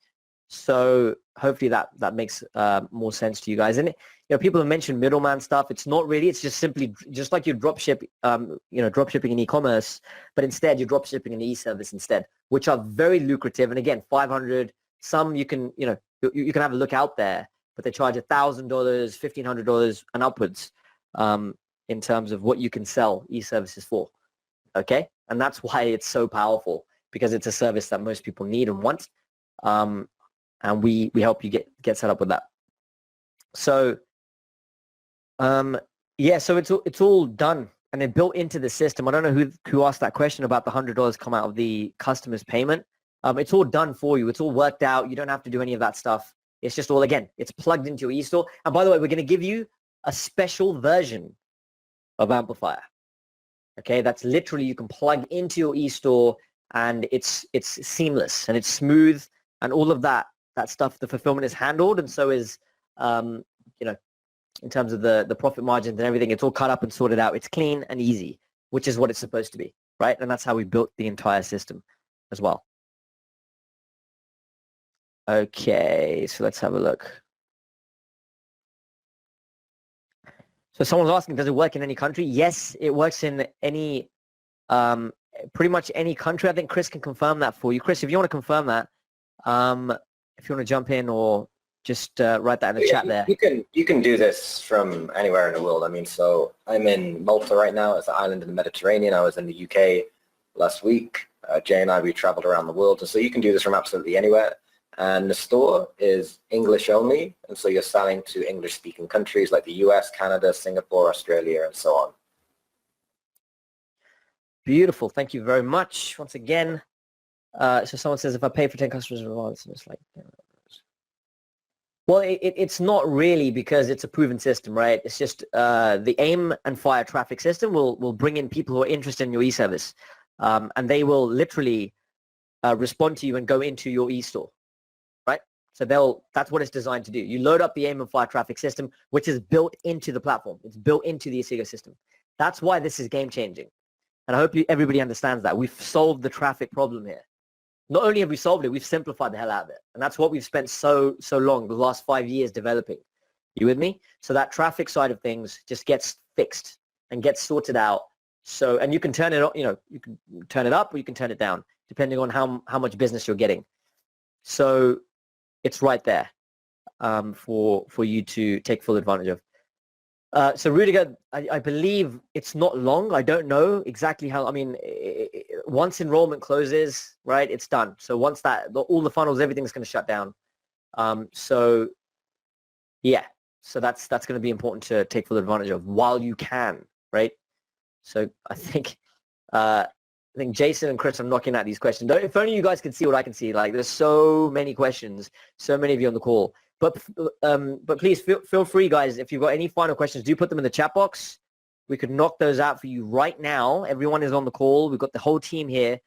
A: So hopefully that makes more sense to you guys. And people have mentioned middleman stuff. It's not really. It's just simply just like you drop shipping in e-commerce, but instead you're drop shipping an e-service instead, which are very lucrative. And again, 500. Some you can you can have a look out there, but they charge $1,000, $1,500 and upwards in terms of what you can sell e-services for. Okay, and that's why it's so powerful, because it's a service that most people need and want. And we help you get set up with that. So, yeah, so it's all done and then built into the system. I don't know who asked that question about the $100 come out of the customer's payment. It's all done for you. It's all worked out. You don't have to do any of that stuff. It's just all, again, it's plugged into your e-store. And by the way, we're going to give you a special version of Amplifier. Okay, that's literally you can plug into your e-store, and it's seamless and it's smooth and all of that stuff. The fulfillment is handled, and so is in terms of the profit margins and everything. It's all cut up and sorted out. It's clean and easy, which is what it's supposed to be, right? And that's how we built the entire system as well. Okay, so let's have a look. So someone's asking, does it work in any country? Yes, it works in any, pretty much any country. I think Chris can confirm that for you. Chris, if you want to confirm that, if you want to jump in or just write that in the chat there.
B: You can do this from anywhere in the world. I mean, so I'm in Malta right now. It's an island in the Mediterranean. I was in the UK last week. Jay and I, we traveled around the world. And so you can do this from absolutely anywhere. And the store is English only. And so you're selling to English-speaking countries like the US, Canada, Singapore, Australia, and so on.
A: Beautiful. Thank you very much. Once again, so someone says, if I pay for 10 customers in advance, it's like, well, it's not really, because it's a proven system, right? It's just the aim and fire traffic system will bring in people who are interested in your e-service, and they will literally respond to you and go into your e-store, right? So that's what it's designed to do. You load up the aim and fire traffic system, which is built into the platform. It's built into the Asigo system. That's why this is game changing. And I hope everybody understands that. We've solved the traffic problem here. Not only have we solved it, we've simplified the hell out of it. And that's what we've spent so long, the last 5 years developing. You with me? So that traffic side of things just gets fixed and gets sorted out. So, and you can turn it, you can turn it up or you can turn it down, depending on how much business you're getting. So it's right there for you to take full advantage of. So Rudiger, I believe it's not long. I don't know exactly how. I mean, once enrollment closes, right, it's done. So once all the funnels, everything's going to shut down. So yeah, so that's going to be important to take full advantage of while you can, right? So I think Jason and Chris are knocking out these questions. If only you guys could see what I can see. Like, there's so many questions, so many of you on the call. But please feel free, guys. If you've got any final questions, do put them in the chat box. We could knock those out for you right now. Everyone is on the call. We've got the whole team here.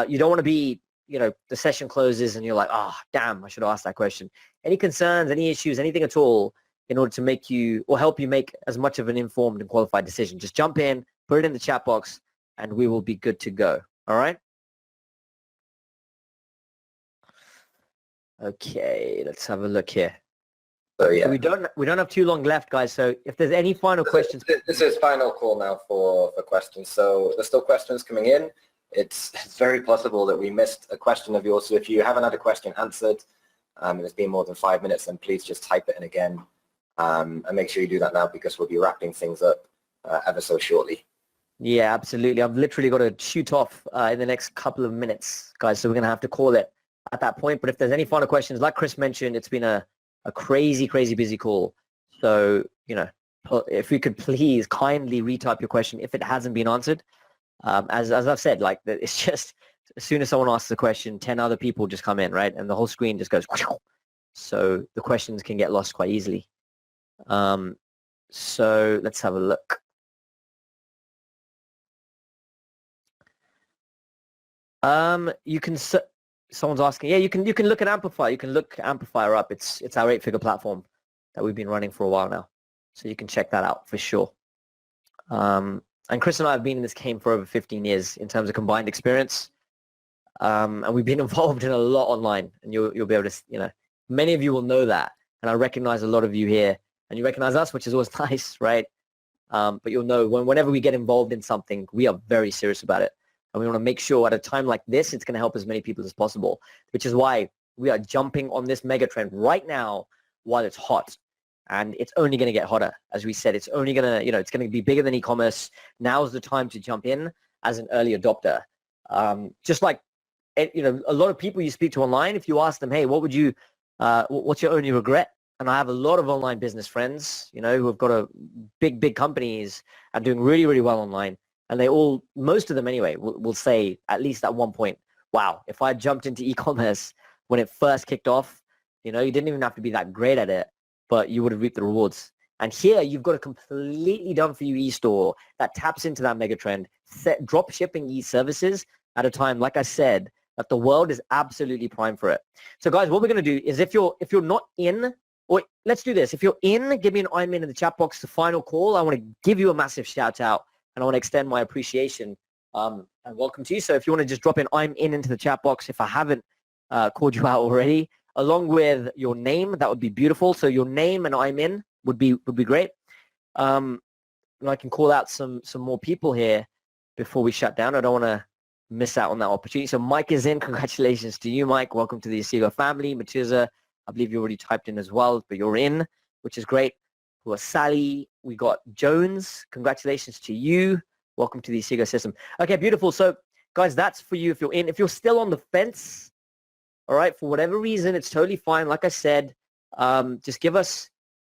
A: You don't want to be, the session closes and you're like, oh, damn, I should have asked that question. Any concerns, any issues, anything at all, in order to make you or help you make as much of an informed and qualified decision, just jump in, put it in the chat box, and we will be good to go. All right? Okay, let's have a look here.
B: So yeah,
A: so we don't have too long left, guys. So if there's any final questions,
B: this is final call now for questions. So there's still questions coming in. It's very possible that we missed a question of yours. So if you haven't had a question answered, and it's been more than 5 minutes, then please just type it in again, and make sure you do that now, because we'll be wrapping things up ever so shortly.
A: Yeah, absolutely. I've literally got to shoot off in the next couple of minutes, guys. So we're going to have to call it at that point. But if there's any final questions, like Chris mentioned, it's been a crazy busy call. So, if we could please kindly retype your question if it hasn't been answered. As I've said, like, it's just as soon as someone asks a question, 10 other people just come in, right? And the whole screen just goes, so the questions can get lost quite easily. So let's have a look. You can. Someone's asking. Yeah, you can look at Amplify. You can look Amplifier up. It's our 8-figure platform that we've been running for a while now. So you can check that out for sure. And Chris and I have been in this game for over 15 years in terms of combined experience. And we've been involved in a lot online, and you'll be able to, many of you will know that. And I recognize a lot of you here, and you recognize us, which is always nice, right? But you'll know whenever we get involved in something, we are very serious about it. And we want to make sure at a time like this, it's going to help as many people as possible, which is why we are jumping on this mega trend right now while it's hot. And it's only going to get hotter. As we said, it's only going to, it's going to be bigger than e-commerce. Now's the time to jump in as an early adopter. Just like, a lot of people you speak to online, if you ask them, hey, what's your only regret? And I have a lot of online business friends, who have got big companies and doing really, really well online. And most of them anyway, will say at least at one point, wow, if I jumped into e-commerce when it first kicked off, you didn't even have to be that great at it, but you would have reaped the rewards. And here you've got a completely done for you e-store that taps into that mega trend, drop shipping e-services at a time, like I said, that the world is absolutely primed for it. So guys, what we're going to do is if you're not in, or let's do this. If you're in, give me an I'm in the chat box, the final call. I want to give you a massive shout out, and I want to extend my appreciation and welcome to you. So if you want to just drop in I'm in into the chat box, if I haven't called you out already, along with your name, that would be beautiful. So your name and I'm in would be great. And I can call out some more people here before we shut down. I don't want to miss out on that opportunity. So Mike is in. Congratulations to you, Mike. Welcome to the Asigo family. Matilda, I believe you already typed in as well, but you're in, which is great. We got Sally. We got Jones. Congratulations to you. Welcome to the Asigo system. Okay, beautiful. So guys, that's for you if you're in. If you're still on the fence, all right, for whatever reason, it's totally fine. Like I said, just give us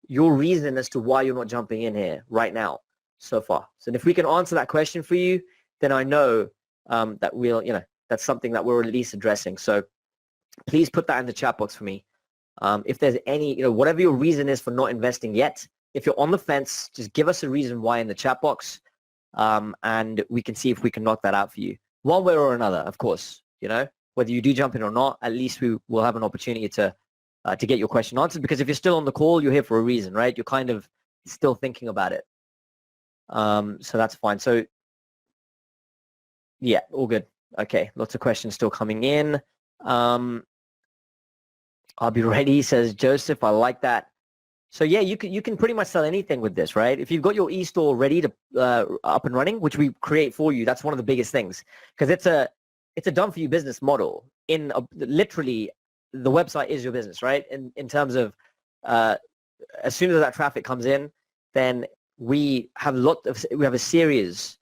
A: your reason as to why you're not jumping in here right now so far. So if we can answer that question for you, then I know that we'll, that's something that we're at least addressing. So please put that in the chat box for me. If there's any, whatever your reason is for not investing yet, if you're on the fence, just give us a reason why in the chat box, and we can see if we can knock that out for you. One way or another, of course, whether you do jump in or not, at least we will have an opportunity to get your question answered, because if you're still on the call, you're here for a reason, right? You're kind of still thinking about it. So that's fine. So yeah, all good. Okay, lots of questions still coming in. I'll be ready, says Joseph. I like that. So yeah, you can pretty much sell anything with this, right? If you've got your e-store ready to up and running, which we create for you, that's one of the biggest things, because it's a done for you business model. Literally, the website is your business, right? In terms of as soon as that traffic comes in, then we have a series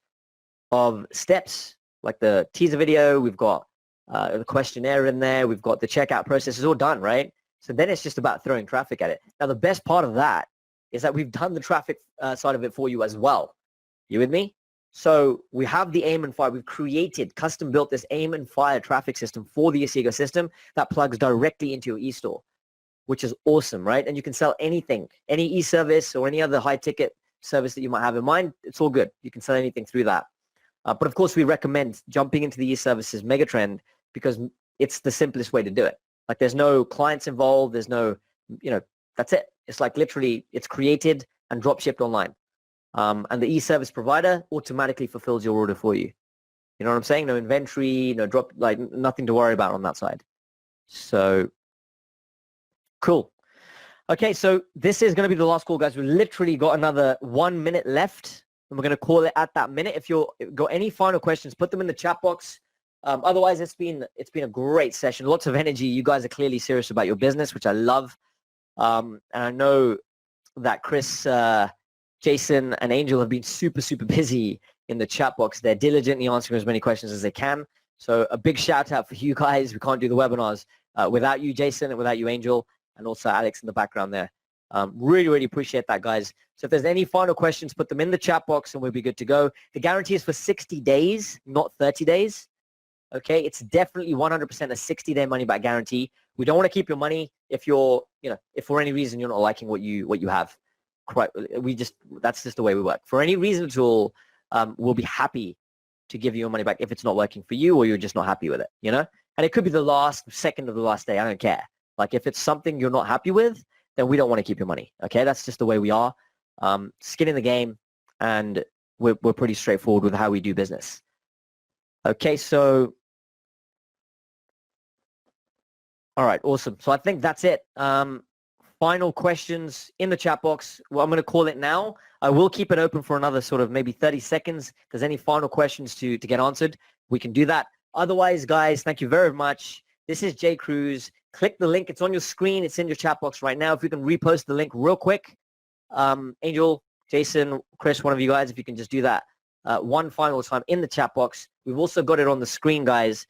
A: of steps, like the teaser video. We've got the questionnaire in there. We've got the checkout process. It's all done, right? So then it's just about throwing traffic at it. Now, the best part of that is that we've done the traffic side of it for you as well. You with me? So we have the aim and fire. We've created, custom built this aim and fire traffic system for the Asigo system that plugs directly into your e-store, which is awesome, right? And you can sell anything, any e-service or any other high-ticket service that you might have in mind. It's all good. You can sell anything through that. But of course, we recommend jumping into the e-services megatrend because it's the simplest way to do it. Like, there's no clients involved. There's no, that's it. It's like literally it's created and drop shipped online. And the e-service provider automatically fulfills your order for you. You know what I'm saying? No inventory, no drop, like nothing to worry about on that side. So cool. Okay, so this is going to be the last call, guys. We've literally got another 1 minute left, and we're going to call it at that minute. If you've got any final questions, put them in the chat box. Otherwise, it's been a great session. Lots of energy. You guys are clearly serious about your business, which I love. And I know that Chris, Jason, and Angel have been super, super busy in the chat box. They're diligently answering as many questions as they can. So a big shout out for you guys. We can't do the webinars without you, Jason, and without you, Angel, and also Alex in the background there. Really, really appreciate that, guys. So if there's any final questions, put them in the chat box and we'll be good to go. The guarantee is for 60 days, not 30 days. Okay, it's definitely 100% a 60-day money-back guarantee. We don't want to keep your money if you're, if for any reason you're not liking what you have. That's just the way we work. For any reason at all, we'll be happy to give you your money back if it's not working for you or you're just not happy with it, you know? And it could be the last second of the last day. I don't care. Like if it's something you're not happy with, then we don't want to keep your money. Okay, that's just the way we are. Skin in the game, and we're pretty straightforward with how we do business. Okay, so all right, awesome. So I think that's it. Final questions in the chat box. Well, I'm going to call it now. I will keep it open for another sort of maybe 30 seconds. If there's any final questions to get answered, we can do that. Otherwise, guys, thank you very much. This is Jay Cruz. Click the link. It's on your screen. It's in your chat box right now. If you can repost the link real quick. Angel, Jason, Chris, one of you guys, if you can just do that one final time in the chat box. We've also got it on the screen, guys.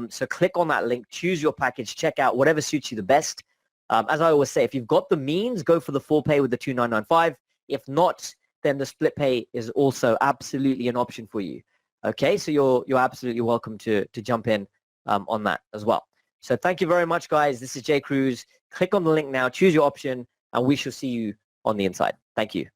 A: So click on that link, choose your package, check out whatever suits you the best. As I always say, if you've got the means, go for the full pay with the 2995. If not, then the split pay is also absolutely an option for you. Okay, so you're absolutely welcome to jump in on that as well. So thank you very much, guys. This is Jay Cruz. Click on the link now, choose your option, and we shall see you on the inside. Thank you.